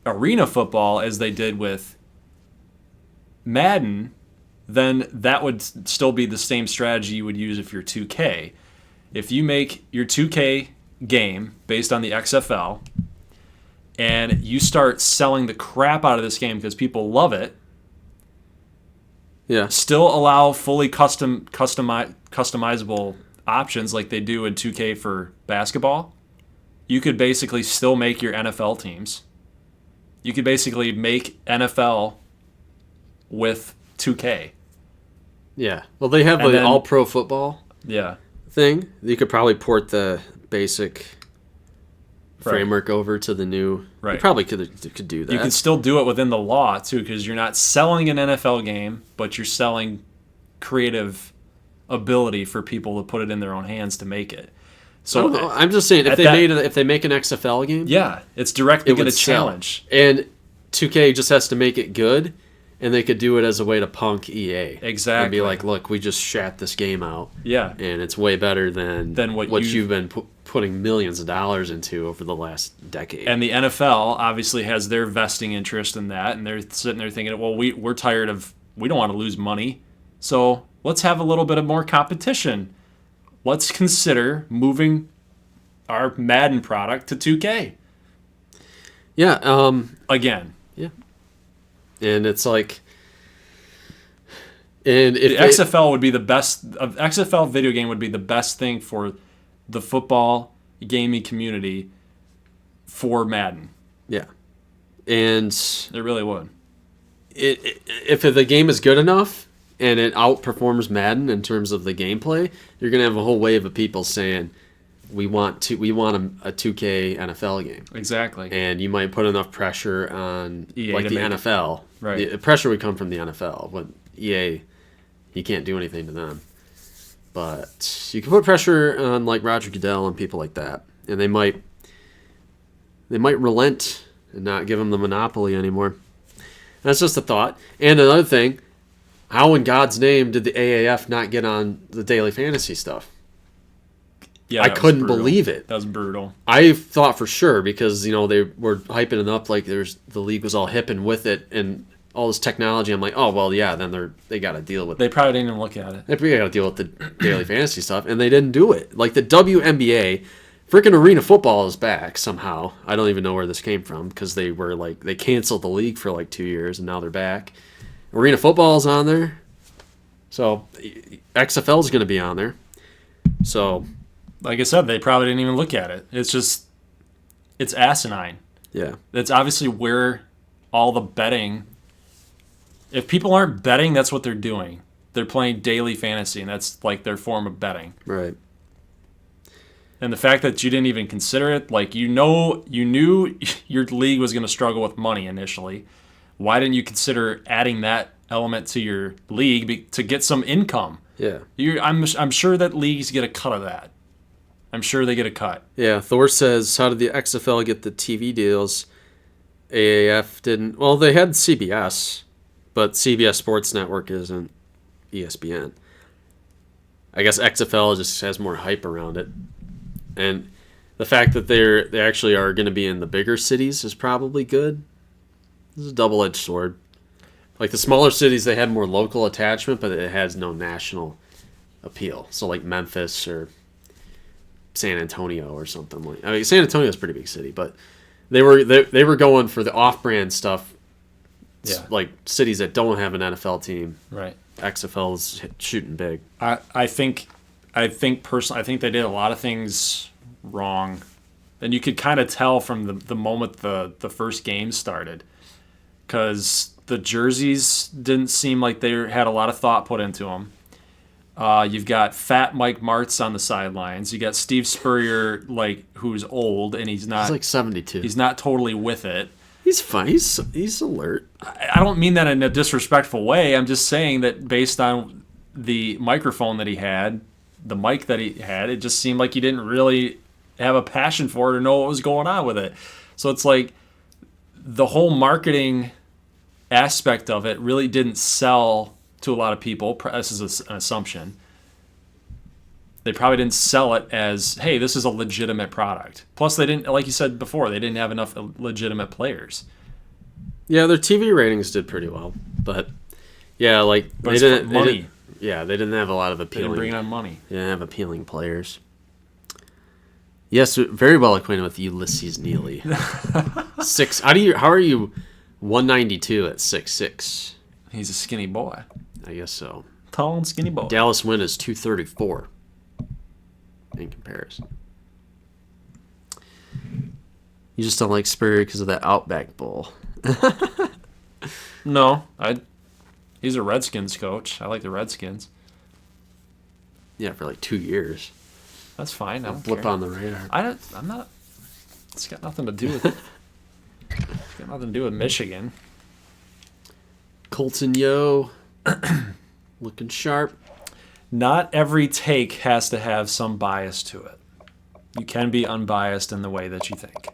S1: arena football as they did with Madden, then that would still be the same strategy you would use if you're 2K. If you make your 2K game based on the XFL and you start selling the crap out of this game because people love it, still allow fully customizable options like they do in 2K for basketball, you could basically still make your NFL teams. You could basically make NFL with 2K.
S2: Yeah. Well, they have the all-pro football thing. You could probably port the basic framework over to the new. Right. You probably could do that.
S1: You can still do it within the law, too, because you're not selling an NFL game, but you're selling creative ability for people to put it in their own hands to make it. So
S2: I'm just saying, if they make an XFL game,
S1: it's directly going to challenge.
S2: And 2K just has to make it good, and they could do it as a way to punk EA.
S1: Exactly.
S2: And be like, look, we just shat this game out.
S1: Yeah.
S2: And it's way better than what you've been putting millions of dollars into over the last decade.
S1: And the NFL obviously has their vesting interest in that, and they're sitting there thinking, well, we're tired of, we don't want to lose money, so let's have a little bit of more competition. Let's consider moving our Madden product to 2K.
S2: Yeah.
S1: Again.
S2: Yeah. And it's like, and if
S1: the XFL would be the best. XFL video game would be the best thing for the football gaming community for Madden.
S2: Yeah. And
S1: it really would.
S2: If the game is good enough and it outperforms Madden in terms of the gameplay, you're gonna have a whole wave of people saying, we want a 2K NFL game.
S1: Exactly.
S2: And you might put enough pressure on EA like the NFL.
S1: Right.
S2: The pressure would come from the NFL. But EA, you can't do anything to them. But you can put pressure on like Roger Goodell and people like that, and they might relent and not give them the monopoly anymore. That's just a thought. And another thing, how in God's name did the AAF not get on the daily fantasy stuff?
S1: Yeah,
S2: I couldn't believe it.
S1: That was brutal.
S2: I thought for sure because they were hyping it up like the league was all hip and with it and all this technology. I'm like, oh well, yeah. Then they got to deal with.
S1: They probably didn't even look at it.
S2: They probably got to deal with the daily fantasy stuff, and they didn't do it. Like the WNBA, freaking arena football is back somehow. I don't even know where this came from because they canceled the league for like 2 years and now they're back. Arena football is on there, so XFL is going to be on there. So.
S1: Like I said, they probably didn't even look at it. It's just it's asinine.
S2: Yeah.
S1: That's obviously where all the betting. If people aren't betting, that's what they're doing. They're playing daily fantasy, and that's like their form of betting.
S2: Right.
S1: And the fact that you didn't even consider it, like you knew your league was going to struggle with money initially. Why didn't you consider adding that element to your league to get some income?
S2: Yeah.
S1: I'm sure that leagues get a cut of that. I'm sure they get a cut.
S2: Yeah. Thor says, how did the XFL get the TV deals? AAF didn't. Well, they had CBS, but CBS Sports Network isn't ESPN. I guess XFL just has more hype around it. And the fact that they actually are going to be in the bigger cities is probably good. This is a double-edged sword. Like the smaller cities, they had more local attachment, but it has no national appeal. So like Memphis or San Antonio or something like. I mean, San Antonio is a pretty big city, but they were going for the off-brand stuff.
S1: Yeah.
S2: Like cities that don't have an NFL team.
S1: Right.
S2: XFL's shooting big.
S1: I think personally, I think they did a lot of things wrong. And you could kind of tell from the moment the first game started. Because the jerseys didn't seem like they had a lot of thought put into them. You've got fat Mike Martz on the sidelines. You got Steve Spurrier, like, who's old, and he's
S2: He's like 72.
S1: He's not totally with it.
S2: He's fine. He's alert.
S1: I don't mean that in a disrespectful way. I'm just saying that based on the microphone that he had, the mic that he had, it just seemed like he didn't really have a passion for it or know what was going on with it. So it's like the whole marketing aspect of it really didn't sell to a lot of people. This is an assumption. They probably didn't sell it as, hey, this is a legitimate product. Plus, they didn't, like you said before, they didn't have enough legitimate players.
S2: Yeah, their TV ratings did pretty well, but yeah, like
S1: But
S2: they
S1: it's
S2: didn't.
S1: money.
S2: They didn't have a lot of
S1: They
S2: appealing.
S1: didn't bring on money.
S2: They didn't have appealing players. Yes, very well acquainted with Ulysses Neely. How are you 192 at 6'6"?
S1: He's a skinny boy.
S2: I guess so.
S1: Tall and skinny boy.
S2: Dallas win is 234 in comparison. You just don't like Spurrier because of that Outback Bowl.
S1: No, he's a Redskins coach. I like the Redskins.
S2: Yeah, for like 2 years.
S1: That's fine. I don't
S2: Blip
S1: care.
S2: on the radar.
S1: I'm not. It's got nothing to do with it. It's got nothing to do with Michigan.
S2: Colton Yo, looking sharp.
S1: Not every take has to have some bias to it. You can be unbiased in the way that you think.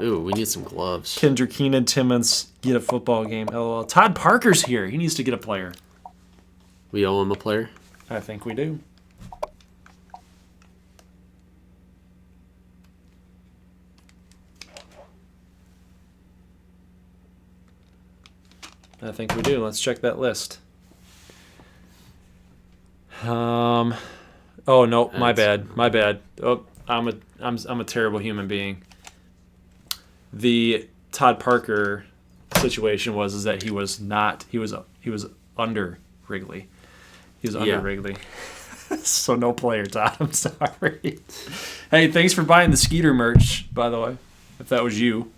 S2: Ooh, we need some gloves.
S1: Kendrick Keenan Timmons get a football game. LOL. Todd Parker's here. He needs to get a player.
S2: We owe him a player.
S1: I think we do. I think we do. Let's check that list. Oh no, my bad. My bad. Oh, I'm a terrible human being. The Todd Parker situation is that he was under Wrigley. He was under Wrigley. So no player, Todd. I'm sorry. Hey, thanks for buying the Skeeter merch, by the way. If that was you.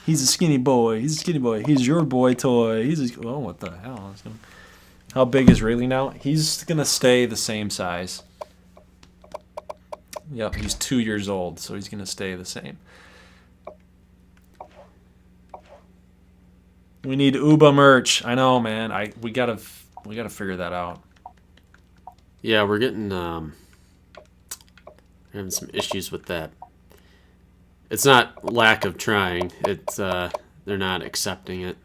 S1: He's a skinny boy. He's a skinny boy. He's your boy toy. Oh, what the hell? How big is Wrigley now? He's going to stay the same size. Yep, he's 2 years old, so he's going to stay the same. We need Uba merch. I know, man. We gotta figure that out.
S2: Yeah, we're having some issues with that. It's not lack of trying. It's they're not accepting it.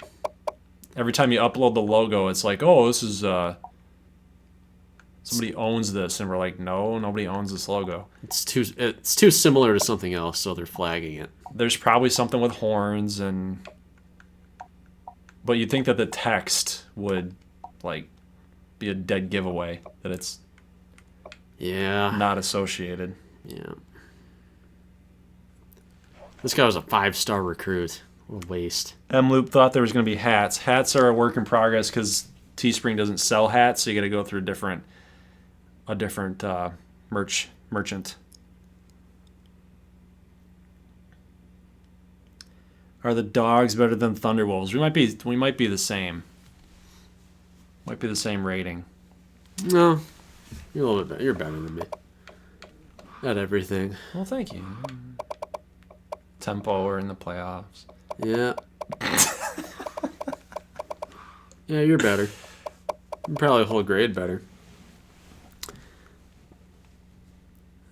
S1: Every time you upload the logo, it's like, oh, this is somebody owns this, and we're like, no, nobody owns this logo.
S2: It's too similar to something else, so they're flagging it.
S1: There's probably something with horns but you'd think that the text would like be a dead giveaway that it's not associated.
S2: Yeah. This guy was a 5-star recruit. What a waste.
S1: M-Loop thought there was going to be hats. Hats are a work in progress because Teespring doesn't sell hats, so you got to go through a different merchant. Are the Dogs better than Thunderwolves? We might be the same. Might be the same rating.
S2: No, you're a little bit better. You're better than me at everything.
S1: Well, thank you. Tempo, we're in the playoffs.
S2: Yeah. Yeah, you're better. You're probably a whole grade better.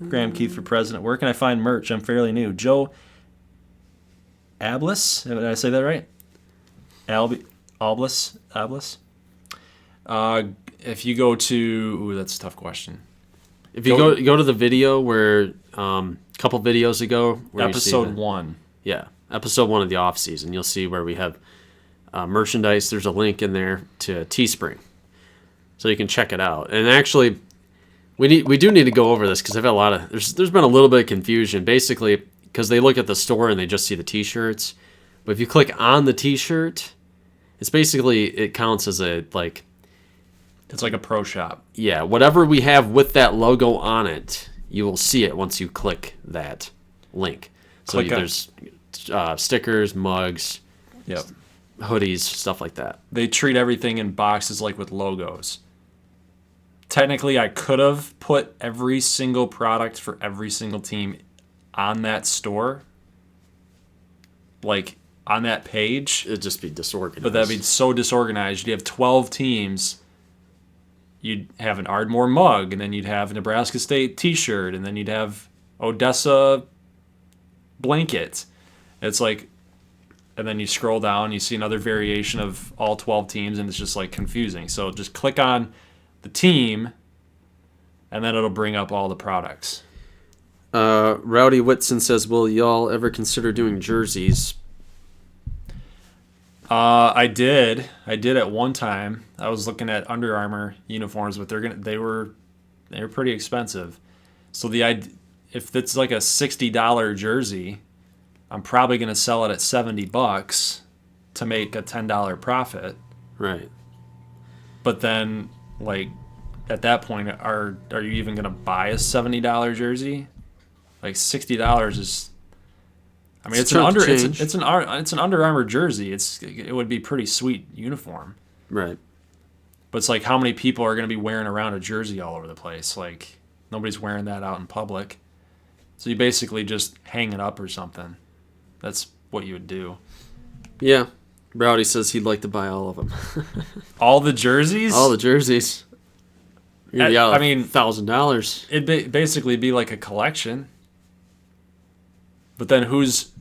S1: Graham Keith for president. Where can I find merch? I'm fairly new. Joe Ablis? Did I say that right? Ablis? If you go to... Ooh, that's a tough question.
S2: If you go to the video where... a couple videos ago... where
S1: episode 1.
S2: Yeah. Episode 1 of the Offseason. You'll see where we have merchandise. There's a link in there to Teespring. So you can check it out. And actually... We do need to go over this because I've had a lot of... There's been a little bit of confusion. Basically, because they look at the store and they just see the T-shirts. But if you click on the T-shirt, it's basically... It counts as a, like...
S1: It's like a pro shop.
S2: Yeah, whatever we have with that logo on it, you will see it once you click that link. So there's stickers, mugs, hoodies, stuff like that.
S1: They treat everything in boxes like with logos. Technically, I could have put every single product for every single team on that store, like on that page.
S2: It'd just be disorganized.
S1: But that'd be so disorganized. You'd have 12 teams. You'd have an Ardmore mug, and then you'd have a Nebraska State T-shirt, and then you'd have Odessa blanket. It's like, and then you scroll down, you see another variation of all 12 teams, and it's just like confusing. So just click on the team, and then it'll bring up all the products.
S2: Rowdy Whitson says, will y'all ever consider doing jerseys?
S1: I did at one time. I was looking at Under Armour uniforms, but they were pretty expensive. So if it's like a $60 jersey, I'm probably going to sell it at $70 to make a $10 profit.
S2: Right.
S1: But then, like, at that point, are you even going to buy a $70 jersey? Like $60 is. I mean, it's an Under Armour jersey. It would be pretty sweet uniform.
S2: Right.
S1: But it's like, how many people are going to be wearing around a jersey all over the place? Like, nobody's wearing that out in public. So you basically just hang it up or something. That's what you would do.
S2: Yeah. Rowdy says he'd like to buy all of them.
S1: All the jerseys?
S2: All the jerseys. You'd be out
S1: I mean,
S2: $1,000.
S1: It'd basically be like a collection. But then whose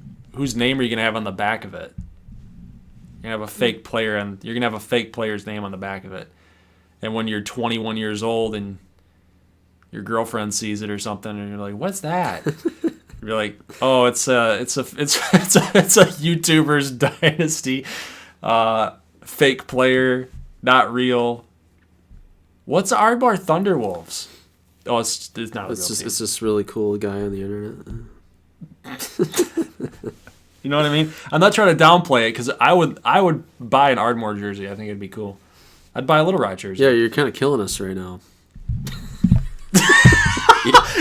S1: name are you gonna have on the back of it? You're gonna have a fake player, and you're gonna have a fake player's name on the back of it. And when you're 21 years old and your girlfriend sees it or something, and you're like, "What's that?" You're like, "Oh, it's a YouTuber's Dynasty, fake player, not real." What's Ardmore Thunderwolves? Oh, it's not.
S2: It's this really cool guy on the internet.
S1: You know what I mean? I'm not trying to downplay it because I would buy an Ardmore jersey. I think it'd be cool. I'd buy a Little Rock jersey.
S2: Yeah, you're kind of killing us right now.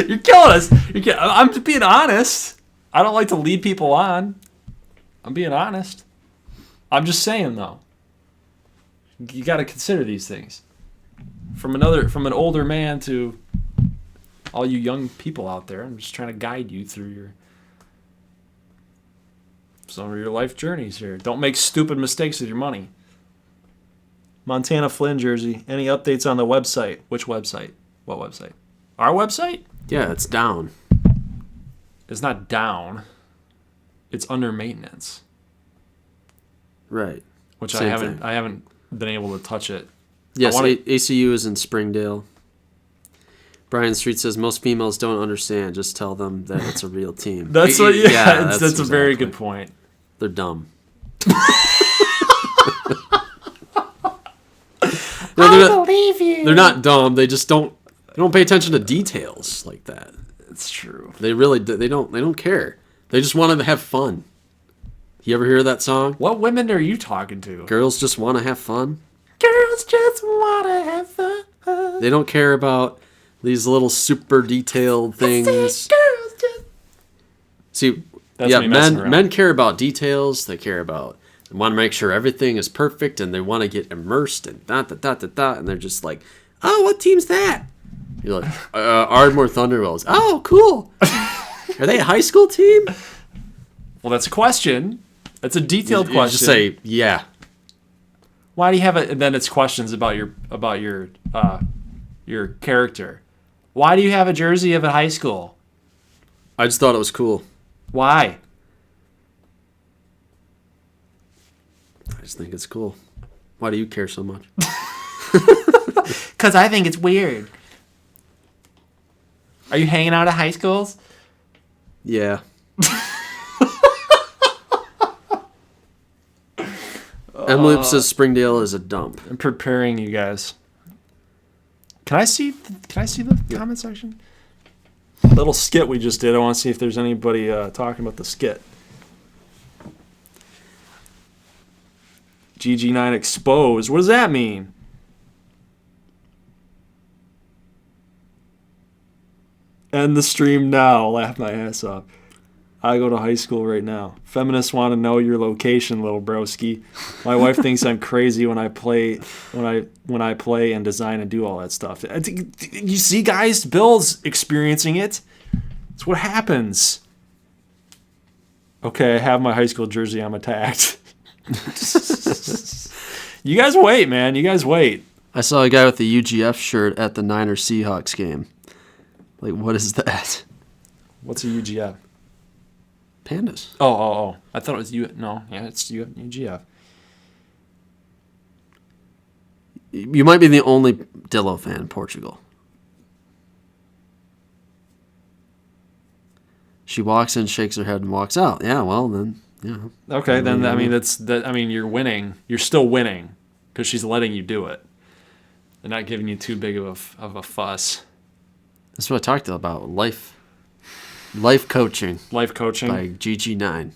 S1: You're killing us. I'm just being honest. I don't like to lead people on. I'm being honest. I'm just saying though. You got to consider these things. From an older man to all you young people out there, I'm just trying to guide you through some of your life journeys here. Don't make stupid mistakes with your money. Montana Flynn jersey. Any updates on the website? Which website? What website? Our website?
S2: Yeah, it's down.
S1: It's not down. It's under maintenance.
S2: Right.
S1: Which I haven't been able to touch it.
S2: Yes, ACU is in Springdale. Brian Street says most females don't understand. Just tell them that it's a real team.
S1: That's a very good point.
S2: They're dumb.
S1: I believe you.
S2: They're not dumb. They just don't pay attention to details like that.
S1: It's true.
S2: They really they don't care. They just want to have fun. You ever hear that song?
S1: What women are you talking to?
S2: Girls just want to have fun.
S1: Girls girls just wanna have fun.
S2: They don't care about these little super detailed things.
S1: Girls just...
S2: See,
S1: That's
S2: yeah,
S1: me messing around.
S2: men care about details. They want to make sure everything is perfect, and they want to get immersed and and they're just like, oh, what team's that? You're like, Ardmore Thunderwells. Oh, cool. Are they a high school team?
S1: Well, that's a question. That's a detailed
S2: You
S1: question.
S2: just say, yeah.
S1: Why do you have it? And then it's questions about your character. Why do you have a jersey of a high school?
S2: I just thought it was cool.
S1: Why?
S2: I just think it's cool. Why do you care so much?
S1: Because I think it's weird. Are you hanging out at high schools?
S2: Yeah. Emily says Springdale is a dump.
S1: I'm preparing you guys. Can I see the comment section? Little skit we just did. I want to see if there's anybody talking about the skit. GG9 exposed. What does that mean? End the stream now. Laugh my ass off. I go to high school right now. Feminists want to know your location, little broski. My wife thinks I'm crazy when I play and design and do all that stuff. You see, guys, Bill's experiencing it. It's what happens. Okay, I have my high school jersey. I'm attacked. You guys wait, man. You guys wait.
S2: I saw a guy with the UGF shirt at the Niners Seahawks game. Like, what is that?
S1: What's a UGF?
S2: Pandas.
S1: Oh. I thought it was U. No, yeah, it's UGF.
S2: You might be the only Dillo fan in Portugal. She walks in, shakes her head, and walks out. Yeah, well, then, yeah.
S1: Okay, then, I mean, you're winning. You're still winning because she's letting you do it. They're not giving you too big of a fuss.
S2: That's what I talked about. Life coaching.
S1: Life coaching.
S2: By GG9.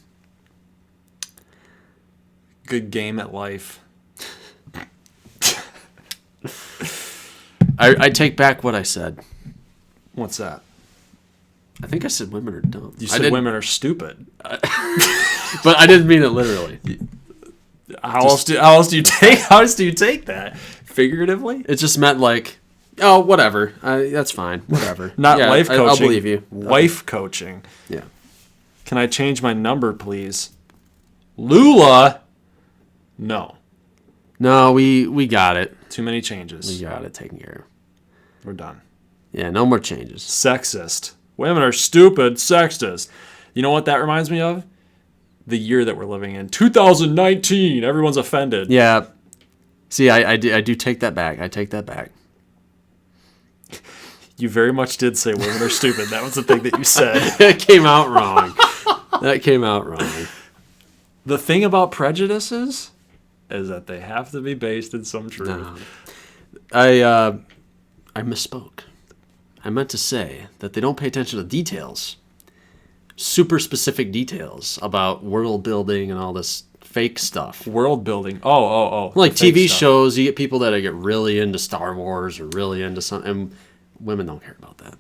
S1: Good game at life.
S2: I take back what I said.
S1: What's that?
S2: I think I said women are dumb.
S1: You said women are stupid.
S2: But I didn't mean it literally.
S1: How else do you take that? Figuratively?
S2: It just meant like, oh, whatever. That's fine. Whatever.
S1: Not life coaching.
S2: I'll believe you.
S1: Wife coaching.
S2: Yeah.
S1: Can I change my number, please? Lula? No.
S2: No, we got it.
S1: Too many changes.
S2: We got it taken care of.
S1: We're done.
S2: Yeah, no more changes.
S1: Sexist. Women are stupid. Sexist. You know what that reminds me of? The year that we're living in. 2019. Everyone's offended.
S2: Yeah. See, I do take that back. I take that back.
S1: You very much did say women are stupid. That was the thing that you said.
S2: That came out wrong. That came out wrong.
S1: The thing about prejudices is that they have to be based in some truth.
S2: No. I misspoke. I meant to say that they don't pay attention to details. Super specific details about world building and all this fake stuff.
S1: World building. Oh.
S2: Like TV shows, you get people that get really into Star Wars or really into something, and women don't care about that.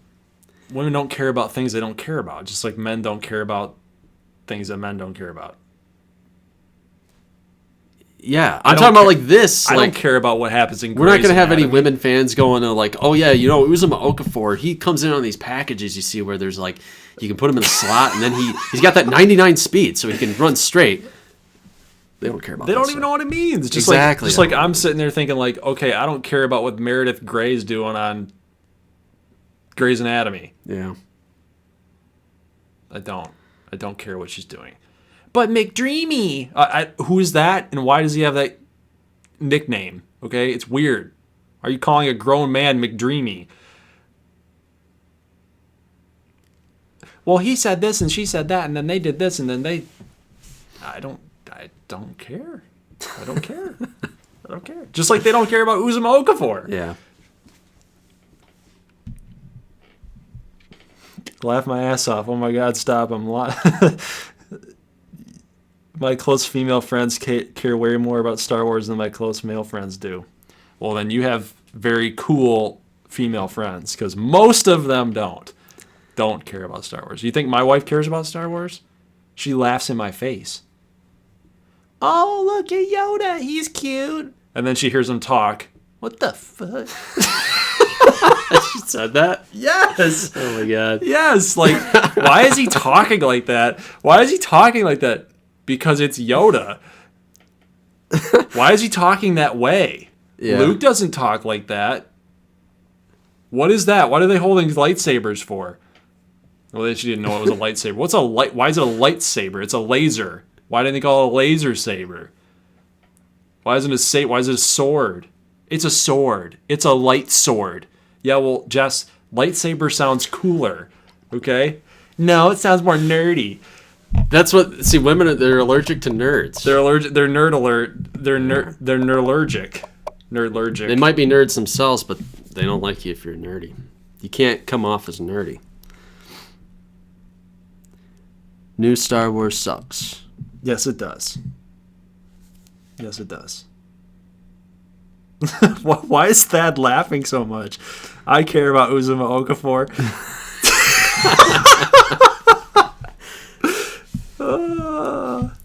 S1: Women don't care about things they don't care about, just like men don't care about things that men don't care about.
S2: Yeah, I'm talking about like this.
S1: I don't care about what happens in Grey's
S2: We're not going to have any
S1: Anatomy.
S2: women fans going to like, oh yeah, Uzuma Okafor, he comes in on these packages you see where there's like, you can put him in the slot and then he's got that 99 speed so he can run straight. They don't care about that.
S1: They don't even know what it means. Just
S2: exactly.
S1: Like I'm sitting there thinking like, okay, I don't care about what Meredith Grey's doing on Grey's Anatomy.
S2: Yeah.
S1: I don't care what she's doing. But McDreamy, who is that, and why does he have that nickname? Okay, it's weird. Are you calling a grown man McDreamy? Well, he said this and she said that, and then they did this, and then they. I don't care. I don't care. I don't care. Just like they don't care about Uzuma Okafor.
S2: Yeah.
S1: Laugh my ass off. Oh my God, stop. My close female friends care way more about Star Wars than my close male friends do. Well, then you have very cool female friends, because most of them don't care about Star Wars. You think my wife cares about Star Wars? She laughs in my face. Oh, look at Yoda. He's cute. And then she hears him talk. What the fuck?
S2: She said that?
S1: Yes.
S2: Oh, my God.
S1: Yes. Like, why is he talking like that? Why is he talking like that? Because it's Yoda. Why is he talking that way?
S2: Yeah.
S1: Luke doesn't talk like that. What is that? What are they holding lightsabers for? Well, she didn't know it was a lightsaber. What's a light? Why is it a lightsaber? It's a laser. Why didn't they call it a laser saber? Why isn't it Why is it a sword? It's a sword. It's a light sword. Yeah, well, Jess, lightsaber sounds cooler. Okay? No, it sounds more nerdy.
S2: That's what. See, women, they're allergic to nerds.
S1: They're allergic. They're nerd alert. They're nerdallergic. Nerdallergic.
S2: They might be nerds themselves, but they don't like you if you're nerdy. You can't come off as nerdy. New Star Wars sucks.
S1: Yes, it does. Yes, it does. Why is Thad laughing so much? I care about Uzuma Okafor.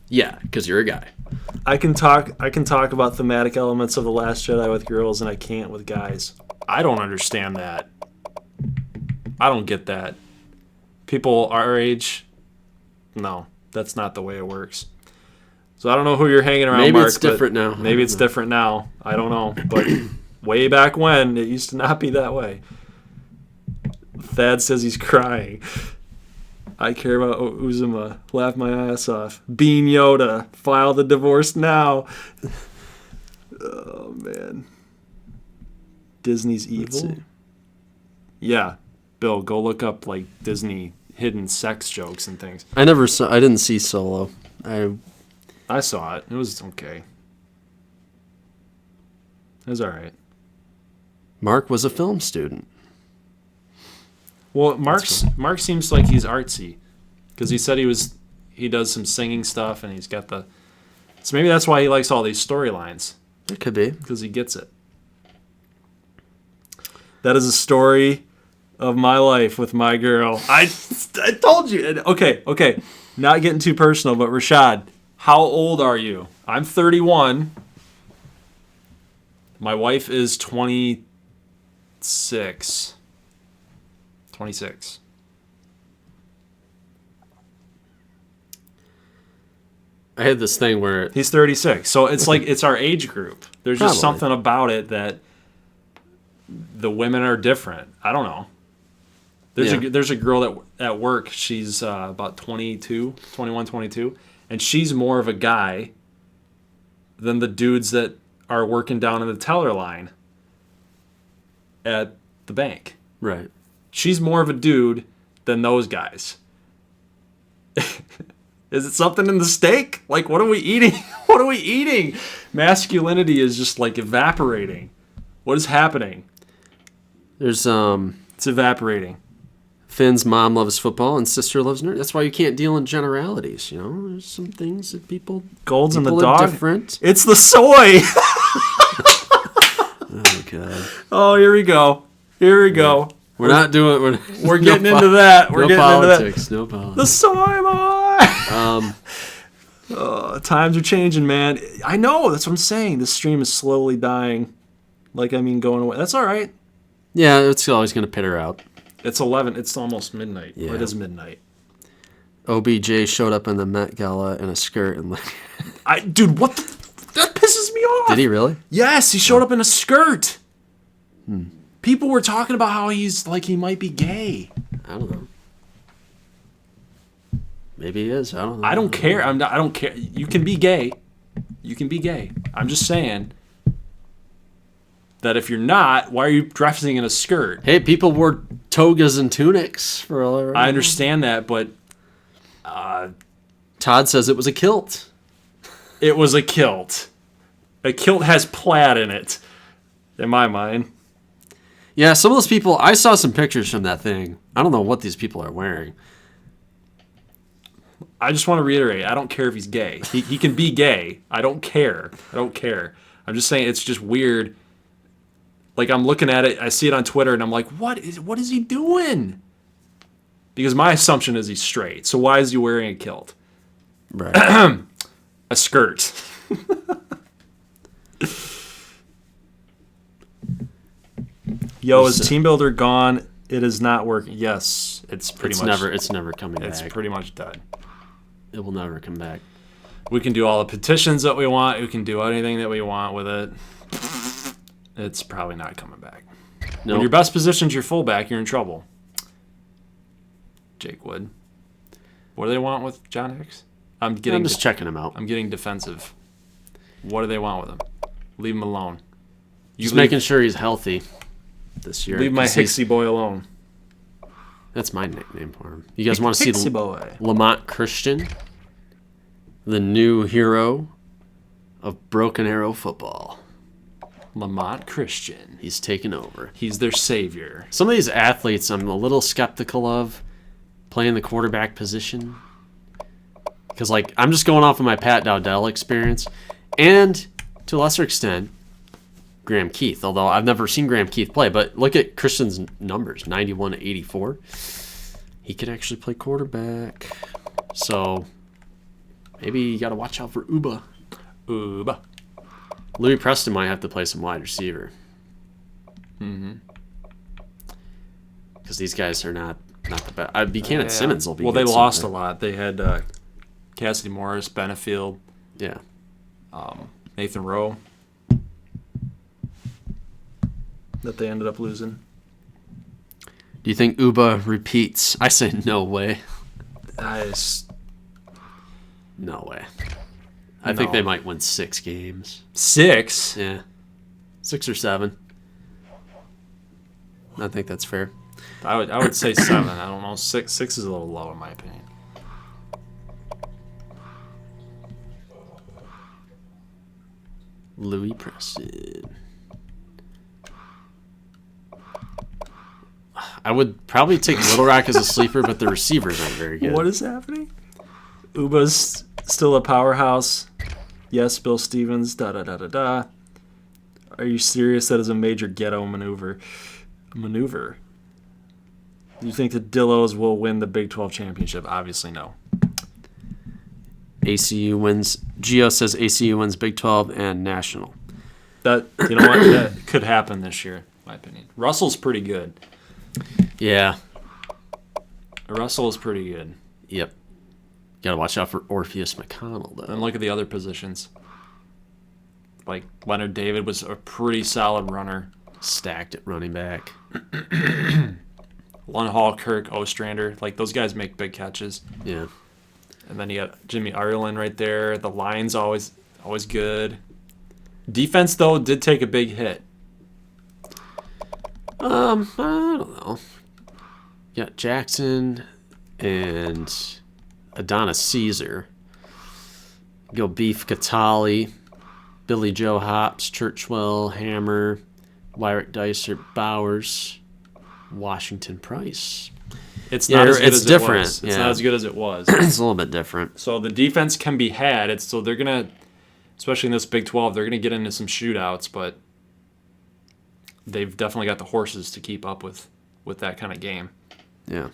S2: Yeah, because you're a guy.
S1: I can talk about thematic elements of The Last Jedi with girls, and I can't with guys. I don't understand that. I don't get that. People our age, no, that's not the way it works. So I don't know who you're hanging around,
S2: Maybe
S1: Mark,
S2: it's different now.
S1: Maybe it's different now. I don't know. But way back when, it used to not be that way. Thad says he's crying. I care about Uzuma. Laugh my ass off. Bean Yoda. File the divorce now. Oh, man. Disney's evil? Yeah. Bill, go look up, like, Disney hidden sex jokes and things.
S2: I didn't see Solo.
S1: I saw it. It was okay. It was all right.
S2: Mark was a film student.
S1: Well, Mark seems like he's artsy, because he said he does some singing stuff, and he's got the. So maybe that's why he likes all these storylines.
S2: It could be,
S1: because he gets it. That is a story of my life with my girl. I told you. Okay. Not getting too personal, but Rashad, how old are you? I'm 31. My wife is 26. 26.
S2: I had this thing where
S1: He's 36. So it's like it's our age group. There's just
S2: Probably.
S1: something about it that the women are different. I don't know. There's a girl that at work, she's about 21, 22, and she's more of a guy than the dudes that are working down in the teller line at the bank.
S2: right.
S1: She's more of a dude than those guys. Is it something in the steak? Like, what are we eating? What are we eating? Masculinity is just like evaporating. What is happening?
S2: There's
S1: It's evaporating.
S2: Finn's mom loves football and sister loves nerd. That's why you can't deal in generalities. You know, there's some things that people.
S1: Golds in the
S2: people are
S1: dog.
S2: different.
S1: It's the soy.
S2: Oh god.
S1: Oh, here we go. Here we go.
S2: We're not doing.
S1: We're
S2: no
S1: getting into that. We're
S2: no
S1: getting
S2: politics.
S1: into
S2: No
S1: that.
S2: politics.
S1: The soy boy. Times are changing, man. I know. That's what I'm saying. This stream is slowly dying. Going away. That's all right.
S2: Yeah, it's always gonna pitter out.
S1: It's 11. It's almost midnight.
S2: Yeah.
S1: It is midnight.
S2: OBJ showed up in the Met Gala in a skirt and
S1: Dude, what the? That pisses me off.
S2: Did he really?
S1: Yes, he showed up in a skirt. People were talking about how he might be gay.
S2: I don't know. Maybe he is. I don't know.
S1: I don't care. I don't care. You can be gay. You can be gay. I'm just saying that if you're not, why are you dressing in a skirt?
S2: Hey, people wore togas and tunics for all.
S1: I understand that, but
S2: Todd says it was a kilt.
S1: it was a kilt. A kilt has plaid in it, in my mind.
S2: Yeah, some of those people. I saw some pictures from that thing. I don't know what these people are wearing.
S1: I just want to reiterate, I don't care if he's gay. He can be gay. I don't care. I'm just saying it's just weird Like, I'm looking at it, I see it on Twitter, and I'm like, what is he doing? Because my assumption is he's straight. So why is he wearing a kilt?
S3: Right.
S1: A skirt. Yo, is TeamBuilder gone? It is not working. Yes, it's
S2: never coming back.
S1: It's pretty much dead.
S2: It will never come back.
S1: We can do all the petitions that we want. We can do anything that we want with it. It's probably not coming back.
S2: Nope.
S1: When your best position's your fullback, you're in trouble. Jake Wood. What do they want with John Hicks?
S2: I'm just checking him out.
S1: I'm getting defensive. What do they want with him? Leave him alone.
S2: Just making sure he's healthy this year.
S1: Leave my Hicksy boy alone.
S2: That's my nickname for him. You guys want to see
S1: Hicksy boy.
S2: Lamont Christian, the new hero of Broken Arrow football?
S1: Lamont Christian.
S2: He's taken over.
S1: He's their savior.
S2: Some of these athletes I'm a little skeptical of playing the quarterback position. Because, like, I'm just going off of my Pat Dowdell experience. And, to a lesser extent, Graham Keith. Although I've never seen Graham Keith play. But look at Christian's numbers, 91 to 84. He could actually play quarterback. So, maybe you got to watch out for Uba. Louis Preston might have to play some wide receiver. Because these guys are not the best. Buchanan Simmons will be
S1: well,
S2: good
S1: they lost
S2: someday.
S1: a lot. They had Cassidy Morris, Benefield,
S2: Yeah.
S1: Nathan Rowe that they ended up losing.
S2: Do you think Uba repeats? I say no way. No way. I think they might win 6 games.
S1: 6?
S2: Yeah. 6 or 7. I think that's fair.
S1: I would say 7. I don't know. 6 is a little low in my opinion.
S2: Louis Preston. I would probably take Little Rock as a sleeper, but the receivers aren't very good.
S1: What is happening? Uba's still a powerhouse. Yes, Bill Stevens. Da. Are you serious? That is a major ghetto maneuver. Do you think the Dillos will win the Big 12 championship? Obviously, no.
S2: ACU wins. Gio says ACU wins Big 12 and National.
S1: That you know what? That could happen this year, in my opinion. Russell's pretty good.
S2: Yeah.
S1: Russell is pretty good.
S2: Yep. Got to watch out for Orpheus McConnell, though.
S1: And look at the other positions. Like, Leonard David was a pretty solid runner.
S2: Stacked at running back.
S1: Lon Hall, Kirk, Ostrander. Like, those guys make big catches.
S2: Yeah.
S1: And then you got Jimmy Ireland right there. The line's always good. Defense, though, did take a big hit.
S2: I don't know. You got Jackson and Adonis Caesar. Go Beef Catali, Billy Joe Hops, Churchwell, Hammer, Wyrick Dicer, Bowers, Washington Price.
S1: It's not as good
S2: it's
S1: as
S2: different.
S1: It was. It's not as good as it was.
S2: It's a little bit different.
S1: So the defense can be had. So they're going to, especially in this Big 12, they're going to get into some shootouts, but they've definitely got the horses to keep up with that kind of game.
S2: Yeah.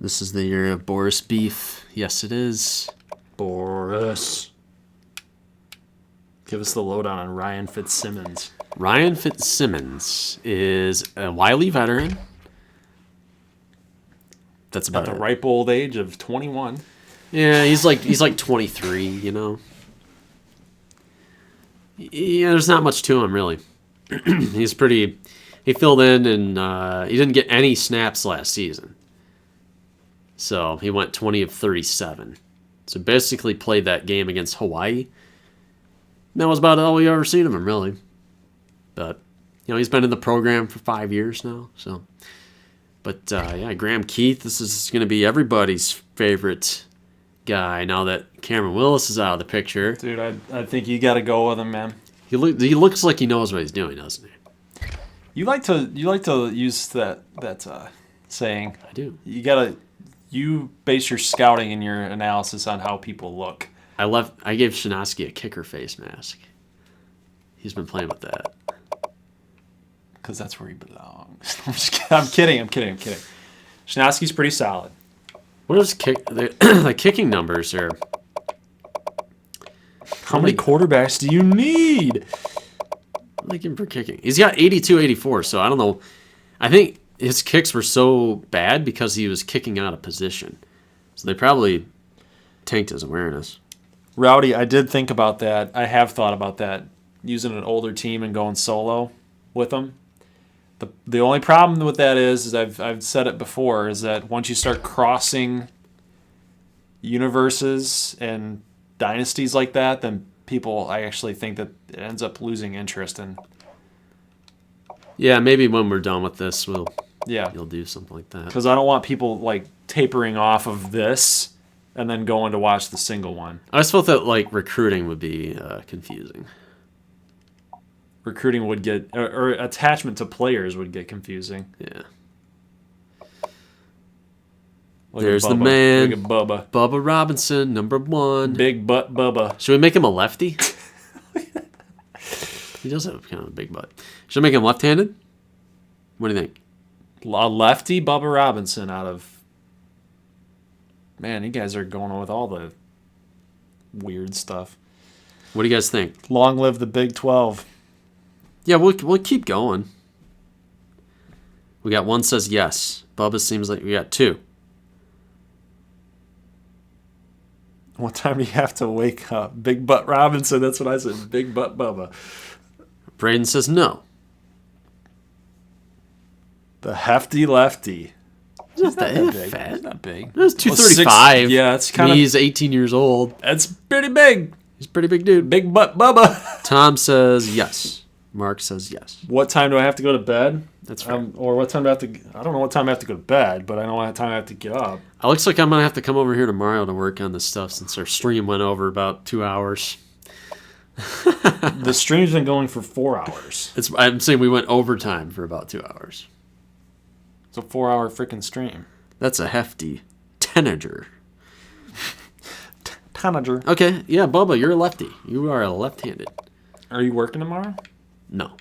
S2: This is the year of Boris Beef. Yes, it is.
S1: Boris. Give us the lowdown on Ryan Fitzsimmons.
S2: Ryan Fitzsimmons is a wily veteran. That's about
S1: At the
S2: it.
S1: ripe old age of 21.
S2: Yeah, he's like 23, you know. Yeah, there's not much to him really. He filled in and he didn't get any snaps last season. So he went 20 of 37. So basically played that game against Hawaii. And that was about all we ever seen of him, really. But, you know, he's been in the program for 5 years now. So, but, yeah, Graham Keith, this is going to be everybody's favorite guy now that Cameron Willis is out of the picture.
S1: Dude, I think you got to go with him, man.
S2: He looks like he knows what he's doing, doesn't he?
S1: You like to use that saying.
S2: I do.
S1: You base your scouting and your analysis on how people look.
S2: I gave Shinosky a kicker face mask. He's been playing with that.
S1: Because that's where he belongs. I'm kidding. Schnowski's pretty solid.
S2: What is the kicking numbers are?
S1: How many quarterbacks do you need?
S2: What are they giving for kicking? He's got 82, 84, so I don't know. I think his kicks were so bad because he was kicking out of position. So they probably tanked his awareness.
S1: Rowdy, I did think about that. I have thought about that, using an older team and going solo with them. The only problem with that is I've said it before, is that once you start crossing universes and dynasties like that, then I actually think that it ends up losing interest in.
S2: Yeah, maybe when we're done with this, you'll do something like that.
S1: Because I don't want people like tapering off of this and then going to watch the single one.
S2: I just felt that like recruiting would be confusing.
S1: Recruiting would get, or attachment to players would get confusing.
S2: Yeah.
S1: There's
S2: the man.
S1: Look at Bubba.
S2: Bubba Robinson, number 1.
S1: Big butt Bubba.
S2: Should we make him a lefty? He does have kind of a big butt. Should we make him left-handed? What do you think?
S1: A lefty Bubba Robinson out of... Man, you guys are going on with all the weird stuff.
S2: What do you guys think?
S1: Long live the Big 12.
S2: Yeah, we'll keep going. We got 1 says yes. Bubba seems like we got 2.
S1: What time do you have to wake up? Big Butt Robinson, that's what I said. Big Butt Bubba.
S2: Braden says no.
S1: The hefty lefty.
S2: He's not that
S1: big.
S2: fat.
S1: He's not big.
S2: It's 235.
S1: Yeah, it's kind of...
S2: He's 18 years old.
S1: That's pretty big.
S2: He's a pretty big dude.
S1: Big Butt Bubba.
S2: Tom says yes. Mark says yes.
S1: What time do I have to go to bed?
S2: That's right.
S1: Or what time do I have to... I don't know what time I have to go to bed, but I know what time I have to get up.
S2: It looks like I'm going to have to come over here tomorrow to work on this stuff since our stream went over about 2 hours.
S1: The stream's been going for 4 hours.
S2: I'm saying we went overtime for about 2 hours.
S1: It's a 4-hour freaking stream.
S2: That's a hefty tanager.
S1: Tanager.
S2: Okay, yeah, Bubba, you're a lefty. You are a left-handed.
S1: Are you working tomorrow?
S2: No.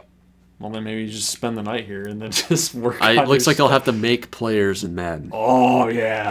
S1: Well, then maybe you just spend the night here and then just work.
S2: It looks like I'll have to make players in Madden.
S1: Oh, yeah.